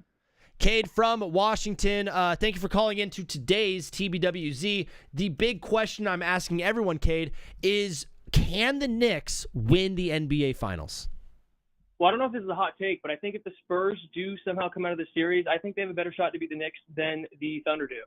Cade from Washington. Thank you for calling in to today's TBWZ. The big question I'm asking everyone, Cade, is can the Knicks win the NBA Finals? Well, I don't know if this is a hot take, but I think if the Spurs do somehow come out of the series, I think they have a better shot to beat the Knicks than the Thunder do.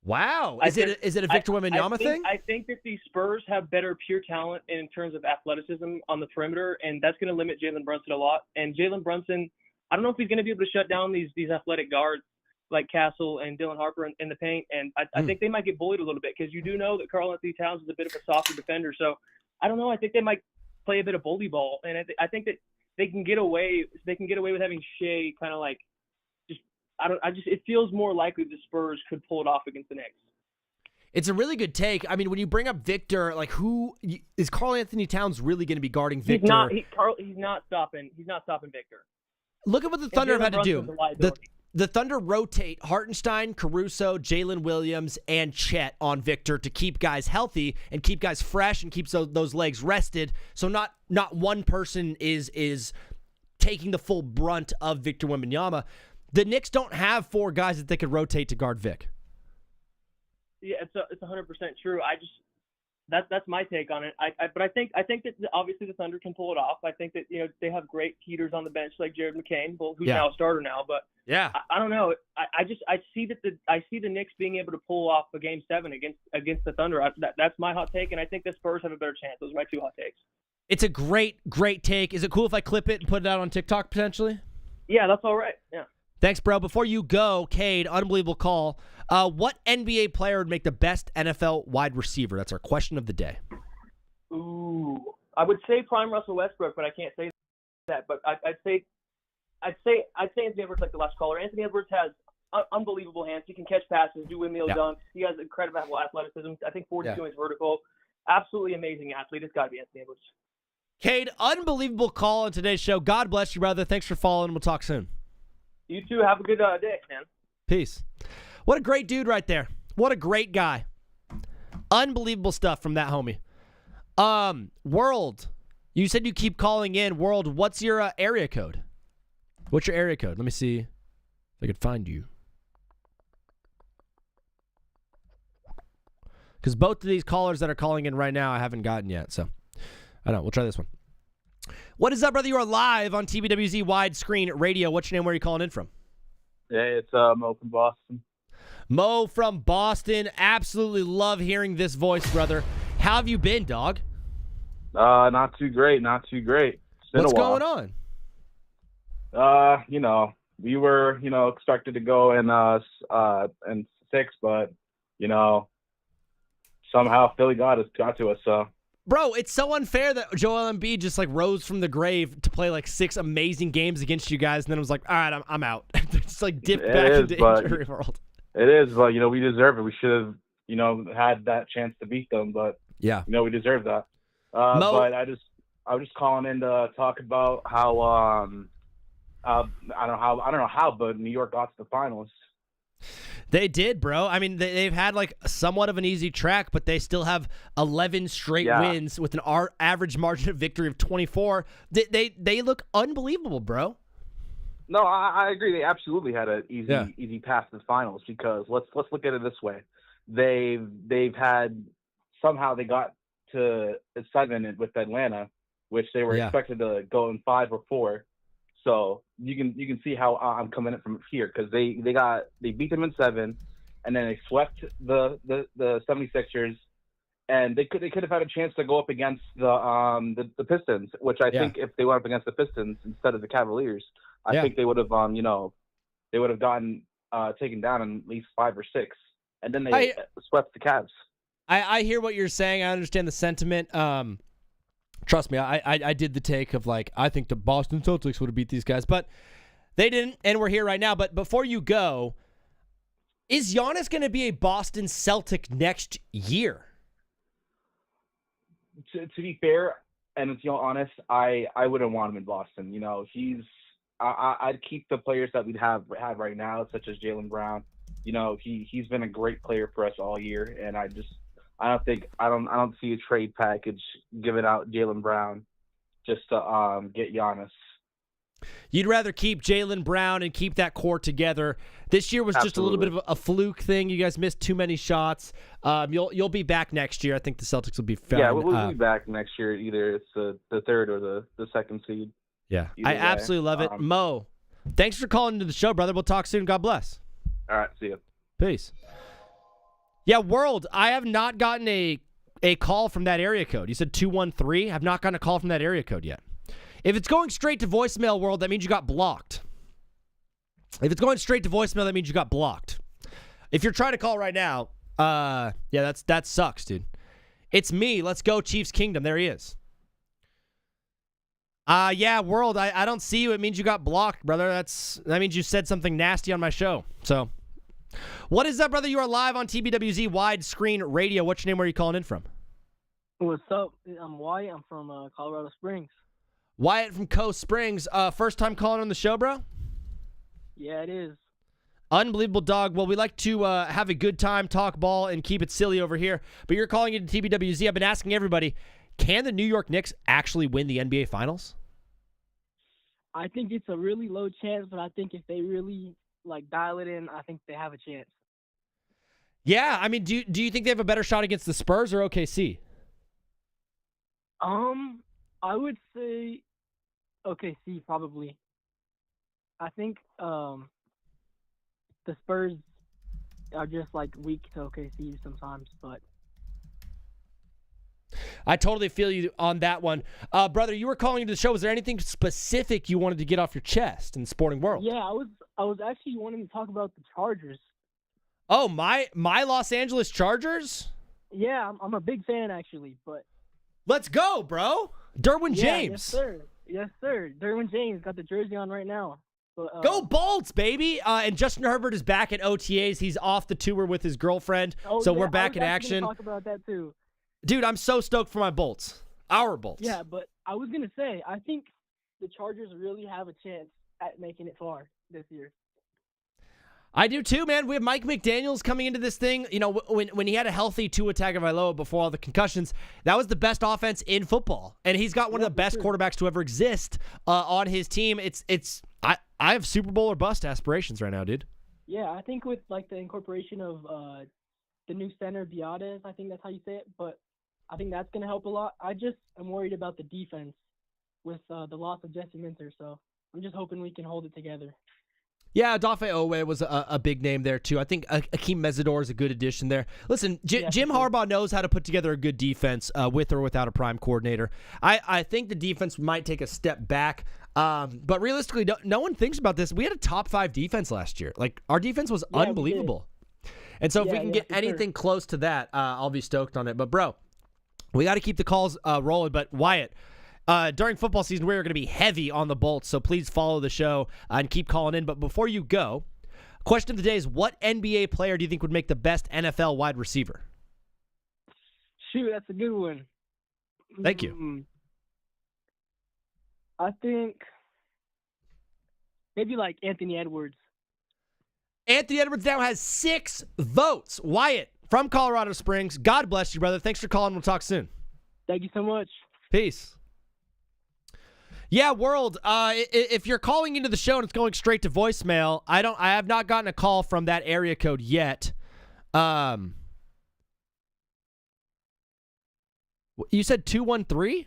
Wow. Is it a Victor Wembanyama thing? I think that the Spurs have better pure talent in terms of athleticism on the perimeter, and that's going to limit Jalen Brunson a lot. And Jalen Brunson, I don't know if he's going to be able to shut down these athletic guards like Castle and Dylan Harper in the paint. And I think they might get bullied a little bit because you do know that Karl-Anthony Towns is a bit of a softer defender. So I don't know. I think they might play a bit of bully ball, and I think that they can get away with having Shea kind of like it feels more likely the Spurs could pull it off against the Knicks. It's a really good take. I mean, when you bring up Victor, like who is Karl-Anthony Towns really going to be guarding Victor? He's not stopping Victor. Look at what the Thunder have had to do. The Thunder rotate Hartenstein, Caruso, Jalen Williams, and Chet on Victor to keep guys healthy and keep guys fresh and keep those legs rested. So not one person is taking the full brunt of Victor Wembanyama. The Knicks don't have 4 guys that they could rotate to guard Vic. Yeah, it's 100% true. That's my take on it. But I think that obviously the Thunder can pull it off. I think that they have great heaters on the bench like Jared McCain, who's now a starter now. But yeah, I don't know. I see the Knicks being able to pull off a Game 7 against the Thunder. That's my hot take, and I think the Spurs have a better chance. Those are my 2 hot takes. It's a great take. Is it cool if I clip it and put it out on TikTok potentially? Yeah, that's all right. Yeah. Thanks, bro. Before you go, Cade, unbelievable call. What NBA player would make the best NFL wide receiver? That's our question of the day. Ooh, I would say prime Russell Westbrook, but I can't say that. But I'd say Anthony Edwards, like the last caller. Anthony Edwards has unbelievable hands. He can catch passes, do windmill dunks. He has incredible athleticism. I think 42 is vertical. Absolutely amazing athlete. It's got to be Anthony Edwards. Cade, unbelievable call on today's show. God bless you, brother. Thanks for following. We'll talk soon. You too. Have a good day, man. Peace. What a great dude right there. What a great guy. Unbelievable stuff from that homie. World, you said you keep calling in. World, what's your area code? What's your area code? Let me see if I could find you. Because both of these callers that are calling in right now I haven't gotten yet. So, I don't know. We'll try this one. What is up, brother? You are live on TBWZ Widescreen Radio. What's your name? Where are you calling in from? Hey, it's Mo from Boston. Mo from Boston. Absolutely love hearing this voice, brother. How have you been, dog? Not too great. Not too great. What's going on? We were, expected to go in 6, but, somehow Philly got to us, so. Bro, it's so unfair that Joel Embiid just rose from the grave to play 6 amazing games against you guys, and then was like, all right, I'm out. Just dipped back into injury world. It is, but we deserve it. We should have, had that chance to beat them, but yeah, we deserve that. But I was just calling in to talk about how I don't know how, but New York got to the finals. They did, bro. I mean, they've had somewhat of an easy track, but they still have 11 straight wins with an average margin of victory of 24. They look unbelievable, bro. No, I agree. They absolutely had an easy path to the finals because let's look at it this way. They've had somehow they got to 7 with Atlanta, which they were expected to go in 5 or 4. So you can see how I'm coming in from here because they beat them in 7, and then they swept the 76ers, and they could have had a chance to go up against the Pistons, which I think if they went up against the Pistons instead of the Cavaliers, I think they would have they would have gotten taken down in at least 5 or 6, and then they swept the Cavs. I hear what you're saying. I understand the sentiment. Trust me, I did the take of I think the Boston Celtics would have beat these guys, but they didn't, and we're here right now. But before you go, is Giannis going to be a Boston Celtic next year? To be fair, and to be honest, I wouldn't want him in Boston. I'd keep the players that we have right now, such as Jaylen Brown. He's been a great player for us all year, and I don't see a trade package giving out Jaylen Brown just to get Giannis. You'd rather keep Jaylen Brown and keep that core together. This year was just a little bit of a fluke thing. You guys missed too many shots. You'll be back next year. I think the Celtics will be fine. Yeah, we'll be back next year. Either it's the 3rd or the 2nd seed. Yeah, I absolutely love it. Mo, thanks for calling into the show, brother. We'll talk soon. God bless. All right, see you. Peace. Yeah, World, I have not gotten a call from that area code. You said 213? I've not gotten a call from that area code yet. If it's going straight to voicemail, World, that means you got blocked. If it's going straight to voicemail, that means you got blocked. If you're trying to call right now, yeah, that sucks, dude. It's me. Let's go, Chiefs Kingdom. There he is. Yeah, World, I don't see you. It means you got blocked, brother. That means you said something nasty on my show. So, what is up, brother? You are live on TBWZ Widescreen Radio. What's your name? Where are you calling in from? What's up? I'm Wyatt. I'm from Colorado Springs. Wyatt from Coast Springs. First time calling on the show, bro? Yeah, it is. Unbelievable, dog. Well, we like to have a good time, talk ball, and keep it silly over here. But you're calling into TBWZ. I've been asking everybody, can the New York Knicks actually win the NBA Finals? I think it's a really low chance, but I think if they really dial it in, I think they have a chance. Yeah, I mean, do you think they have a better shot against the Spurs or OKC? I would say OKC probably. I think the Spurs are just weak to OKC sometimes, but I totally feel you on that one. Brother, you were calling into the show. Was there anything specific you wanted to get off your chest in the sporting world? Yeah, I was actually wanting to talk about the Chargers. Oh, my Los Angeles Chargers? Yeah, I'm a big fan actually, but let's go, bro. Derwin James. Yes, sir. Yes, sir. Derwin James got the jersey on right now. But, go Bolts, baby. And Justin Herbert is back at OTAs. He's off the tour with his girlfriend, so we're back in action. Talk about that too. Dude, I'm so stoked for my Bolts. Our Bolts. Yeah, but I was going to say, I think the Chargers really have a chance at making it far this year. I do too, man. We have Mike McDaniels coming into this thing. You know, when he had a healthy Tua Tagovailoa before all the concussions, that was the best offense in football. And he's got one of the best quarterbacks to ever exist on his team. I have Super Bowl or bust aspirations right now, dude. Yeah, I think with the incorporation of the new center, Biadasz, I think that's how you say it, but I think that's going to help a lot. I just am worried about the defense with the loss of Jesse Minter, so I'm just hoping we can hold it together. Yeah, Dafe Owe was a big name there, too. I think Akeem Mesidor is a good addition there. Listen, Jim Harbaugh knows how to put together a good defense with or without a prime coordinator. I think the defense might take a step back, but realistically, no one thinks about this. We had a top 5 defense last year. Our defense was unbelievable. And so if we can get anything close to that, I'll be stoked on it. But, bro, we got to keep the calls rolling. But, Wyatt, during football season, we're going to be heavy on the Bolts, so please follow the show and keep calling in. But before you go, question of the day is, what NBA player do you think would make the best NFL wide receiver? Shoot, that's a good one. Thank you. I think maybe Anthony Edwards. Anthony Edwards now has 6 votes. Wyatt from Colorado Springs, God bless you, brother. Thanks for calling. We'll talk soon. Thank you so much. Peace. Yeah, World, if you're calling into the show and it's going straight to voicemail, I have not gotten a call from that area code yet. You said 213?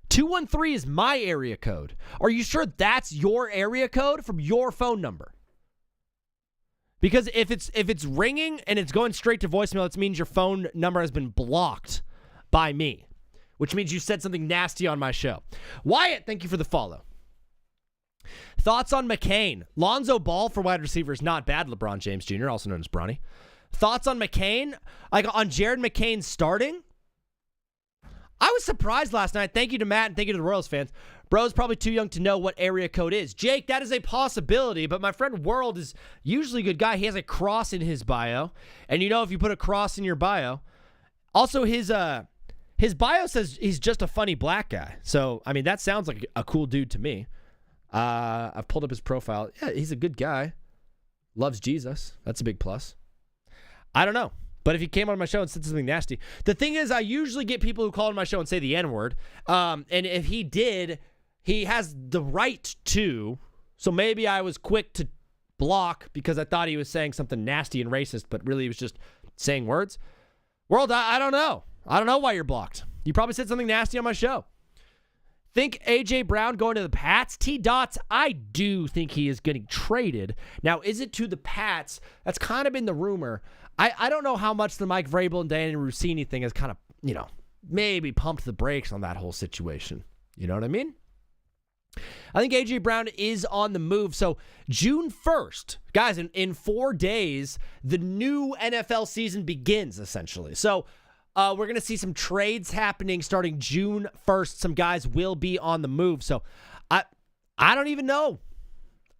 213 is my area code. Are you sure that's your area code from your phone number? Because if it's ringing and it's going straight to voicemail, it means your phone number has been blocked by me, which means you said something nasty on my show. Wyatt, thank you for the follow. Thoughts on McCain? Lonzo Ball for wide receiver is not bad. LeBron James Jr., also known as Bronny. Thoughts on McCain? On Jared McCain starting? I was surprised last night. Thank you to Matt and thank you to the Royals fans. Bro's probably too young to know what area code is. Jake, that is a possibility, but my friend World is usually a good guy. He has a cross in his bio. And if you put a cross in your bio, also his bio says he's just a funny black guy. So, I mean, that sounds like a cool dude to me. I've pulled up his profile. Yeah, he's a good guy. Loves Jesus. That's a big plus. I don't know. But if he came on my show and said something nasty, the thing is, I usually get people who call on my show and say the N-word. And if he did, he has the right to. So maybe I was quick to block because I thought he was saying something nasty and racist, but really he was just saying words. World, I don't know. I don't know why you're blocked. You probably said something nasty on my show. Think A.J. Brown going to the Pats? T-Dots, I do think he is getting traded. Now, is it to the Pats? That's kind of been the rumor. I don't know how much the Mike Vrabel and Danny Rossini thing has kind of, maybe pumped the brakes on that whole situation. You know what I mean? I think A.J. Brown is on the move. So June 1st, guys, in 4 days, the new NFL season begins, essentially. So we're going to see some trades happening starting June 1st. Some guys will be on the move. So I don't even know.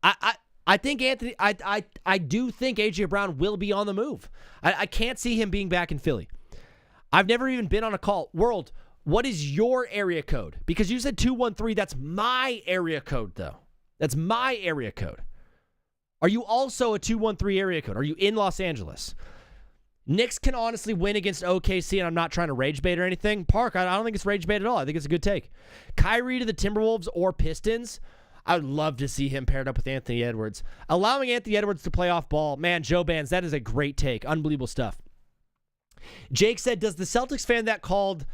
I think I do think A.J. Brown will be on the move. I can't see him being back in Philly. I've never even been on a call. World, what is your area code? Because you said 213. That's my area code, though. That's my area code. Are you also a 213 area code? Are you in Los Angeles? Knicks can honestly win against OKC, and I'm not trying to rage bait or anything. Park, I don't think it's rage bait at all. I think it's a good take. Kyrie to the Timberwolves or Pistons. I would love to see him paired up with Anthony Edwards. Allowing Anthony Edwards to play off ball. Man, Joe Bands, that is a great take. Unbelievable stuff. Jake said, does the Celtics fan that called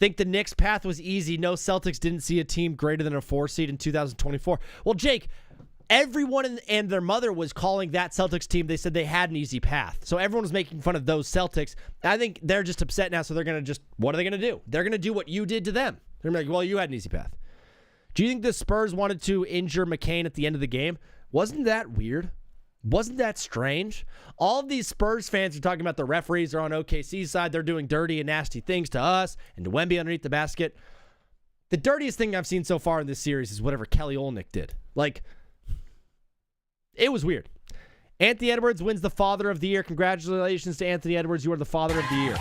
think the Knicks path was easy? No, Celtics didn't see a team greater than a 4 seed in 2024. Well, Jake, everyone and their mother was calling that Celtics team. They said they had an easy path. So everyone was making fun of those Celtics. I think they're just upset now, so they're going to what are they going to do? They're going to do what you did to them. They're going to be like, well, you had an easy path. Do you think the Spurs wanted to injure McCain at the end of the game? Wasn't that weird? Wasn't that strange? All of these Spurs fans are talking about the referees are on OKC's side. They're doing dirty and nasty things to us and to Wemby underneath the basket. The dirtiest thing I've seen so far in this series is whatever Kelly Olynyk did. It was weird. Anthony Edwards wins the Father of the Year. Congratulations to Anthony Edwards. You are the Father of the Year.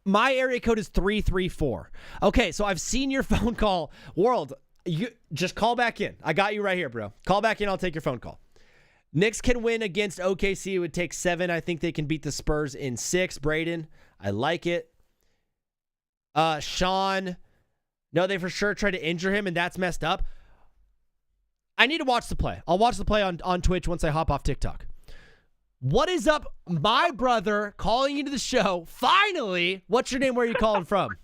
My area code is 334. Okay, so I've seen your phone call. World, you just call back in. I got you right here, bro. Call back in. I'll take your phone call. Knicks can win against OKC. It would take 7. I think they can beat the Spurs in 6. Braden, I like it. Sean, no, they for sure tried to injure him, and that's messed up. I need to watch the play. I'll watch the play on Twitch once I hop off TikTok. What is up, my brother, calling into the show? Finally, what's your name? Where are you calling from?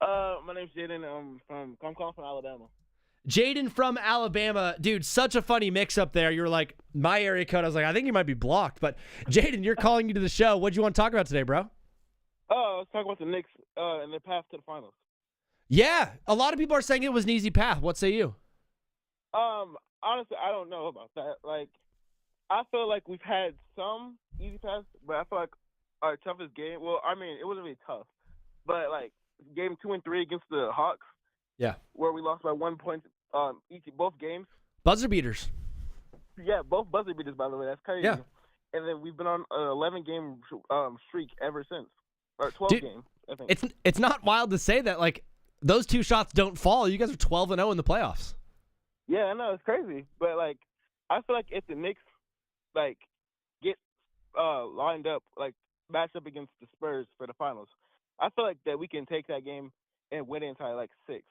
My name's Jaden. I'm calling from Alabama. Jaden from Alabama. Dude, such a funny mix-up there. You were like, my area code. I was like, I think you might be blocked. But, Jaden, you're calling into the show. What do you want to talk about today, bro? I was talking about the Knicks and their path to the finals. Yeah, a lot of people are saying it was an easy path. What say you? Honestly, I don't know about that. I feel like we've had some easy paths, but I feel like our toughest game. Well, I mean, it wasn't really tough, but game 2 and 3 against the Hawks. Yeah. Where we lost by 1 point both games. Buzzer beaters. Yeah, both buzzer beaters, by the way. That's crazy. Yeah. And then we've been on an 11-game streak ever since, or 12 games, I think. It's not wild to say that those 2 shots don't fall. You guys are 12-0 in the playoffs. Yeah, I know, it's crazy, but I feel like if the Knicks get lined up, match up against the Spurs for the finals, I feel like that we can take that game and win it inside 6,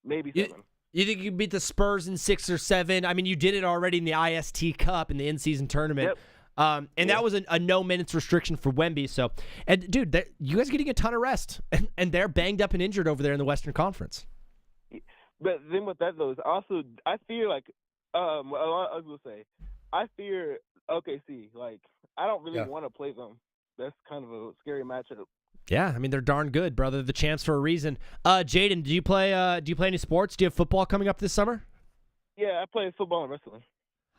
maybe 7. You think you can beat the Spurs in 6 or 7? I mean, you did it already in the IST Cup in the in-season tournament. Yep. That was a no minutes restriction for Wemby. So, and dude, you guys are getting a ton of rest, and they're banged up and injured over there in the Western Conference. But then with that though, also I fear a lot of people say I fear OKC. I don't really want to play them. That's kind of a scary matchup. Yeah, I mean they're darn good, brother. The champs for a reason. Jaden, do you play any sports? Do you have football coming up this summer? Yeah, I play football and wrestling.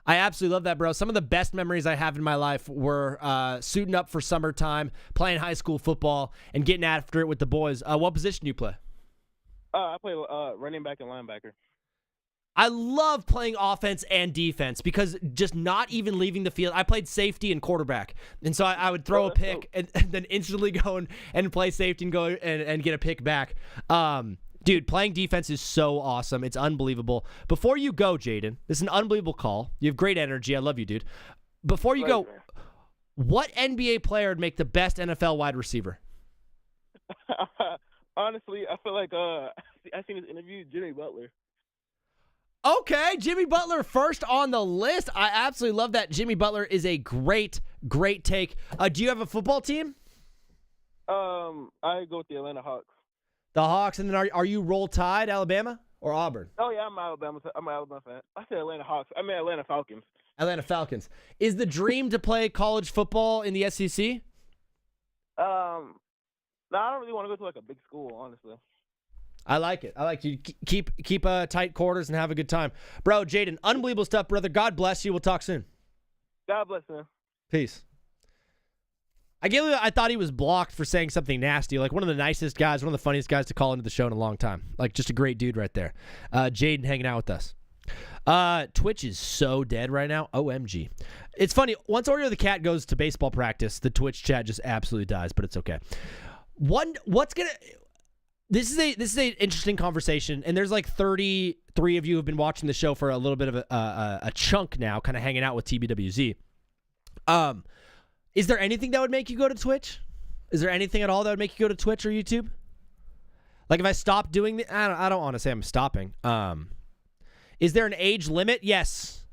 I absolutely love that, bro. Some of the best memories I have in my life were suiting up for summertime, playing high school football, and getting after it with the boys. What position do you play? I play running back and linebacker. I love playing offense and defense because just not even leaving the field. I played safety and quarterback. And so I would throw a pick and then instantly go and play safety and go and get a pick back. Dude, playing defense is so awesome. It's unbelievable. Before you go, Jaden, this is an unbelievable call. You have great energy. I love you, dude. Before you go, what NBA player would make the best NFL wide receiver? Honestly, I feel like I seen his interview, Jimmy Butler. Okay, Jimmy Butler first on the list. I absolutely love that. Jimmy Butler is a great take. Do you have a football team? I go with the Atlanta Hawks. The Hawks, and then are you Roll Tide, Alabama or Auburn? Oh yeah, I'm an Alabama fan. I said Atlanta Hawks. I mean Atlanta Falcons. Atlanta Falcons. Is the dream to play college football in the SEC? No, I don't really want to go to like a big school, honestly. I like it. I like you. Keep tight quarters and have a good time. Bro, Jaden, unbelievable stuff, brother. God bless you. We'll talk soon. God bless, man. Peace. I thought he was blocked for saying something nasty. Like one of the nicest guys, one of the funniest guys to call into the show in a long time. Like just a great dude right there. Jaden hanging out with us. Twitch is so dead right now. OMG. It's funny. Once Oreo the cat goes to baseball practice, the Twitch chat just absolutely dies, but it's okay. This is a interesting conversation, and there's like 33 of you who have been watching the show for a little bit of a chunk now, kind of hanging out with TBWZ. Is there anything that would make you go to Twitch? Is there anything at all that would make you go to Twitch or YouTube? Like if I stopped doing I don't want to say I'm stopping. Is there an age limit? Yes.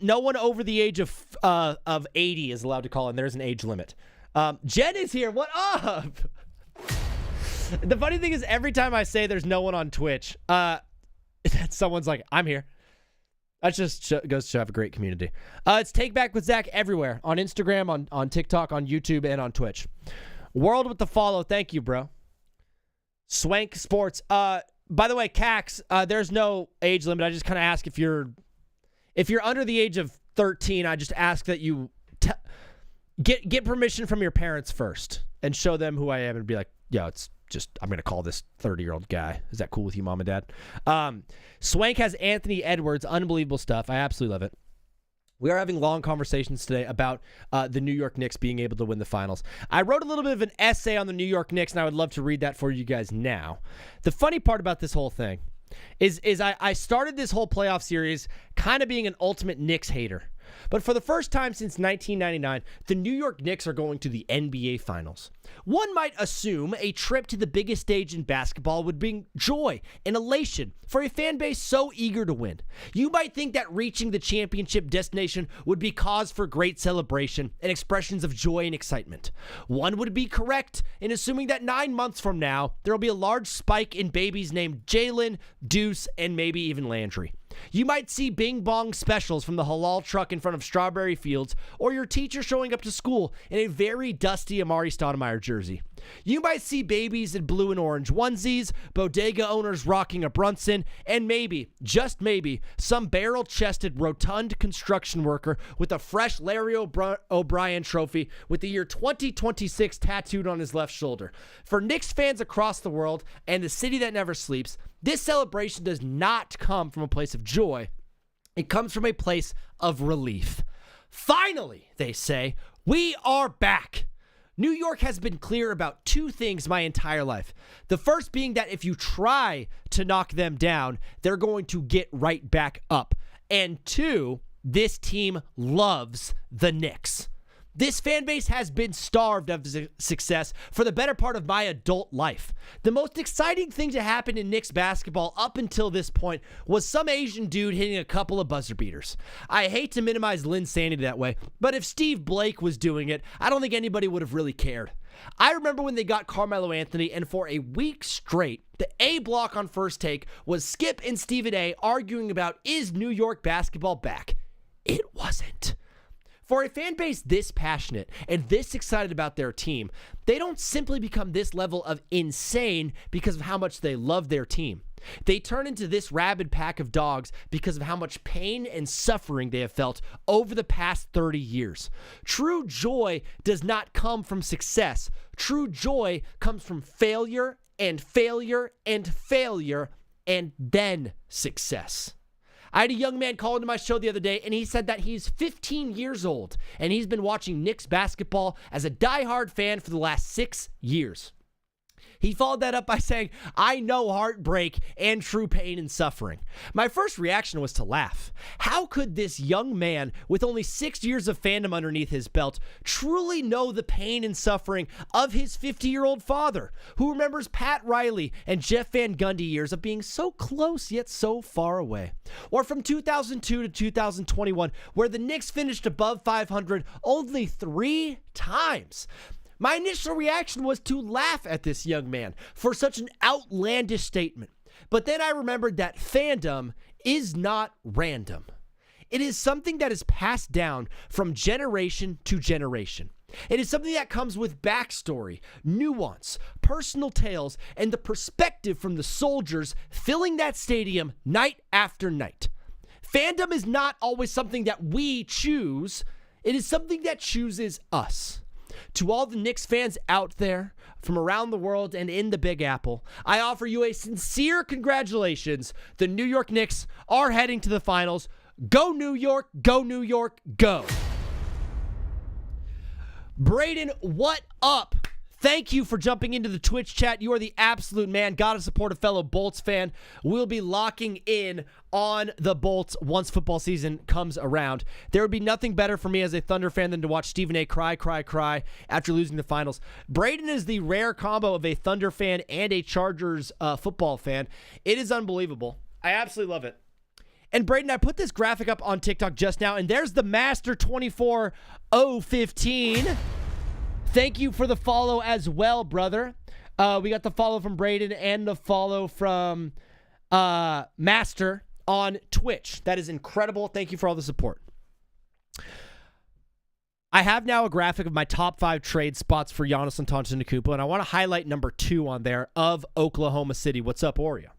No one over the age of 80 is allowed to call in. There's an age limit. Jen is here. What up? The funny thing is every time I say there's no one on Twitch, someone's like, I'm here. That just goes to have a great community. It's Take Back with Zach everywhere. On Instagram, on TikTok, on YouTube, and on Twitch. World with the follow. Thank you, bro. Swank Sports. By the way, Cax, there's no age limit. I just kind of ask if you're under the age of 13, I just ask that you get permission from your parents first and show them who I am and be like, yo, it's just, I'm going to call this 30-year-old guy. Is that cool with you, mom and dad? Swank has Anthony Edwards. Unbelievable stuff. I absolutely love it. We are having long conversations today about the New York Knicks being able to win the finals. I wrote a little bit of an essay on the New York Knicks, and I would love to read that for you guys now. The funny part about this whole thing is I started this whole playoff series kind of being an ultimate Knicks hater. But for the first time since 1999, the New York Knicks are going to the NBA Finals. One might assume a trip to the biggest stage in basketball would bring joy and elation for a fan base so eager to win. You might think that reaching the championship destination would be cause for great celebration and expressions of joy and excitement. One would be correct in assuming that 9 months from now, there will be a large spike in babies named Jalen, Deuce, and maybe even Landry. You might see bing bong specials from the halal truck in front of Strawberry Fields, or your teacher showing up to school in a very dusty Amari Stoudemire jersey. You might see babies in blue and orange onesies, bodega owners rocking a Brunson, and maybe, just maybe, some barrel-chested, rotund construction worker with a fresh Larry O'Brien trophy with the year 2026 tattooed on his left shoulder. For Knicks fans across the world and the city that never sleeps, this celebration does not come from a place of joy. It comes from a place of relief. Finally, they say, we are back. New York has been clear about two things my entire life. The first being that if you try to knock them down, they're going to get right back up. And two, this team loves the Knicks. This fan base has been starved of success for the better part of my adult life. The most exciting thing to happen in Knicks basketball up until this point was some Asian dude hitting a couple of buzzer beaters. I hate to minimize Linsanity that way, but if Steve Blake was doing it, I don't think anybody would have really cared. I remember when they got Carmelo Anthony, and for a week straight, the A block on First Take was Skip and Stephen A arguing about, is New York basketball back? It wasn't. For a fan base this passionate and this excited about their team, they don't simply become this level of insane because of how much they love their team. They turn into this rabid pack of dogs because of how much pain and suffering they have felt over the past 30 years. True joy does not come from success. True joy comes from failure and failure and failure and then success. I had a young man call into my show the other day, and he said that he's 15 years old, and he's been watching Knicks basketball as a diehard fan for the last 6 years. He followed that up by saying, I know heartbreak and true pain and suffering. My first reaction was to laugh. How could this young man with only 6 years of fandom underneath his belt truly know the pain and suffering of his 50-year-old father, who remembers Pat Riley and Jeff Van Gundy years of being so close yet so far away? Or from 2002 to 2021, where the Knicks finished above 500 only 3 times. My initial reaction was to laugh at this young man for such an outlandish statement. But then I remembered that fandom is not random. It is something that is passed down from generation to generation. It is something that comes with backstory, nuance, personal tales, and the perspective from the soldiers filling that stadium night after night. Fandom is not always something that we choose. It is something that chooses us. To all the Knicks fans out there from around the world and in the Big Apple, I offer you a sincere congratulations. The New York Knicks are heading to the finals. Go New York, go New York, go. Braden, what up? Thank you for jumping into the Twitch chat. You are the absolute man. Gotta support a fellow Bolts fan. We'll be locking in on the Bolts once football season comes around. There would be nothing better for me as a Thunder fan than to watch Stephen A. cry after losing the finals. Braden is the rare combo of a Thunder fan and a Chargers football fan. It is unbelievable. I absolutely love it. And Braden, I put this graphic up on TikTok just now, and there's the Master 24015. Thank you for the follow as well, brother. We got the follow from Braden and the follow from Master on Twitch. That is incredible. Thank you for all the support. I have now a graphic of my top 5 trade spots for Giannis Antetokounmpo, and I want to highlight number 2 on there of Oklahoma City. What's up, Oreo?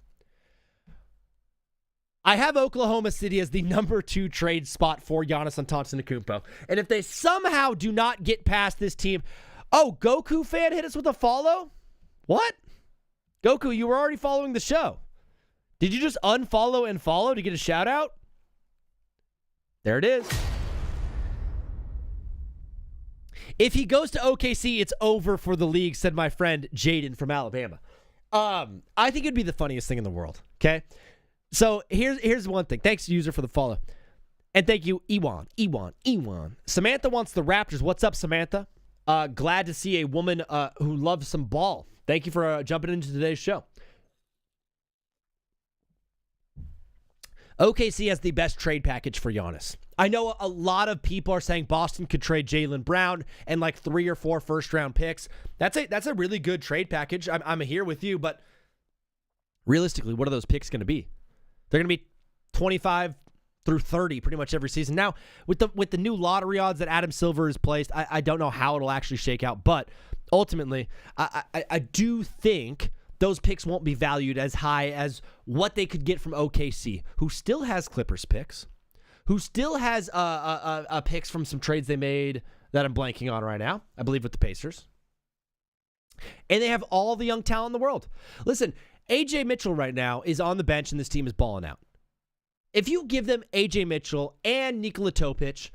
I have Oklahoma City as the number 2 trade spot for Giannis Antetokounmpo. And if they somehow do not get past this team... Oh, Goku fan hit us with a follow? What? Goku, you were already following the show. Did you just unfollow and follow to get a shout out? There it is. If he goes to OKC, it's over for the league, said my friend Jaden from Alabama. I think it'd be the funniest thing in the world, okay? So here's one thing. Thanks, user, for the follow. And thank you, Ewan. Samantha wants the Raptors. What's up, Samantha? Glad to see a woman who loves some ball. Thank you for jumping into today's show. OKC has the best trade package for Giannis. I know a lot of people are saying Boston could trade Jaylen Brown and like 3 or 4 first-round picks. That's a really good trade package. I'm here with you, but realistically, what are those picks going to be? They're going to be 25 through 30 pretty much every season. Now, with the new lottery odds that Adam Silver has placed, I don't know how it'll actually shake out, but ultimately, I do think those picks won't be valued as high as what they could get from OKC, who still has Clippers picks, who still has picks from some trades they made that I'm blanking on right now, I believe with the Pacers. And they have all the young talent in the world. Listen, A.J. Mitchell right now is on the bench and this team is balling out. If you give them A.J. Mitchell and Nikola Topic,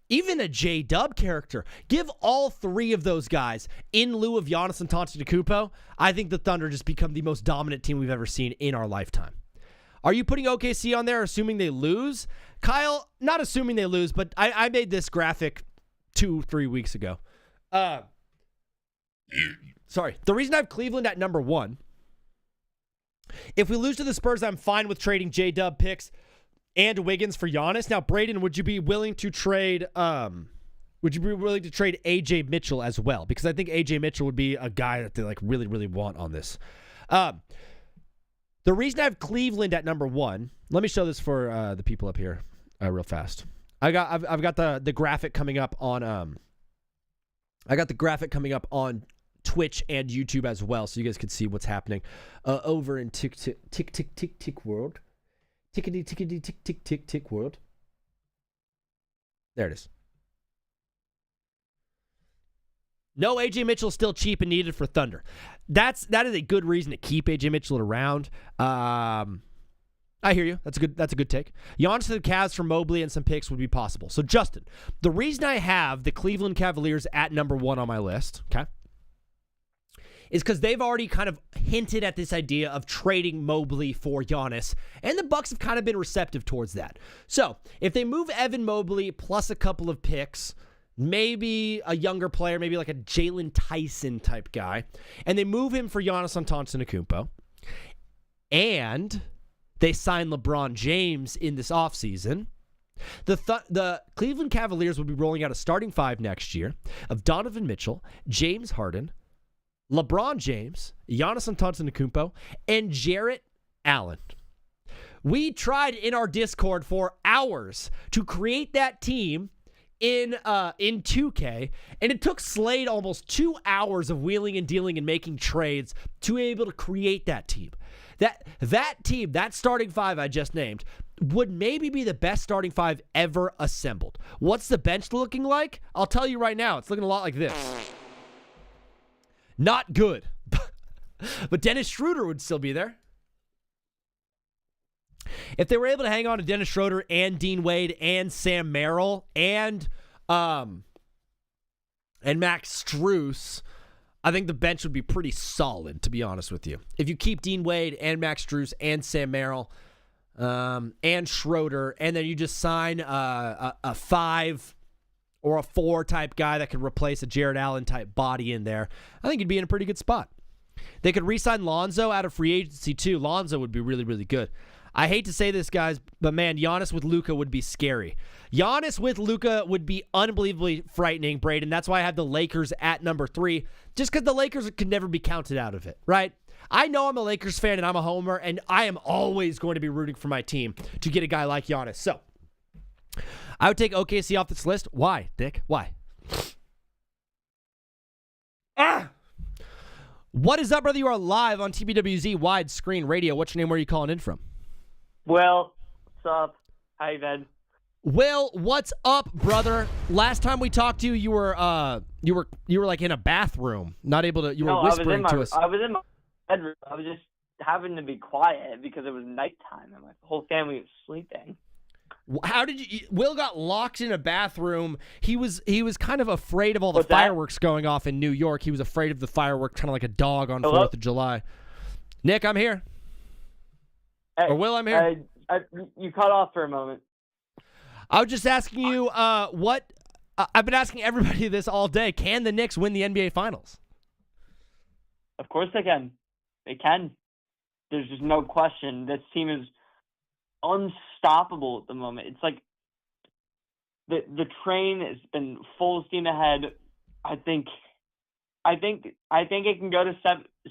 even a J-Dub character, give all 3 of those guys in lieu of Giannis Antetokounmpo, I think the Thunder just become the most dominant team we've ever seen in our lifetime. Are you putting OKC on there assuming they lose? Kyle, not assuming they lose, but I made this graphic 2-3 weeks ago. Sorry. The reason I have Cleveland at number 1, if we lose to the Spurs, I'm fine with trading J-Dub picks and Wiggins for Giannis. Now, Braden, would you be willing to trade A.J. Mitchell as well? Because I think A.J. Mitchell would be a guy that they like really, really want on this. The reason I have Cleveland at number 1, let me show this for the people up here real fast. I've got the graphic coming up on Twitch and YouTube as well, so you guys can see what's happening over in tick world. Tick world. There it is. No, AJ Mitchell still cheap and needed for Thunder. That is a good reason to keep AJ Mitchell around. I hear you. That's a good take. Giannis to the Cavs for Mobley and some picks would be possible. So Justin, the reason I have the Cleveland Cavaliers at number 1 on my list, okay, is because they've already kind of hinted at this idea of trading Mobley for Giannis, and the Bucks have kind of been receptive towards that. So if they move Evan Mobley plus a couple of picks, maybe a younger player, maybe like a Jalen Tyson type guy, and they move him for Giannis Antetokounmpo, and they sign LeBron James in this offseason, The Cleveland Cavaliers will be rolling out a starting 5 next year of Donovan Mitchell, James Harden, LeBron James, Giannis Antetokounmpo, and Jarrett Allen. We tried in our Discord for hours to create that team in 2K, and it took Slade almost 2 hours of wheeling and dealing and making trades to be able to create that team. That team, that starting 5 I just named, would maybe be the best starting 5 ever assembled. What's the bench looking like? I'll tell you right now, it's looking a lot like this. Not good. But Dennis Schroeder would still be there. If they were able to hang on to Dennis Schroeder and Dean Wade and Sam Merrill and Max Strus, I think the bench would be pretty solid, to be honest with you. If you keep Dean Wade and Max Strus and Sam Merrill and Schroeder, and then you just sign a 5 or a 4 type guy that could replace a Jared Allen type body in there, I think you'd be in a pretty good spot. They could re-sign Lonzo out of free agency too. Lonzo would be really, really good. I hate to say this, guys, but man, Giannis with Luka would be scary. Giannis with Luka would be unbelievably frightening, Braden. That's why I have the Lakers at number 3, just because the Lakers could never be counted out of it, right? I know I'm a Lakers fan and I'm a homer, and I am always going to be rooting for my team to get a guy like Giannis. So, I would take OKC off this list. Why, Dick? Why? What is up, brother? You are live on TBWZ Widescreen Radio. What's your name? Where are you calling in from? Will, what's up? How you been? Will, what's up, brother? Last time we talked to you, you were like in a bathroom, not able to. You were whispering to us. I was in my bedroom. I was just having to be quiet because it was nighttime and my whole family was sleeping. How did you? Will got locked in a bathroom. He was kind of afraid of all the fireworks going off in New York. He was afraid of the fireworks, kind of like a dog on 4th of July. Nick, I'm here. Hey, or Will, I'm here. You cut off for a moment. I was just asking you what. I've been asking everybody this all day. Can the Knicks win the NBA Finals? Of course they can. They can. There's just no question. This team is unstoppable at the moment. It's like the train has been full steam ahead. I think it can go to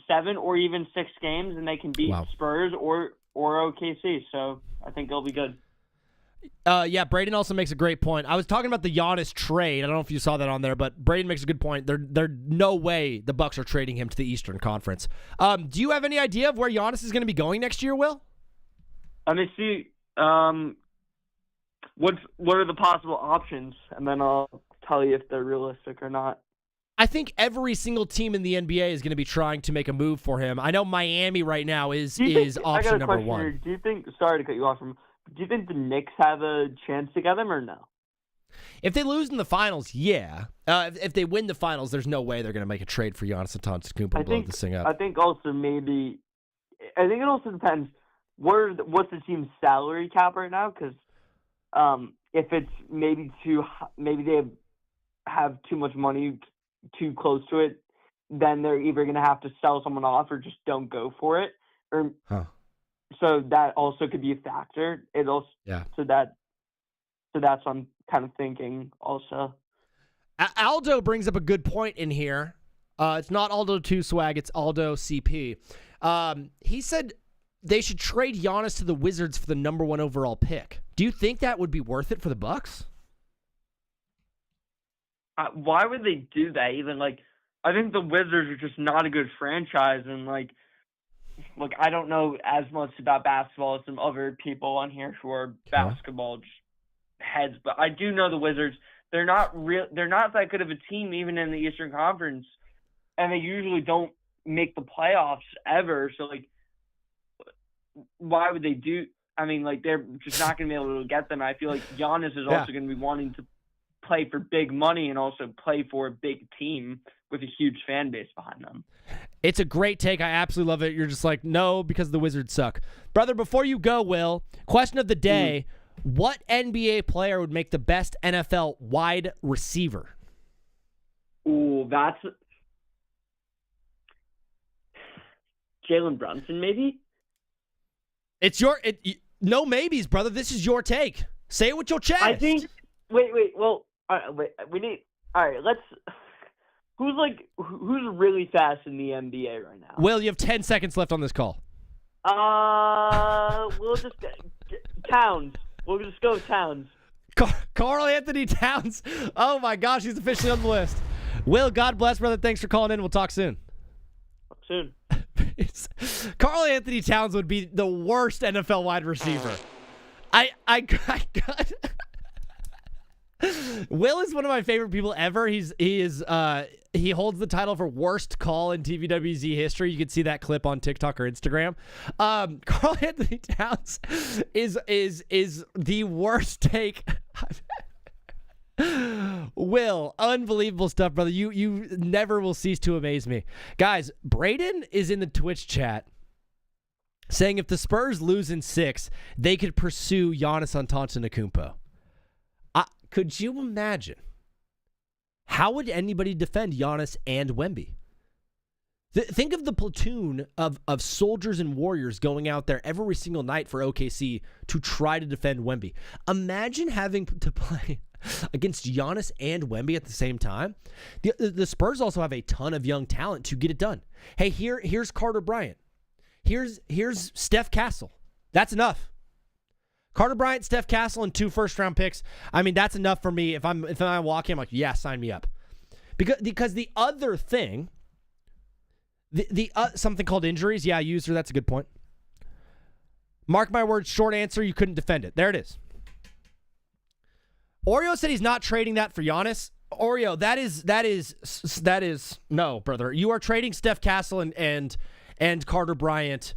7 or even 6 games, and they can beat Spurs or OKC. So I think it'll be good. Yeah, Braden also makes a great point. I was talking about the Giannis trade. I don't know if you saw that on there, but Braden makes a good point. There's no way the Bucks are trading him to the Eastern Conference. Do you have any idea of where Giannis is going to be going next year, Will? Let me see. What are the possible options, and then I'll tell you if they're realistic or not. I think every single team in the NBA is going to be trying to make a move for him. I know Miami right now is option number 1. Here. Do you think? Sorry to cut you off. Do you think the Knicks have a chance to get him or no? If they lose in the finals, yeah. If they win the finals, there's no way they're going to make a trade for Giannis Antetokounmpo and blow this thing up. I think also maybe. I think it also depends. What's the team's salary cap right now? Because if it's maybe they have too much money too close to it, then they're either going to have to sell someone off or just don't go for it. So that also could be a factor. So that's what I'm kind of thinking also. Aldo brings up a good point in here. It's not Aldo 2 Swag, it's Aldo CP. He said they should trade Giannis to the Wizards for the number 1 overall pick. Do you think that would be worth it for the Bucks? Why would they do that? Even I think the Wizards are just not a good franchise, and I don't know as much about basketball as some other people on here who are basketball heads, but I do know the Wizards. They're not that good of a team, even in the Eastern Conference, and they usually don't make the playoffs ever. So why would they do? I mean, they're just not going to be able to get them. I feel like Giannis is also going to be wanting to play for big money and also play for a big team with a huge fan base behind them. It's a great take. I absolutely love it. You're just like, no, because the Wizards suck. Brother, before you go, Will, question of the day, what NBA player would make the best NFL wide receiver? Ooh, that's Jalen Brunson, maybe? No maybes, brother. This is your take. Say it with your chest. I think. Wait. Well, wait. We need. All right. Let's. Who's really fast in the NBA right now? Will, you have 10 seconds left on this call. We'll just Towns. We'll just go Towns. Karl Anthony Towns. Oh my gosh, he's officially on the list. Will, God bless, brother. Thanks for calling in. We'll talk soon. Soon. Karl Anthony Towns would be the worst NFL wide receiver. Will is one of my favorite people ever. He holds the title for worst call in TBWZ history. You can see that clip on TikTok or Instagram. Karl Anthony Towns is the worst take. Will, unbelievable stuff, brother. You never will cease to amaze me. Guys, Braden is in the Twitch chat saying if the Spurs lose in 6, they could pursue Giannis Antetokounmpo. Could you imagine? How would anybody defend Giannis and Wemby? Think of the platoon of soldiers and warriors going out there every single night for OKC to try to defend Wemby. Imagine having to play against Giannis and Wemby at the same time. The Spurs also have a ton of young talent to get it done. Hey, here's Carter Bryant. Here's Steph Castle. That's enough. Carter Bryant, Steph Castle, and 2 first-round picks. I mean, that's enough for me. If I'm walking, I'm like, yeah, sign me up. Because the other thing, something called injuries. Yeah, user, that's a good point. Mark my words, short answer, you couldn't defend it. There it is. Oreo said he's not trading that for Giannis. Oreo, that is no, brother. You are trading Steph Castle and Carter Bryant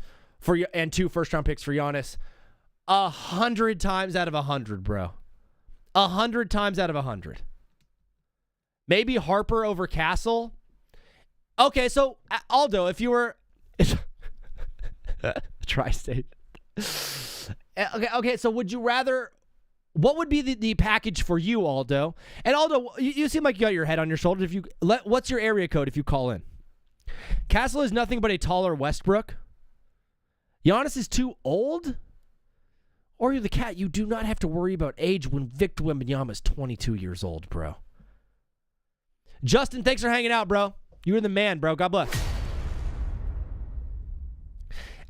and 2 first-round picks for Giannis. 100 times out of 100, bro. 100 times out of 100. Maybe Harper over Castle. Okay, so Aldo, if you were Tri-State. Okay, so would you rather? What would be the package for you, Aldo? And Aldo, you seem like you got your head on your shoulders. What's your area code if you call in? Castle is nothing but a taller Westbrook. Giannis is too old. Or you're the cat. You do not have to worry about age when Victor Wembanyama is 22 years old, bro. Justin, thanks for hanging out, bro. You were the man, bro. God bless.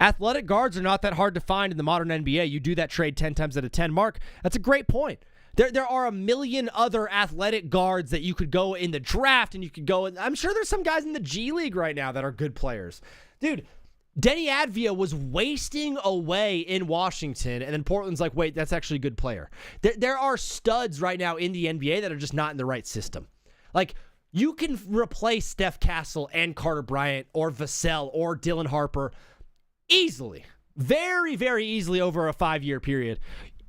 Athletic guards are not that hard to find in the modern NBA. You do that trade 10 times out of 10. Mark, that's a great point. There are a million other athletic guards that you could go in the draft, and you could go. I'm sure there's some guys in the G League right now that are good players. Dude, Denny Advia was wasting away in Washington, and then Portland's like, wait, that's actually a good player. There are studs right now in the NBA that are just not in the right system. Like, you can replace Steph Castle and Carter Bryant or Vassell or Dylan Harper easily. Very, very easily over a 5-year period.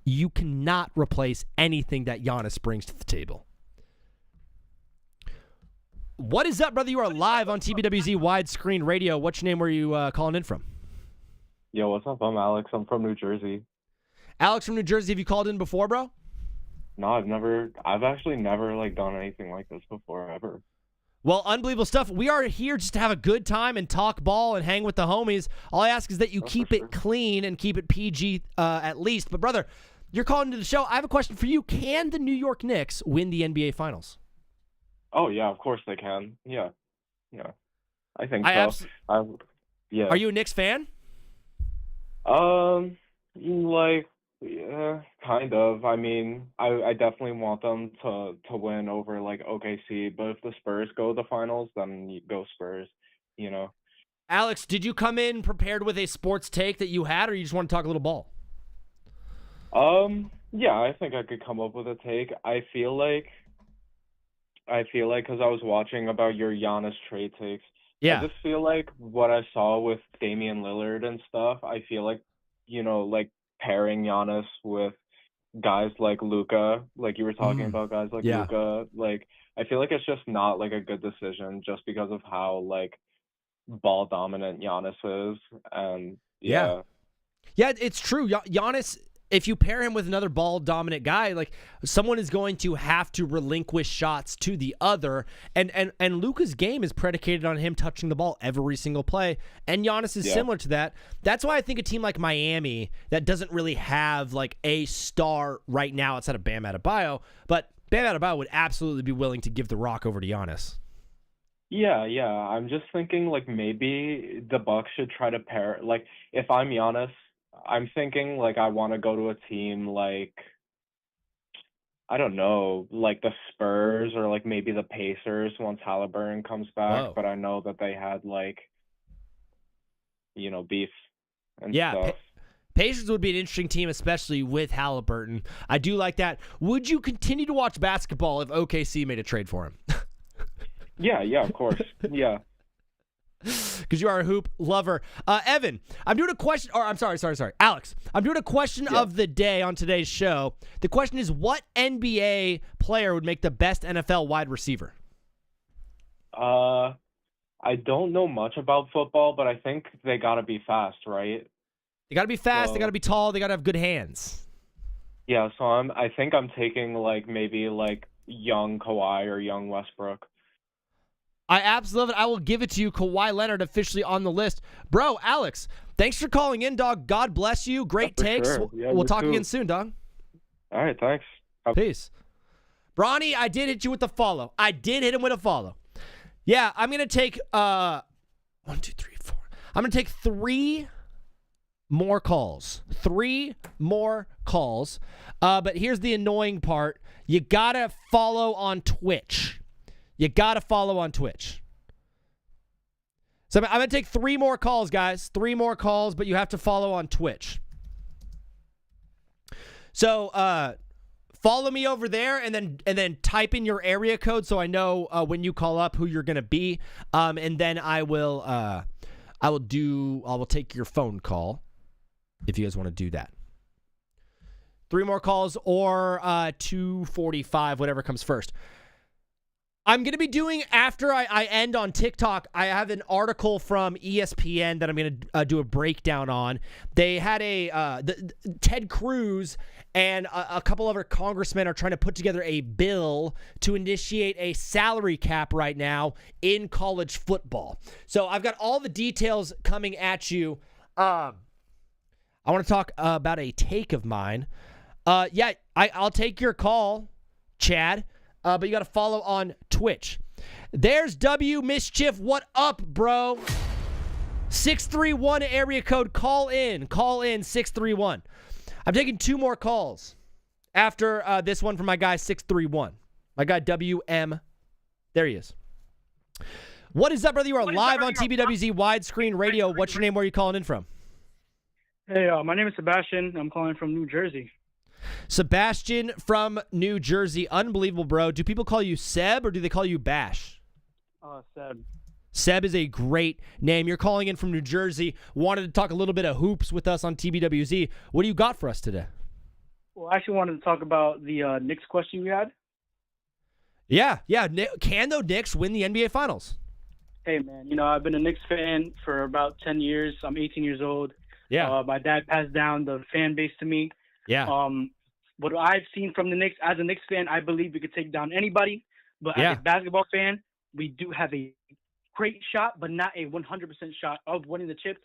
You cannot replace anything that Giannis brings to the table. What is up, brother? You are live on TBWZ Widescreen Radio. What's your name? Where are you calling in from? Yo, what's up? I'm Alex. I'm from New Jersey. Alex from New Jersey. Have you called in before, bro? No, I've actually never done anything like this before, ever. Well, unbelievable stuff. We are here just to have a good time and talk ball and hang with the homies. All I ask is that you keep it clean and keep it PG at least. But, brother, you're calling into the show. I have a question for you. Can the New York Knicks win the NBA Finals? Oh, yeah, of course they can. Yeah. I think so. Yeah. Are you a Knicks fan? Yeah, kind of. I mean, I definitely want them to win over OKC, but if the Spurs go to the finals, then you go Spurs, Alex, did you come in prepared with a sports take that you had, or you just want to talk a little ball? Yeah, I think I could come up with a take. I feel like because I was watching about your Giannis trade takes, yeah. I just feel like what I saw with Damian Lillard and stuff, I feel like, pairing Giannis with guys like Luka, like you were talking about guys like Luka, I feel like it's just not a good decision just because of how ball dominant Giannis is. And yeah, it's true. Giannis, if you pair him with another ball-dominant guy, like someone is going to have to relinquish shots to the other. And Luka's game is predicated on him touching the ball every single play. And Giannis is similar to that. That's why I think a team like Miami that doesn't really have like a star right now outside of Bam Adebayo, but Bam Adebayo would absolutely be willing to give the rock over to Giannis. Yeah. I'm just thinking like maybe the Bucks should try to pair. Like if I'm Giannis, I'm thinking like I want to go to a team like, I don't know, like the Spurs or like maybe the Pacers once Halliburton comes back. Whoa. But I know that they had like, beef and Yeah, stuff. Pacers would be an interesting team, especially with Halliburton. I do like that. Would you continue to watch basketball if OKC made a trade for him? Yeah, of course. Yeah. Because you are a hoop lover. Evan, I'm doing a question, or I'm sorry. Alex, I'm doing a question of the day on today's show. The question is, what NBA player would make the best NFL wide receiver? I don't know much about football, but I think they got to be fast, right? They got to be fast, they got to be tall, they got to have good hands. Yeah, so I think I'm taking like maybe like young Kawhi or young Westbrook. I absolutely love it. I will give it to you. Kawhi Leonard officially on the list. Bro, Alex, thanks for calling in, dog. God bless you. Great takes. Sure. Yeah, we'll you talk too. again soon, dog. All right, thanks. Peace. Bronny, I did hit you with the follow. I did hit him with a follow. Yeah, I'm going to take 1, 2, 3, 4. I'm going to take 3 more calls. 3 more calls. But here's the annoying part. You got to follow on Twitch. You got to follow on Twitch. So I'm going to take 3 more calls, guys. 3 more calls, but you have to follow on Twitch. So follow me over there and then type in your area code so I know when you call up who you're going to be. And then I will take your phone call if you guys want to do that. 3 more calls or 2:45, whatever comes first. I'm going to be doing, after I end on TikTok, I have an article from ESPN that I'm going to do a breakdown on. They had Ted Cruz and a couple other congressmen are trying to put together a bill to initiate a salary cap right now in college football. So I've got all the details coming at you. I want to talk about a take of mine. I'll take your call, Chad. But you got to follow on Twitch. There's W Mischief. What up, bro? 631 area code. Call in 631. I'm taking 2 more calls after this one from my guy 631. My guy WM. There he is. What is up, brother? You are live on TBWZ Widescreen Radio. What's your name? Where are you calling in from? Hey, my name is Sebastian. I'm calling from New Jersey. Sebastian from New Jersey. Unbelievable, bro. Do people call you Seb or do they call you Bash? Seb. Seb is a great name. You're calling in from New Jersey. Wanted to talk a little bit of hoops with us on TBWZ. What do you got for us today? Well, I actually wanted to talk about the Knicks question we had. Yeah. Can the Knicks win the NBA Finals? Hey, man, I've been a Knicks fan for about 10 years. I'm 18 years old. Yeah. My dad passed down the fan base to me. Yeah. What I've seen from the Knicks, as a Knicks fan, I believe we could take down anybody. But as a basketball fan, we do have a great shot, but not a 100% shot of winning the chip.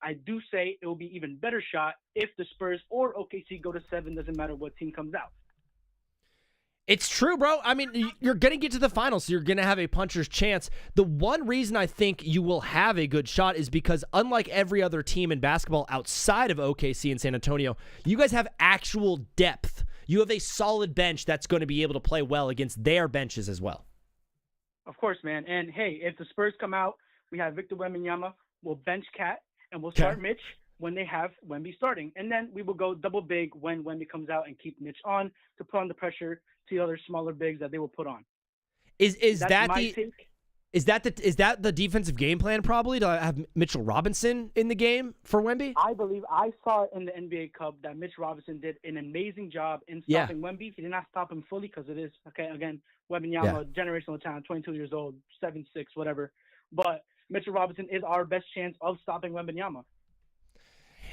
I do say it will be even better shot if the Spurs or OKC go to 7. Doesn't matter what team comes out. It's true, bro. I mean, you're going to get to the finals, so you're going to have a puncher's chance. The one reason I think you will have a good shot is because unlike every other team in basketball outside of OKC and San Antonio, you guys have actual depth. You have a solid bench that's going to be able to play well against their benches as well. Of course, man. And, hey, if the Spurs come out, we have Victor Wembanyama. We'll bench Cat, and we'll start Mitch when they have Wemby starting. And then we will go double big when Wemby comes out and keep Mitch on to put on the pressure to the other smaller bigs that they will put on. Is that the defensive game plan probably to have Mitchell Robinson in the game for Wemby? I believe I saw in the NBA Cup that Mitch Robinson did an amazing job in stopping Wemby. He did not stop him fully because it is, again, Wembanyama, generational talent, 22 years old, 7'6", whatever. But Mitchell Robinson is our best chance of stopping Wembanyama.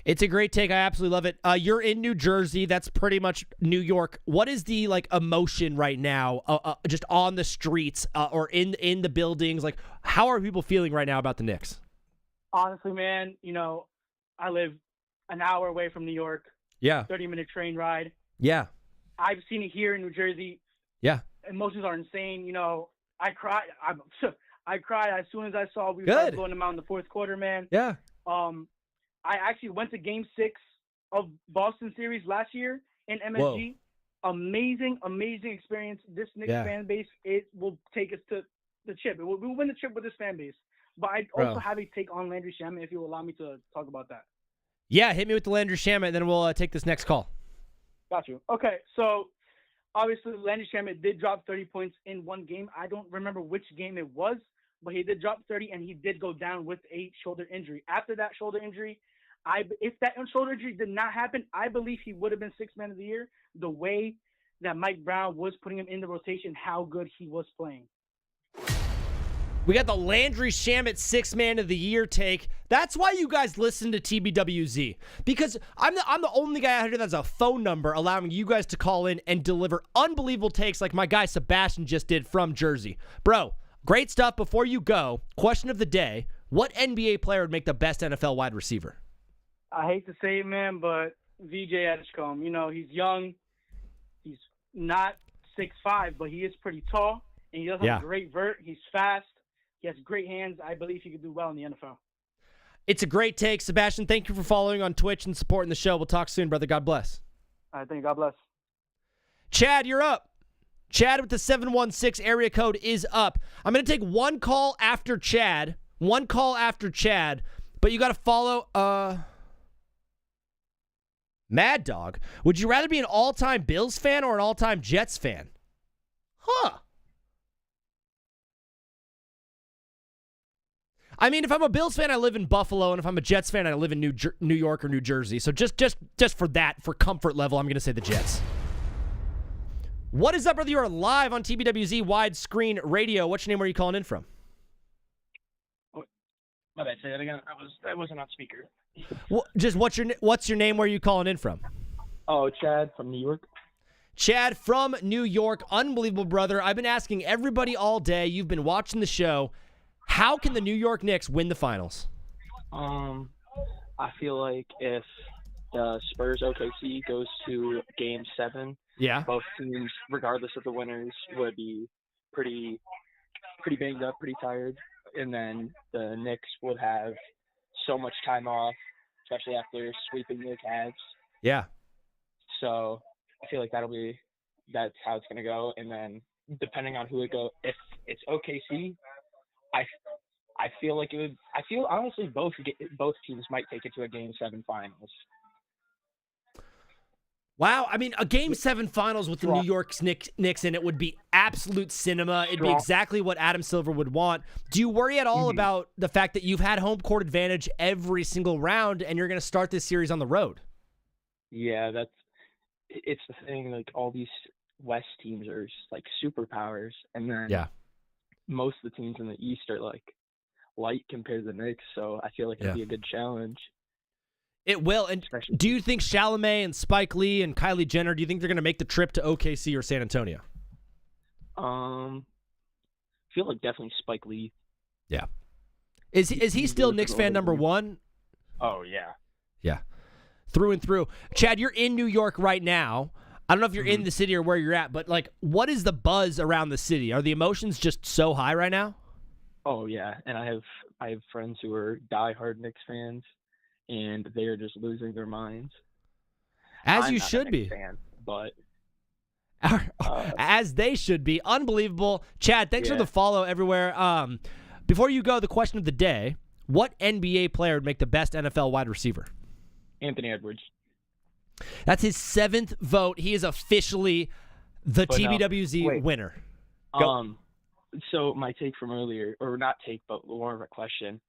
It's a great take. I absolutely love it. You're in New Jersey. That's pretty much New York. What is the emotion right now, just on the streets or in the buildings? Like, how are people feeling right now about the Knicks? Honestly, man, I live an hour away from New York. Yeah. 30-minute train ride. Yeah. I've seen it here in New Jersey. Yeah. Emotions are insane. I cried. I cried as soon as I saw we were blowing them out in the fourth quarter, man. Yeah. I actually went to Game 6 of Boston series last year in MSG. Whoa. Amazing experience. This Knicks fan base, it will take us to the chip. We'll win the chip with this fan base. But I also have a take on Landry Shamet, if you will allow me to talk about that. Yeah, hit me with the Landry Shamet, and then we'll take this next call. Got you. Okay, so obviously Landry Shamet did drop 30 points in one game. I don't remember which game it was, but he did drop 30, and he did go down with a shoulder injury. After that shoulder injury, if that shoulder injury did not happen, I believe he would have been Sixth Man of the Year. The way that Mike Brown was putting him in the rotation, how good he was playing. We got the Landry Shamet Sixth Man of the Year take. That's why you guys listen to TBWZ, because I'm the only guy out here that has a phone number allowing you guys to call in and deliver unbelievable takes like my guy Sebastian just did from Jersey. Bro, great stuff. Before you go, question of the day: what NBA player would make the best NFL wide receiver? I hate to say it, man, but VJ Edgecombe. He's young. He's not 6'5", but he is pretty tall, and he does have a great vert. He's fast. He has great hands. I believe he could do well in the NFL. It's a great take. Sebastian, thank you for following on Twitch and supporting the show. We'll talk soon, brother. God bless. All right, thank you. God bless. Chad, you're up. Chad with the 716 area code is up. I'm going to take one call after Chad. But you got to follow Mad Dog. Would you rather be an all-time Bills fan or an all-time Jets fan? Huh. I mean, if I'm a Bills fan, I live in Buffalo, and if I'm a Jets fan, I live in New York or New Jersey. So just for that, for comfort level, I'm going to say the Jets. What is up, brother? You are live on TBWZ Widescreen Radio. What's your name? Where are you calling in from? My bad. Say that again. I wasn't on speaker. Well, just what's your name? Where are you calling in from? Oh, Chad from New York. Chad from New York. Unbelievable, brother. I've been asking everybody all day. You've been watching the show. How can the New York Knicks win the finals? I feel like if the Spurs OKC goes to Game 7, both teams, regardless of the winners, would be pretty banged up, pretty tired, and then the Knicks would have so much time off, especially after sweeping the Cavs. Yeah. So I feel like that's how it's gonna go, and then depending on who it goes, if it's OKC. I feel like it would. I feel honestly both teams might take it to a Game 7 finals. Wow, I mean, a Game 7 finals with the New York Knicks in it would be absolute cinema. It'd be exactly what Adam Silver would want. Do you worry at all about the fact that you've had home court advantage every single round, and you're going to start this series on the road? Yeah, it's the thing. Like all these West teams are just like superpowers, and then most of the teams in the East are like light compared to the Knicks, so I feel like it'd be a good challenge. It will. And do you think Chalamet and Spike Lee and Kylie Jenner, do you think they're going to make the trip to OKC or San Antonio? I feel like definitely Spike Lee. Yeah. Is he still Knicks fan number one? Oh, yeah. Yeah. Through and through. Chad, you're in New York right now. I don't know if you're in the city or where you're at, but like, what is the buzz around the city? Are the emotions just so high right now? Oh yeah, and I have friends who are diehard Knicks fans, and they are just losing their minds. As you should be, fan, but as they should be. Unbelievable, Chad. Thanks for the follow everywhere. Before you go, the question of the day: what NBA player would make the best NFL wide receiver? Anthony Edwards. That's his 7th vote. He is officially the TBWZ winner. Go. So my take from earlier, or not take, but more of a question.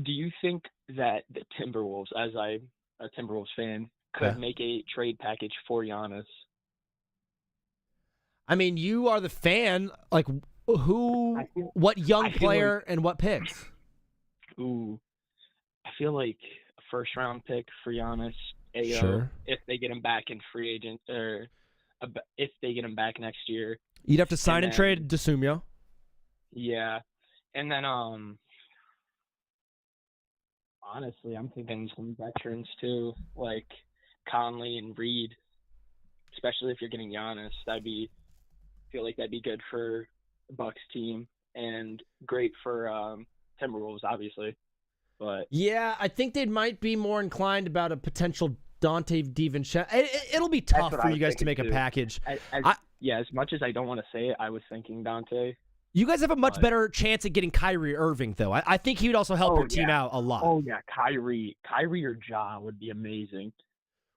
Do you think that the Timberwolves, as I'm a Timberwolves fan, could make a trade package for Giannis? I mean, you are the fan. Like, what young player and what picks? Ooh. I feel like a first-round pick for Giannis, Sure. if they get him back in free agent, or if they get him back next year. You'd have to sign and trade DeSumio. Yeah. And then, honestly, I'm thinking some veterans too, like Conley and Reed, especially if you're getting Giannis. I feel like that'd be good for the Bucks team and great for Timberwolves, obviously. But yeah, I think they might be more inclined about a potential Dante DiVincenzo. It'll be tough for you guys to make a package. Yeah, as much as I don't want to say it, I was thinking Dante. You guys have a much better chance at getting Kyrie Irving, though. I think he would also help your team out a lot. Oh yeah, Kyrie or Ja would be amazing.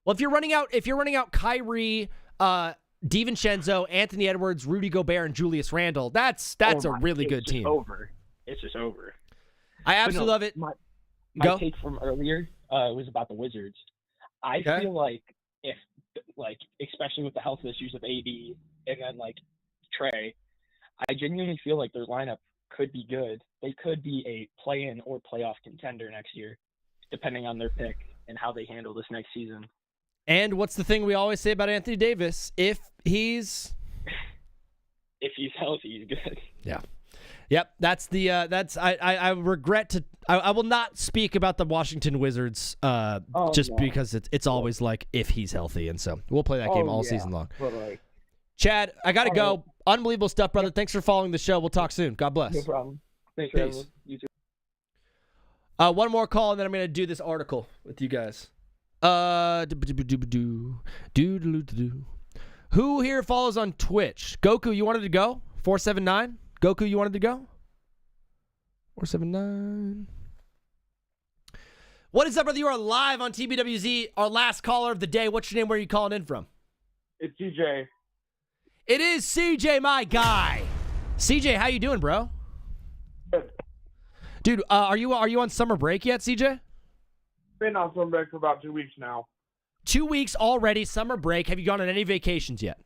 Well, if you're running out Kyrie, DiVincenzo, Anthony Edwards, Rudy Gobert, and Julius Randle, that's a really good team. It's just over. I absolutely love it. My take from earlier was about the Wizards. I feel like if, especially with the health issues of AD and then Trey, I genuinely feel like their lineup could be good. They could be a play-in or playoff contender next year, depending on their pick and how they handle this next season. And what's the thing we always say about Anthony Davis? If he's healthy, he's good. Yeah. Yep, that's the I regret to I will not speak about the Washington Wizards because it's always if he's healthy, and so we'll play that game all season long. Chad, I got to go. Right. Unbelievable stuff, brother. Thanks for following the show. We'll talk soon. God bless. No problem. Thanks, Peace. You too. One more call, and then I'm going to do this article with you guys. Who here follows on Twitch? Goku, you wanted to go? 479? Goku, you wanted to go? 479. What is up, brother? You are live on TBWZ, our last caller of the day. What's your name? Where are you calling in from? It's CJ. It is CJ, my guy. CJ, how you doing, bro? Good. Dude, are you on summer break yet, CJ? Been on summer break for about 2 weeks now. 2 weeks already, summer break. Have you gone on any vacations yet?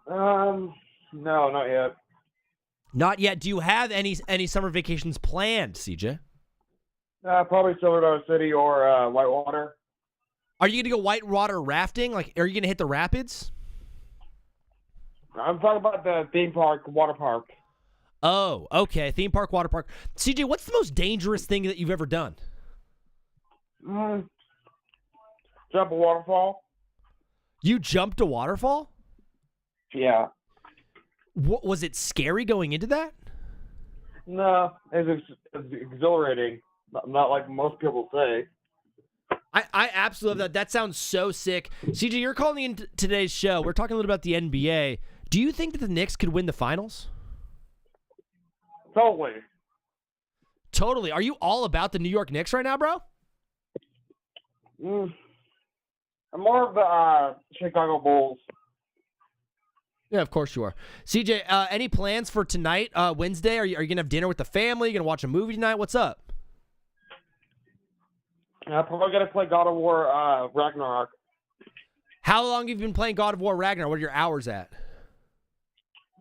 No, not yet. Not yet. Do you have any summer vacations planned, CJ? Probably Silver City or Whitewater. Are you going to go whitewater rafting? Are you going to hit the rapids? I'm talking about the theme park, water park. Oh, okay. Theme park, water park. CJ, what's the most dangerous thing that you've ever done? Jump a waterfall. You jumped a waterfall? Yeah. What, was it scary going into that? No, it's exhilarating. Not like most people say. I absolutely love that. That sounds so sick. CJ, you're calling in today's show. We're talking a little about the NBA. Do you think that the Knicks could win the finals? Totally. Are you all about the New York Knicks right now, bro? I'm more of the Chicago Bulls. Yeah, of course you are. CJ, any plans for tonight, Wednesday? Are you going to have dinner with the family? Are you going to watch a movie tonight? What's up? I'm probably going to play God of War Ragnarok. How long have you been playing God of War Ragnarok? What are your hours at?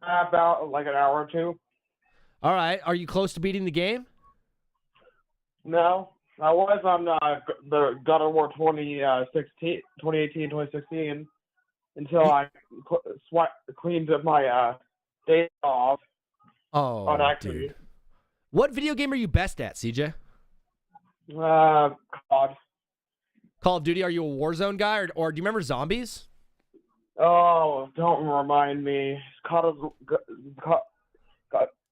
About an hour or two. All right. Are you close to beating the game? No. I was on the God of War 2018, 2016 until I cleaned up my day off on accident. Dude. What video game are you best at, CJ? COD. Call of Duty. Are you a Warzone guy, or do you remember Zombies? Oh, don't remind me. Call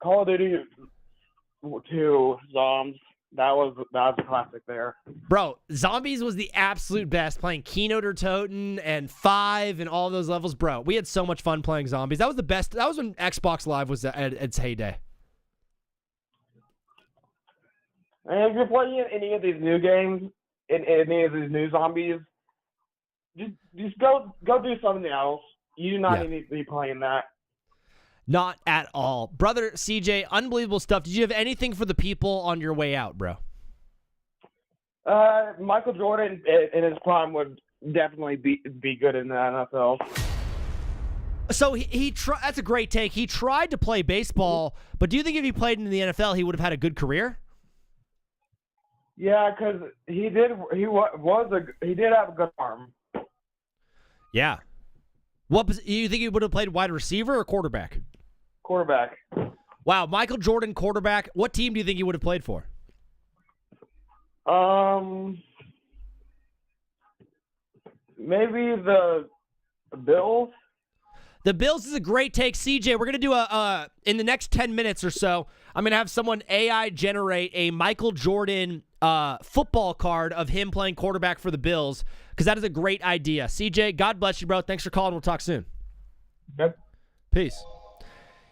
of Duty 2 Zombs. That was a classic there. Bro, Zombies was the absolute best, playing Keynote or Toten and 5 and all those levels. Bro, we had so much fun playing Zombies. That was the best. That was when Xbox Live was at its heyday. And if you're playing any of these new games, in any of these new zombies, just go do something else. You do not need to be playing that. Not at all. Brother CJ, unbelievable stuff. Did you have anything for the people on your way out, bro? Michael Jordan in his prime would definitely be good in the NFL. So he that's a great take. He tried to play baseball, but do you think if he played in the NFL, he would have had a good career? Yeah, because he did have a good arm. Yeah. You think he would have played wide receiver or quarterback? Quarterback. Wow, Michael Jordan, quarterback. What team do you think he would have played for? Maybe the Bills. The Bills is a great take. CJ, we're going to do in the next 10 minutes or so, I'm going to have someone AI generate a Michael Jordan football card of him playing quarterback for the Bills, because that is a great idea. CJ, God bless you, bro. Thanks for calling. We'll talk soon. Yep. Peace.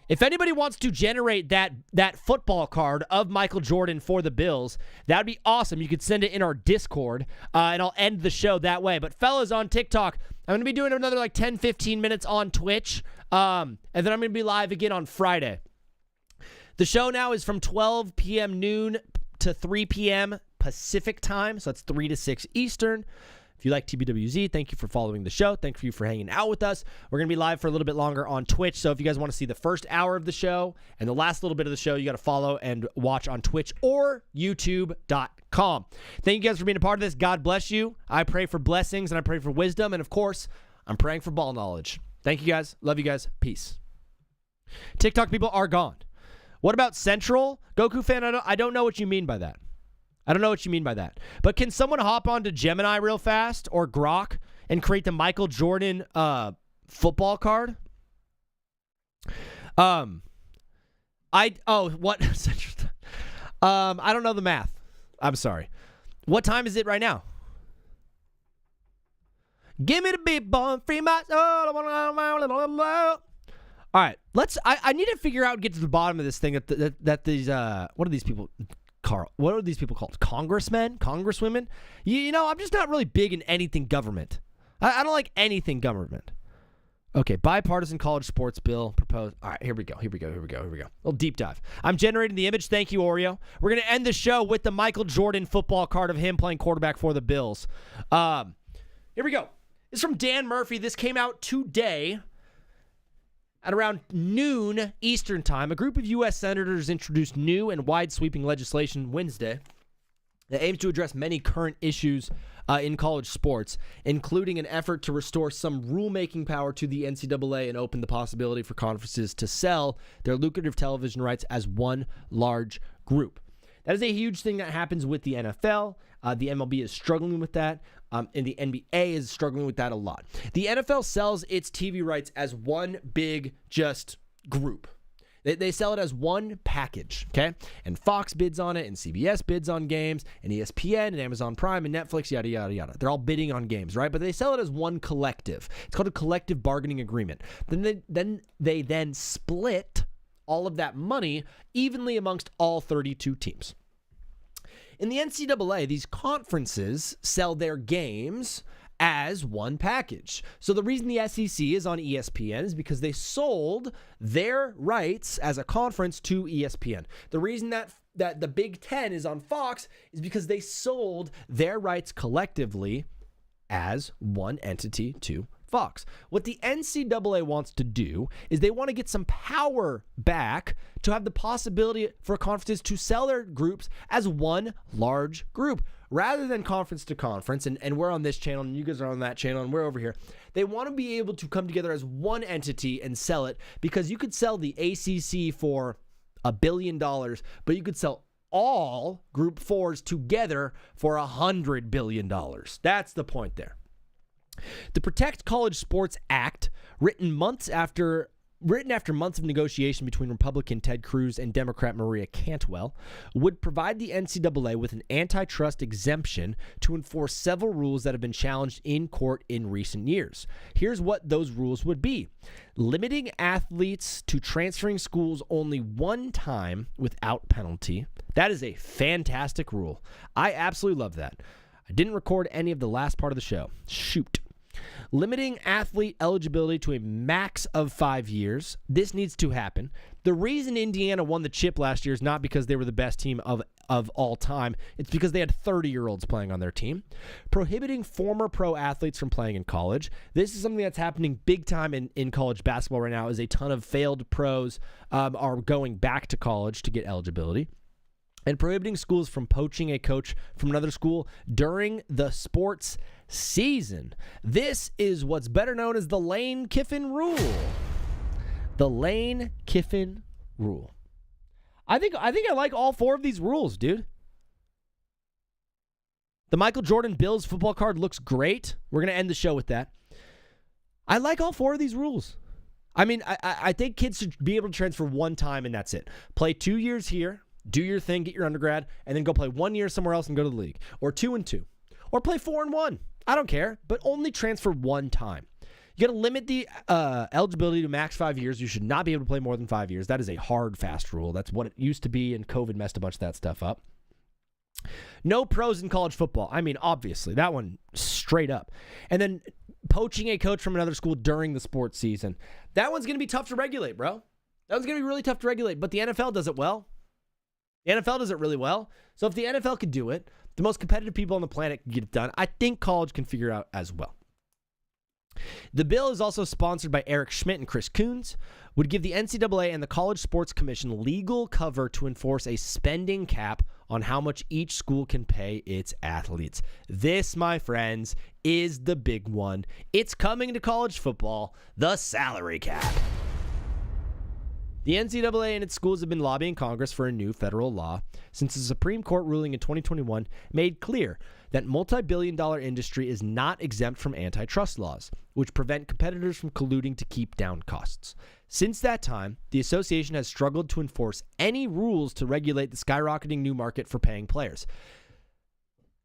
If anybody wants to generate that football card of Michael Jordan for the Bills, that would be awesome. You could send it in our Discord, and I'll end the show that way. But fellas on TikTok, I'm going to be doing another like 10, 15 minutes on Twitch, and then I'm going to be live again on Friday. The show now is from 12 p.m. noon to 3 p.m. Pacific time, so that's 3 to 6 Eastern. If you like TBWZ, thank you for following the show. Thank you for hanging out with us. We're going to be live for a little bit longer on Twitch, so if you guys want to see the first hour of the show and the last little bit of the show, you got to follow and watch on Twitch or YouTube.com. Thank you guys for being a part of this. God bless you. I pray for blessings, and I pray for wisdom, and of course, I'm praying for ball knowledge. Thank you guys. Love you guys. Peace. TikTok people are gone. What about Central? Goku fan, I don't know what you mean by that. I don't know what you mean by that. But can someone hop onto Gemini real fast or Grok and create the Michael Jordan football card? What? I don't know the math. I'm sorry. What time is it right now? Give me the beat, boy, free my soul. All right, I need to figure out and get to the bottom of this thing that these what are these people? Carl, what are these people called? Congressmen? Congresswomen? You know, I'm just not really big in anything government. I don't like anything government. Okay, bipartisan college sports bill proposed. All right, here we go. A little deep dive. I'm generating the image. Thank you, Oreo. We're going to end the show with the Michael Jordan football card of him playing quarterback for the Bills. Here we go. It's from Dan Murphy. This came out today. At around noon Eastern time, a group of U.S. senators introduced new and wide-sweeping legislation Wednesday that aims to address many current issues in college sports, including an effort to restore some rulemaking power to the NCAA and open the possibility for conferences to sell their lucrative television rights as one large group. That is a huge thing that happens with the NFL. The MLB is struggling with that, and the NBA is struggling with that a lot. The NFL sells its TV rights as one big just group. They sell it as one package, okay? And Fox bids on it, and CBS bids on games, and ESPN, and Amazon Prime, and Netflix, yada, yada, yada. They're all bidding on games, right? But they sell it as one collective. It's called a collective bargaining agreement. Then they split all of that money evenly amongst all 32 teams. In the NCAA, these conferences sell their games as one package. So the reason the SEC is on ESPN is because they sold their rights as a conference to ESPN. The reason that the Big Ten is on Fox is because they sold their rights collectively as one entity to Fox. What the NCAA wants to do is they want to get some power back to have the possibility for conferences to sell their groups as one large group rather than conference to conference. And we're on this channel and you guys are on that channel and we're over here. They want to be able to come together as one entity and sell it, because you could sell the ACC for $1 billion, but you could sell all Group 4s together for $100 billion. That's the point there. The Protect College Sports Act, written after months of negotiation between Republican Ted Cruz and Democrat Maria Cantwell, would provide the NCAA with an antitrust exemption to enforce several rules that have been challenged in court in recent years. Here's what those rules would be: limiting athletes to transferring schools only one time without penalty. That is a fantastic rule. I absolutely love that. I didn't record any of the last part of the show. Shoot. Limiting athlete eligibility to a max of 5 years. This needs to happen. The reason Indiana won the chip last year is not because they were the best team of all time. It's because they had 30-year-olds playing on their team. Prohibiting former pro athletes from playing in college. This is something that's happening big time in college basketball right now, as a ton of failed pros are going back to college to get eligibility. and prohibiting schools from poaching a coach from another school during the sports season. This is what's better known as the Lane Kiffin Rule. The Lane Kiffin Rule. I think I like all 4 of these rules, dude. The Michael Jordan Bills football card looks great. We're going to end the show with that. I like all 4 of these rules. I mean, I think kids should be able to transfer one time and that's it. Play 2 years here, do your thing, get your undergrad, and then go play 1 year somewhere else and go to the league. Or 2 and 2. Or play 4 and 1. I don't care, but only transfer one time. You got to limit the eligibility to max 5 years. You should not be able to play more than 5 years. That is a hard, fast rule. That's what it used to be, and COVID messed a bunch of that stuff up. No pros in college football. I mean, obviously, that one straight up. And then poaching a coach from another school during the sports season. That one's going to be tough to regulate, bro. That one's going to be really tough to regulate, but the NFL does it well. The NFL does it really well. So if the NFL could do it, the most competitive people on the planet can get it done. I think college can figure it out as well. The bill is also sponsored by Eric Schmidt and Chris Coons, would give the NCAA and the College Sports Commission legal cover to enforce a spending cap on how much each school can pay its athletes. This, my friends, is the big one. It's coming to college football, the salary cap. The NCAA and its schools have been lobbying Congress for a new federal law since the Supreme Court ruling in 2021 made clear that multi-billion-dollar industry is not exempt from antitrust laws, which prevent competitors from colluding to keep down costs. Since that time, the association has struggled to enforce any rules to regulate the skyrocketing new market for paying players.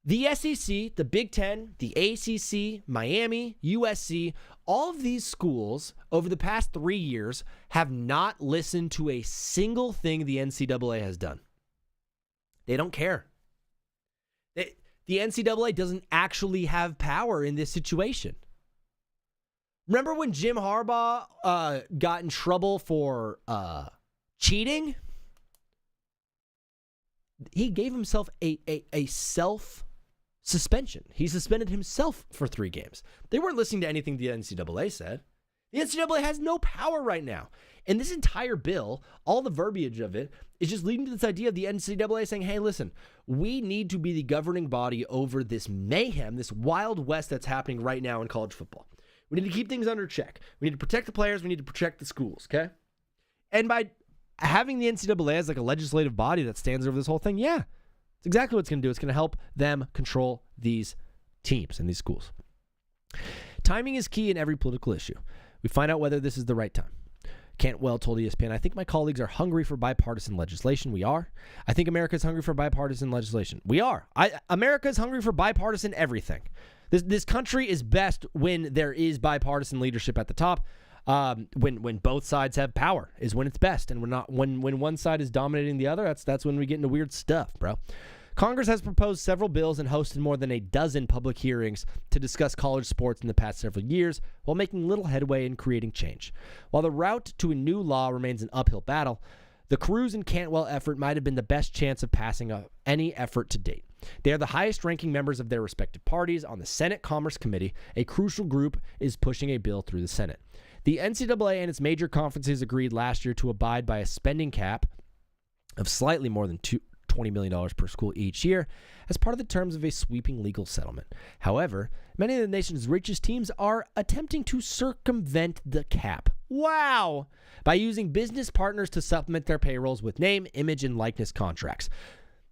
The SEC, the Big Ten, the ACC, Miami, USC, all of these schools over the past 3 years have not listened to a single thing the NCAA has done. They don't care. The NCAA doesn't actually have power in this situation. Remember when Jim Harbaugh got in trouble for cheating? He gave himself a self-suspension. He suspended himself for 3 games. They weren't listening to anything the NCAA said. The NCAA has no power right now. And this entire bill, all the verbiage of it, is just leading to this idea of the NCAA saying, hey, listen, we need to be the governing body over this mayhem, this Wild West that's happening right now in college football. We need to keep things under check. We need to protect the players. We need to protect the schools, okay? And by having the NCAA as like a legislative body that stands over this whole thing, yeah, it's exactly what it's going to do. It's going to help them control these teams and these schools. Timing is key in every political issue. We find out whether this is the right time. Cantwell told ESPN, I think my colleagues are hungry for bipartisan legislation. We are. I think America is hungry for bipartisan legislation. We are. America is hungry for bipartisan everything. This country is best when there is bipartisan leadership at the top. When both sides have power is when it's best, and when one side is dominating the other, that's when we get into weird stuff, bro. Congress has proposed several bills and hosted more than a dozen public hearings to discuss college sports in the past several years, while making little headway in creating change. While the route to a new law remains an uphill battle, the Cruz and Cantwell effort might have been the best chance of passing any effort to date. They are the highest-ranking members of their respective parties on the Senate Commerce Committee. A crucial group is pushing a bill through the Senate. The NCAA and its major conferences agreed last year to abide by a spending cap of slightly more than $20 million per school each year as part of the terms of a sweeping legal settlement. However, many of the nation's richest teams are attempting to circumvent the cap. Wow! By using business partners to supplement their payrolls with name, image, and likeness contracts.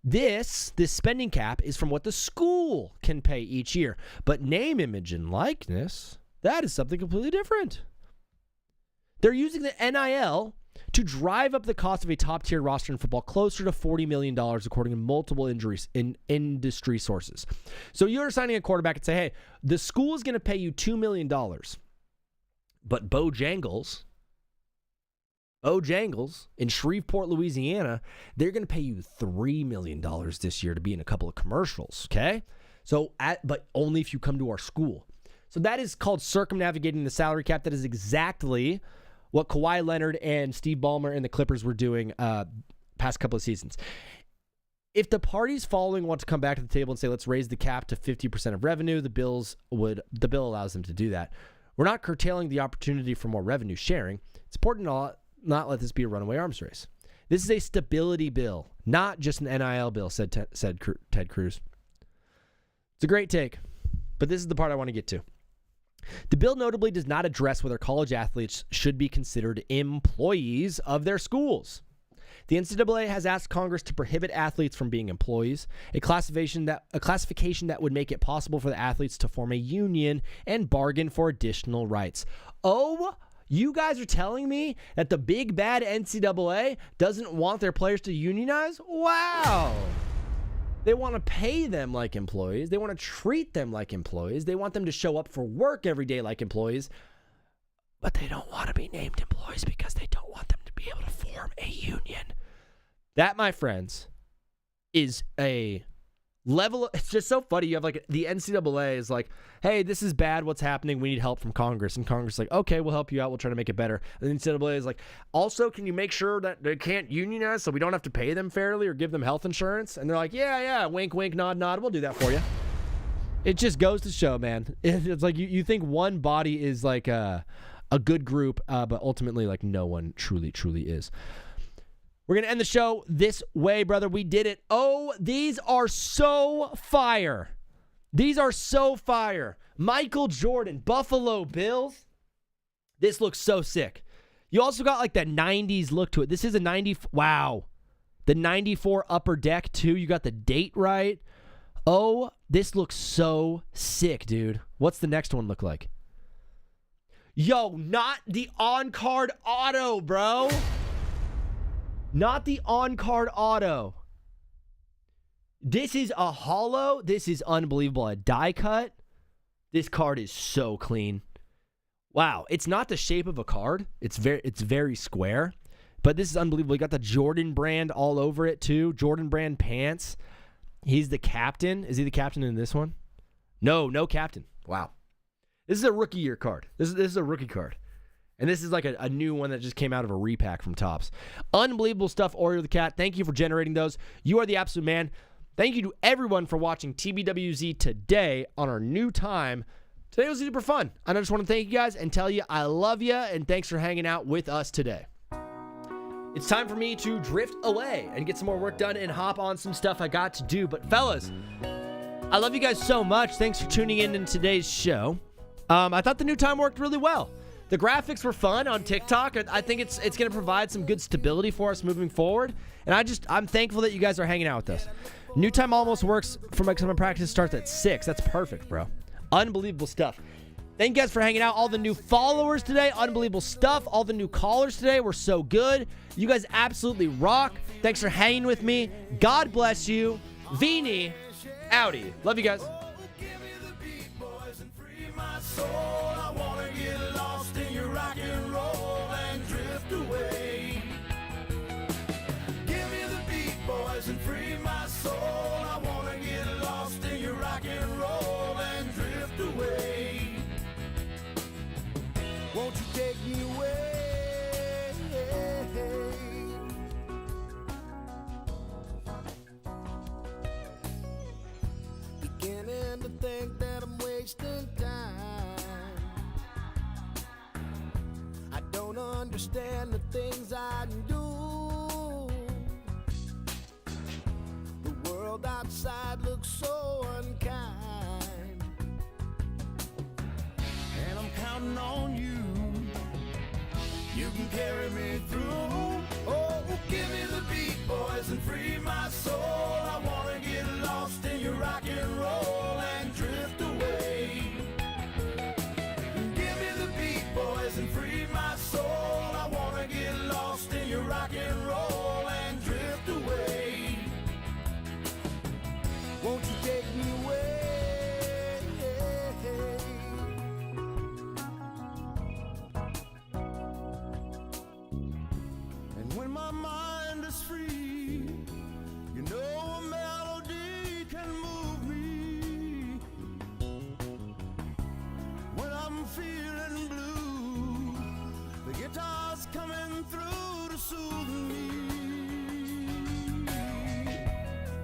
This spending cap is from what the school can pay each year. But name, image, and likeness, that is something completely different. They're using the NIL to drive up the cost of a top-tier roster in football closer to $40 million, according to multiple industry sources. So you're signing a quarterback and say, hey, the school is going to pay you $2 million, but Bojangles in Shreveport, Louisiana, they're going to pay you $3 million this year to be in a couple of commercials, okay? But only if you come to our school. So that is called circumnavigating the salary cap. That is exactly what Kawhi Leonard and Steve Ballmer and the Clippers were doing past couple of seasons. If the parties following want to come back to the table and say, let's raise the cap to 50% of revenue, the bill allows them to do that. We're not curtailing the opportunity for more revenue sharing. It's important to not let this be a runaway arms race. This is a stability bill, not just an NIL bill, said Ted Cruz. It's a great take, but this is the part I want to get to. The bill notably does not address whether college athletes should be considered employees of their schools. The NCAA has asked Congress to prohibit athletes from being employees, a classification that would make it possible for the athletes to form a union and bargain for additional rights. Oh, you guys are telling me that the big bad NCAA doesn't want their players to unionize? Wow. They want to pay them like employees. They want to treat them like employees. They want them to show up for work every day like employees. But they don't want to be named employees because they don't want them to be able to form a union. That, my friends, is a level. It's just so funny. You have like the NCAA is like, hey, this is bad. What's happening? We need help from Congress. And Congress is like, okay, we'll help you out. We'll try to make it better. And the NCAA is like, also, can you make sure that they can't unionize so we don't have to pay them fairly or give them health insurance? And they're like, yeah, wink, wink, nod, nod. We'll do that for you. It just goes to show, man. It's like you think one body is like a good group, but ultimately, like, no one truly is. We're going to end the show this way, brother. We did it. Oh, these are so fire. These are so fire. Michael Jordan, Buffalo Bills. This looks so sick. You also got like that 90s look to it. This is a 90. Wow. The 94 Upper Deck, too. You got the date right. Oh, this looks so sick, dude. What's the next one look like? Yo, not the on-card auto, bro. Not the on-card auto. This is a holo. This is unbelievable. A die cut. This card is so clean. Wow. It's not the shape of a card. It's very square. But this is unbelievable. You got the Jordan brand all over it, too. Jordan brand pants. He's the captain. Is he the captain in this one? No captain. Wow. This is a rookie year card. This is a rookie card. And this is like a new one that just came out of a repack from Topps. Unbelievable stuff, Oreo the Cat. Thank you for generating those. You are the absolute man. Thank you to everyone for watching TBWZ today on our new time. Today was super fun. And I just want to thank you guys and tell you I love you and thanks for hanging out with us today. It's time for me to drift away and get some more work done and hop on some stuff I got to do. But fellas, I love you guys so much. Thanks for tuning in today's show. I thought the new time worked really well. The graphics were fun on TikTok. I think it's going to provide some good stability for us moving forward. And I'm thankful that you guys are hanging out with us. New time almost works for my practice starts at 6. That's perfect, bro. Unbelievable stuff. Thank you guys for hanging out. All the new followers today. Unbelievable stuff. All the new callers today were so good. You guys absolutely rock. Thanks for hanging with me. God bless you. Vini, outie. Love you guys. I wanna get lost in your rock and roll and drift away. Give me the beat, boys, and free my soul. I wanna get lost in your rock and roll and drift away. Won't you take me away? Beginning to think that I'm wasting time. I don't understand the things I do. The world outside looks so unkind, and I'm counting on you. You can carry me through. Oh, give me the beat, boys, and free my soul. I wanna get lost in your rock and roll and drift away. Give me the beat, boys, and free my soul. I wanna get lost in your rock and roll and drift away. Won't you take me away? And when my mind is free, you know a melody can move me. When I'm feeling blue, the guitar's coming through to soothe me.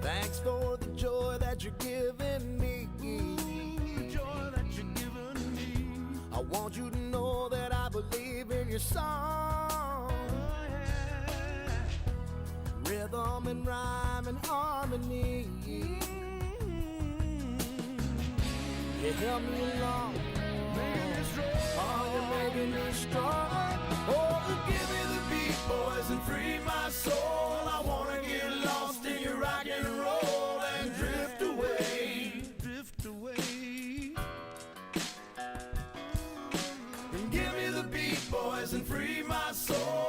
Thanks for the joy that you're giving me. The joy that you're giving me. I want you to know that I believe in your song. and rhyme and harmony. You help me along, oh, you're making me strong. Oh, give me the beat, boys, and free my soul. I wanna get lost in your rock and roll and drift away, drift away. And give me the beat, boys, and free